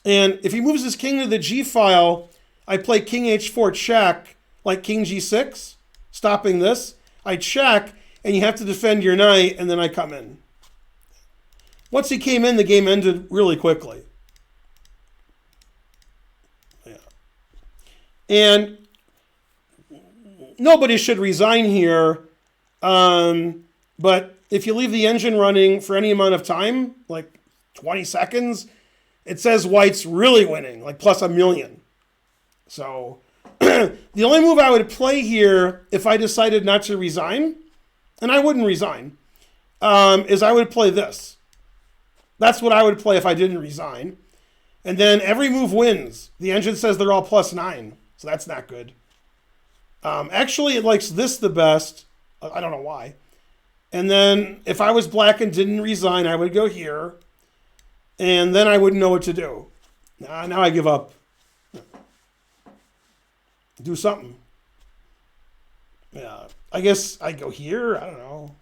And if he moves his king to the G file, I play king h4 check, like king g6, stopping this. I check, and you have to defend your knight, and then I come in. Once he came in, the game ended really quickly. Yeah. And nobody should resign here. But if you leave the engine running for any amount of time, like 20 seconds, it says white's really winning, like plus 1,000,000. So the only move I would play here if I decided not to resign, and I wouldn't resign, is I would play this. That's what I would play if I didn't resign. And then every move wins. The engine says they're all +9, so that's not good. Actually, it likes this the best. I don't know why. And then if I was black and didn't resign, I would go here. And then I wouldn't know what to do. Now I give up. Do something. Yeah, I guess I go here. I don't know.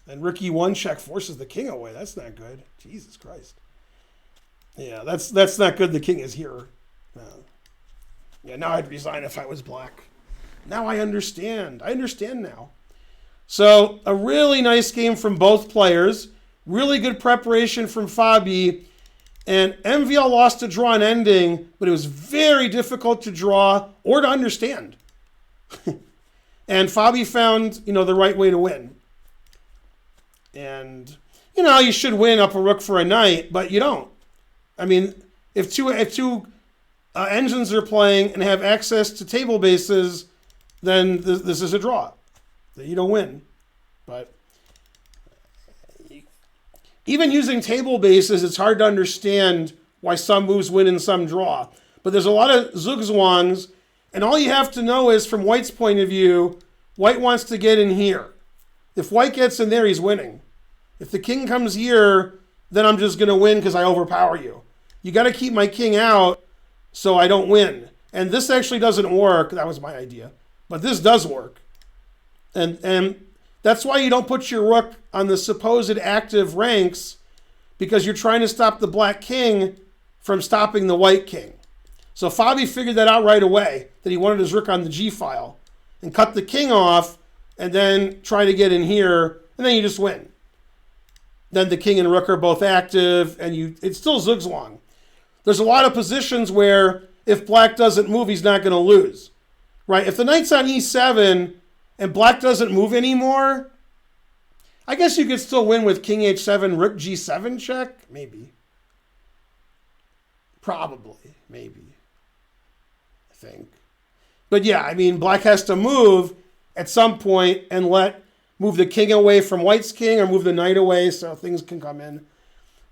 And rook e1 check forces the king away. That's not good. Jesus Christ. Yeah, that's not good. The king is here. Yeah, now I'd resign if I was black. Now I understand. I understand now. So a really nice game from both players. Really good preparation from Fabi. And MVL lost to draw an ending, but it was very difficult to draw or to understand. And Fabi found, the right way to win. And, you should win up a rook for a knight, but you don't. I mean, if two engines are playing and have access to table bases, then this is a draw. You don't win. But even using table bases, it's hard to understand why some moves win and some draw. But there's a lot of zugzwangs, and all you have to know is, from white's point of view, white wants to get in here. If white gets in there, he's winning. If the king comes here, then I'm just going to win because I overpower you. You got to keep my king out so I don't win. And this actually doesn't work. That was my idea. But this does work. And that's why you don't put your rook on the supposed active ranks, because you're trying to stop the black king from stopping the white king. So Fabi figured that out right away, that he wanted his rook on the G file. and cut the king off and then try to get in here, and then you just win. Then the king and rook are both active, and it's still zugzwang. There's a lot of positions where if black doesn't move, he's not going to lose. Right? If the knight's on e7 and black doesn't move anymore, I guess you could still win with king h7, rook g7 check. Maybe. Probably. Maybe. I think. But yeah, I mean, black has to move at some point and move the king away from white's king or move the knight away so things can come in.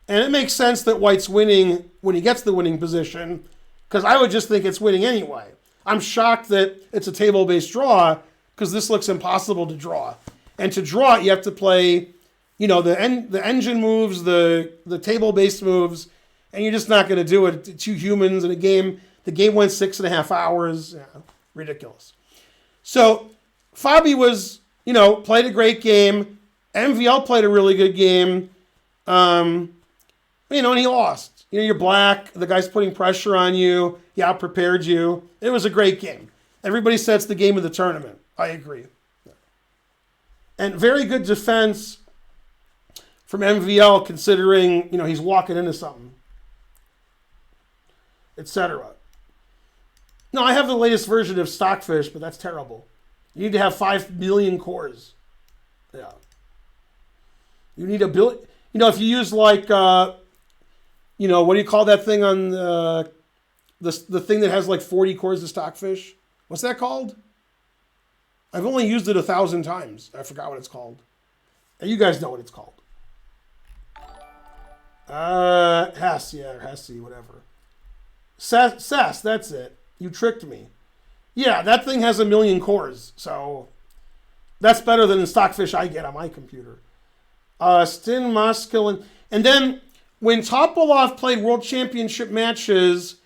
And it makes sense that white's winning when he gets the winning position, because I would just think it's winning anyway. I'm shocked that it's a table-based draw, because this looks impossible to draw. And to draw it, you have to play, the engine moves, the table-based moves, and you're just not going to do it. 2 humans in a game. The game went 6.5 hours. Yeah, ridiculous. So Fabi was, played a great game. MVL played a really good game. And he lost. You're black. The guy's putting pressure on you. He out-prepared you. It was a great game. Everybody said it's the game of the tournament. I agree. And very good defense from MVL, considering, he's walking into something, etc. No, I have the latest version of Stockfish, but that's terrible. You need to have 5 million cores. Yeah. You need a billion. If you use what do you call that thing on the thing that has 40 cores of Stockfish? What's that called? I've only used it 1,000 times. I forgot what it's called. You guys know what it's called. Hess, whatever. Sess, that's it. You tricked me. Yeah, that thing has 1 million cores, so that's better than the Stockfish I get on my computer. Stin Moskil, and then when Topalov played World Championship matches,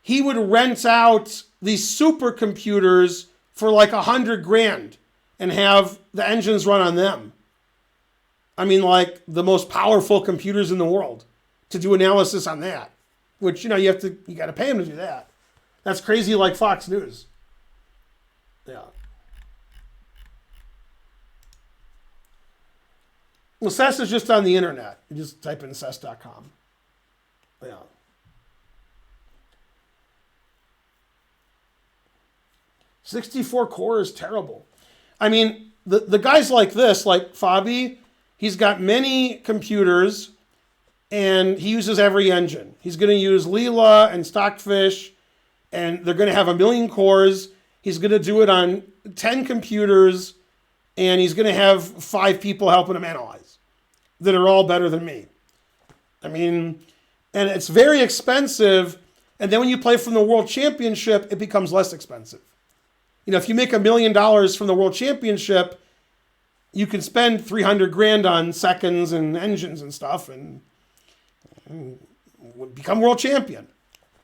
he would rent out these supercomputers for $100,000 and have the engines run on them. I mean, the most powerful computers in the world to do analysis on that. Which, you got to pay him to do that. That's crazy, like Fox News. Yeah. Well, Cess is just on the internet. You just type in cess.com. Yeah. "64 core is terrible." I mean, the guys like this, like Fabi, he's got many computers and he uses every engine. He's going to use Leela and Stockfish, and they're going to have 1 million cores. He's going to do it on 10 computers, and he's going to have 5 people helping him analyze that are all better than me. I mean, and it's very expensive. And then when you play from the World Championship, it becomes less expensive. If you make $1 million from the World Championship, you can spend $300,000 on seconds and engines and stuff, and become world champion.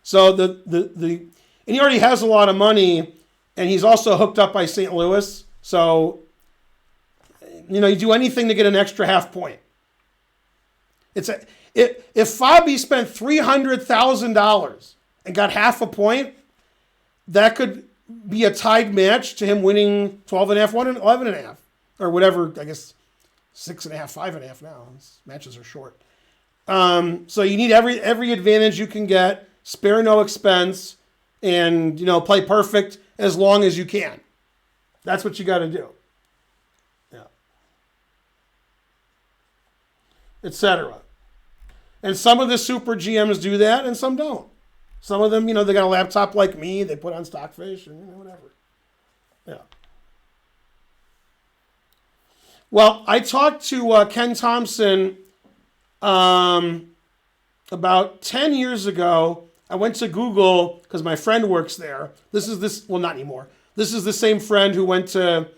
So and he already has a lot of money, and he's also hooked up by St. Louis. So, you do anything to get an extra half point. If Fabi spent $300,000 and got half a point, that could be a tied match to him winning 12.5, 11.5, or whatever. I guess 6.5, 5.5 now. These matches are short. So you need every advantage you can get, spare no expense, and play perfect as long as you can. That's what you got to do. Yeah. Etc. And some of the super GMs do that, and some don't. Some of them, they got a laptop like me. They put on Stockfish and whatever. Yeah. Well, I talked to Ken Thompson about 10 years ago. I went to Google because my friend works there. Well, not anymore. This is the same friend who went to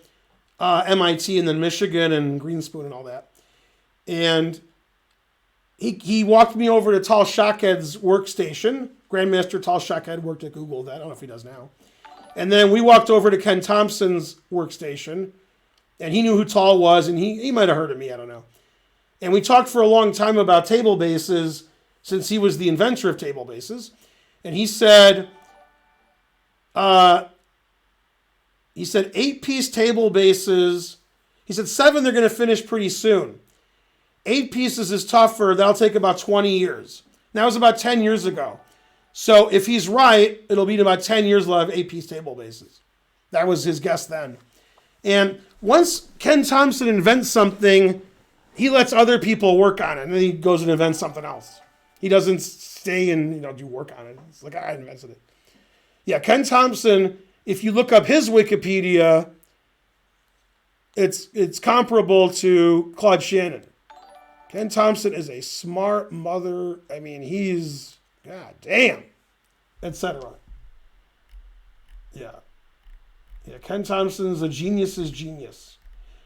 MIT and then Michigan and Greenspoon and all that. And he walked me over to Tal Shaked's workstation. Grandmaster Tal Shaked worked at Google. I don't know if he does now. And then we walked over to Ken Thompson's workstation. And he knew who Tal was, and he might have heard of me, I don't know. And we talked for a long time about table bases, since he was the inventor of table bases. And he said, He said 8-piece table bases. He said 7 they're going to finish pretty soon. 8 pieces is tougher. That'll take about 20 years. That was about 10 years ago. So if he's right, it'll be in about 10 years we'll have 8-piece table bases. That was his guess then. And once Ken Thompson invents something, he lets other people work on it, and then he goes and invents something else. He doesn't stay and do work on it. It's like, I invented it. Yeah, Ken Thompson, if you look up his Wikipedia, it's comparable to Claude Shannon. Ken Thompson is a smart mother. I mean, he's, god damn, etc. Yeah. Yeah, Ken Thompson's a genius's genius.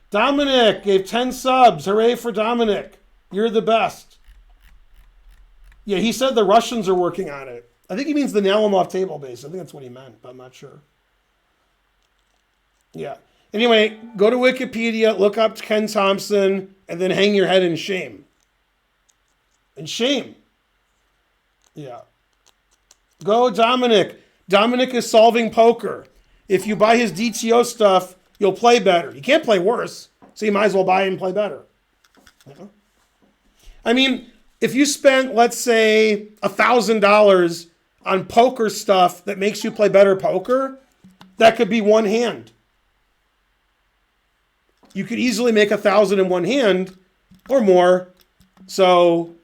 Dominic gave 10 subs. Hooray for Dominic. You're the best. Yeah, he said the Russians are working on it. I think he means the Nalimov table base. I think that's what he meant, but I'm not sure. Yeah. Anyway, go to Wikipedia, look up Ken Thompson, and then hang your head in shame. In shame. Yeah. Go Dominic. Dominic is solving poker. If you buy his DTO stuff, you'll play better. You can't play worse, so you might as well buy it and play better. I mean, if you spent, let's say, $1,000 on poker stuff that makes you play better poker, that could be one hand. You could easily make 1,000 in one hand or more. So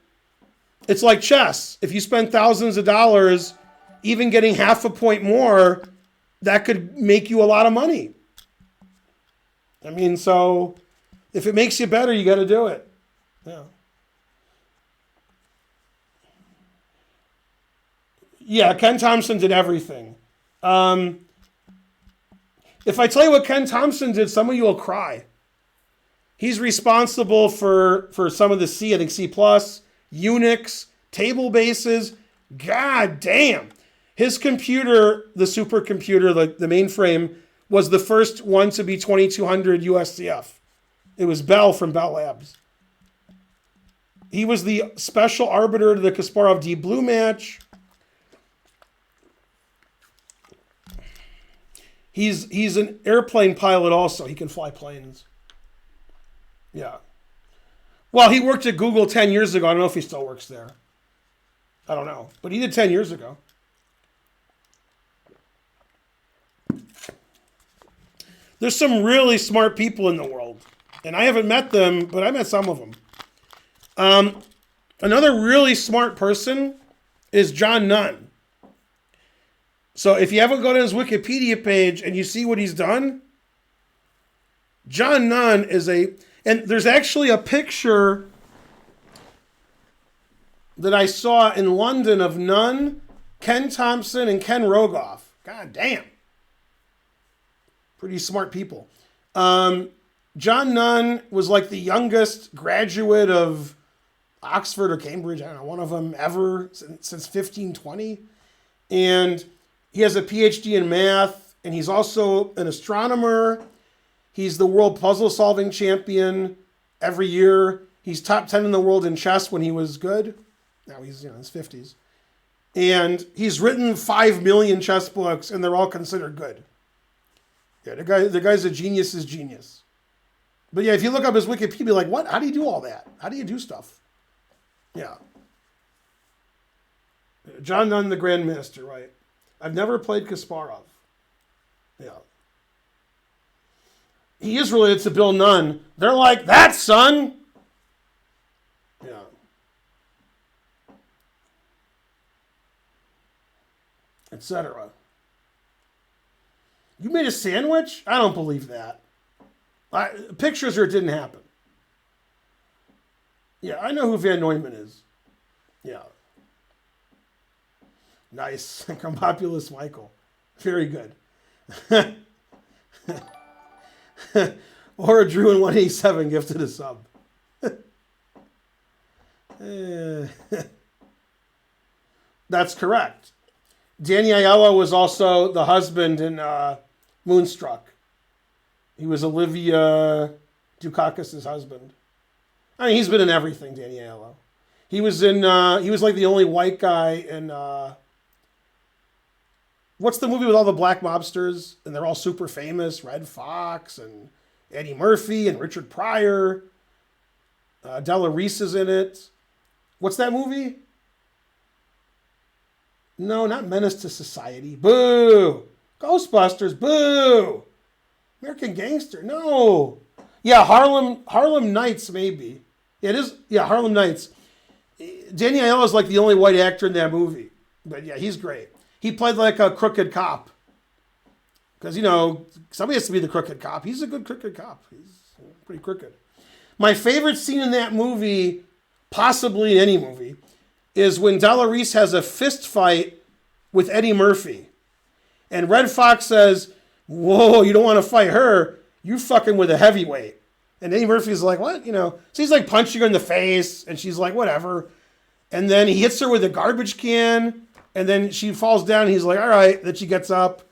it's like chess. If you spend thousands of dollars, even getting half a point more, that could make you a lot of money. I mean, so if it makes you better, you got to do it. Yeah. Yeah, Ken Thompson did everything. If I tell you what Ken Thompson did, some of you will cry. He's responsible for some of the C, I think C+, Unix, table bases. God damn. His computer, the supercomputer, the mainframe, was the first one to be 2200 USCF. It was Bell from Bell Labs. He was the special arbiter to the Kasparov Deep Blue match. He's an airplane pilot also. He can fly planes. Yeah. Well, he worked at Google 10 years ago. I don't know if he still works there. I don't know. But he did 10 years ago. There's some really smart people in the world. And I haven't met them, but I met some of them. Another really smart person is John Nunn. So if you haven't gone to his Wikipedia page and you see what he's done, John Nunn is and there's actually a picture that I saw in London of Nunn, Ken Thompson, and Ken Rogoff. God damn. Pretty smart people. John Nunn was like the youngest graduate of Oxford or Cambridge, I don't know, one of them ever since 1520. And he has a PhD in math, and he's also an astronomer. He's the world puzzle solving champion every year. He's top 10 in the world in chess when he was good. Now he's in his 50s. And he's written 5 million chess books, and they're all considered good. Yeah, the guy's a genius's genius. But yeah, if you look up his Wikipedia, like, what? How do you do all that? How do you do stuff? Yeah. John Nunn, the Grand Master, right? I've never played Kasparov. Yeah. He is related to Bill Nunn. They're like, that son! Yeah. Etc. You made a sandwich? I don't believe that. Pictures or it didn't happen. Yeah, I know who Van Neumann is. Yeah. Nice. Compopulous Michael. Very good. Or Drew in 187 gifted a sub. That's correct. Danny Aiello was also the husband in Moonstruck. He was Olivia Dukakis' husband. I mean, he's been in everything, Danny Aiello. He was in. He was like the only white guy in what's the movie with all the black mobsters and they're all super famous? Red Fox and Eddie Murphy and Richard Pryor. Della Reese is in it. What's that movie? No, not Menace to Society. Boo! Ghostbusters. Boo! American Gangster. No. Yeah, Harlem Nights maybe. Yeah, it is. Yeah, Harlem Nights. Danny Aiello's like the only white actor in that movie. But yeah, he's great. He played like a crooked cop. Because, you know, somebody has to be the crooked cop. He's a good crooked cop. He's pretty crooked. My favorite scene in that movie, possibly in any movie, is when Della Reese has a fist fight with Eddie Murphy. And Red Fox says, whoa, you don't want to fight her. You fucking with a heavyweight. And Eddie Murphy's like, what? You know, so he's like punching her in the face. And she's like, whatever. And then he hits her with a garbage can. And then she falls down. And he's like, all right. Then she gets up.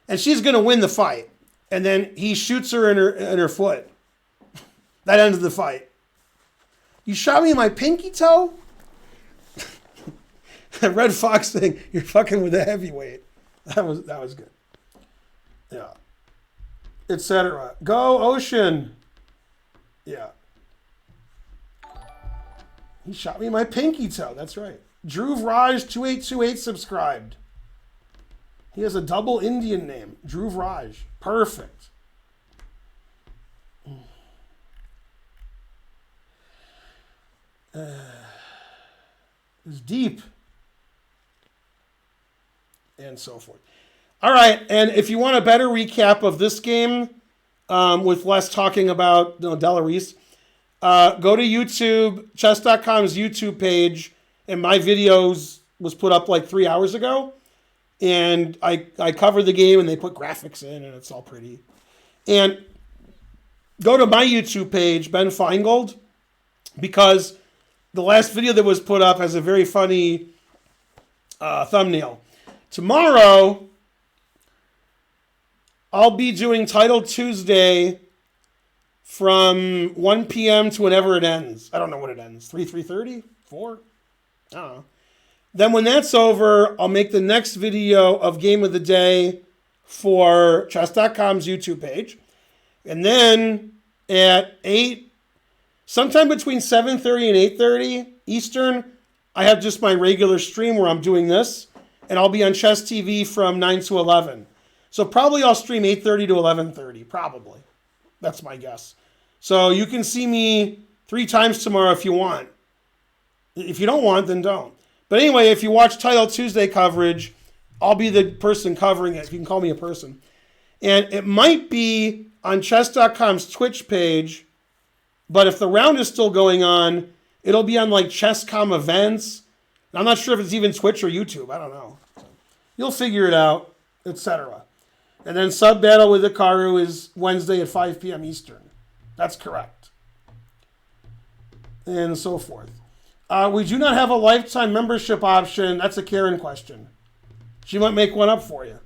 And she's going to win the fight. And then he shoots her in her foot. That ends the fight. You shot me in my pinky toe? The Red Fox thing, you're fucking with a heavyweight. That was good. Yeah. Etc. Go Ocean. Yeah. He shot me in my pinky toe. That's right. Dhruv Raj 2828 subscribed. He has a double Indian name. Dhruv Raj. Perfect. It's deep. And so forth. All right, and if you want a better recap of this game, with less talking about Della Reese, go to YouTube, chess.com's YouTube page, and my videos was put up like 3 hours ago. And I covered the game, and they put graphics in, and it's all pretty. And go to my YouTube page, Ben Feingold, because the last video that was put up has a very funny thumbnail. Tomorrow, I'll be doing Title Tuesday from 1 p.m. to whenever it ends. I don't know when it ends. 3:30? 4? I don't know. Then when that's over, I'll make the next video of Game of the Day for chess.com's YouTube page. And then at 8, sometime between 7:30 and 8:30 Eastern, I have just my regular stream where I'm doing this. And I'll be on Chess TV from 9 to 11. So probably I'll stream 8:30 to 11:30, probably. That's my guess. So you can see me 3 times tomorrow if you want. If you don't want, then don't. But anyway, if you watch Title Tuesday coverage, I'll be the person covering it. You can call me a person. And it might be on chess.com's Twitch page, but if the round is still going on, it'll be on like Chess.com events. I'm not sure if it's even Twitch or YouTube. I don't know. You'll figure it out, etc. And then Sub Battle with Hikaru is Wednesday at 5 p.m. Eastern. That's correct. And so forth. We do not have a lifetime membership option. That's a Karen question. She might make one up for you.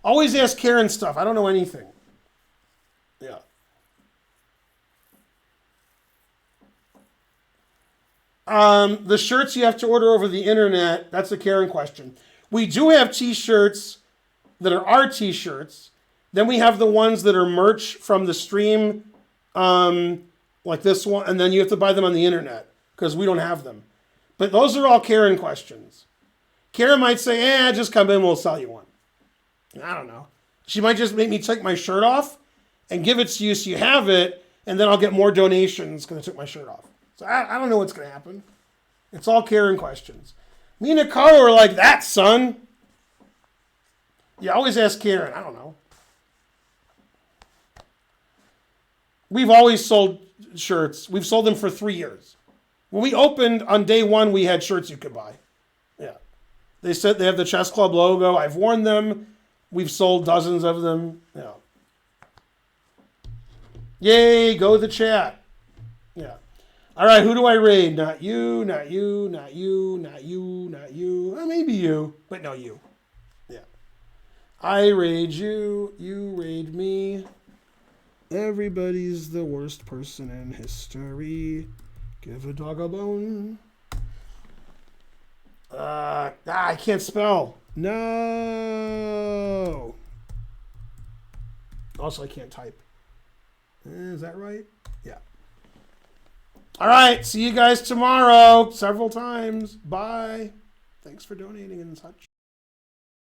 Always ask Karen stuff. I don't know anything. Yeah. The shirts you have to order over the internet, that's a Karen question. We do have t-shirts that are our t-shirts. Then we have the ones that are merch from the stream, like this one, and then you have to buy them on the internet because we don't have them. But those are all Karen questions. Karen might say, just come in, we'll sell you one. I don't know. She might just make me take my shirt off and give it to you so you have it, and then I'll get more donations because I took my shirt off. So I don't know what's going to happen. It's all Karen questions. Me and Hikaru are like, that, son. You always ask Karen. I don't know. We've always sold shirts. We've sold them for 3 years. When we opened on day 1, we had shirts you could buy. Yeah. They said they have the Chess Club logo. I've worn them. We've sold dozens of them. Yeah. Yay, go the chat. Yeah. All right, who do I raid? Not you, not you, not you, not you, not you. Maybe you, but no you. Yeah. I raid you, you raid me. Everybody's the worst person in history. Give a dog a bone. I can't spell. No. Also, I can't type. Is that right? Yeah. All right. See you guys tomorrow several times. Bye. Thanks for donating and such.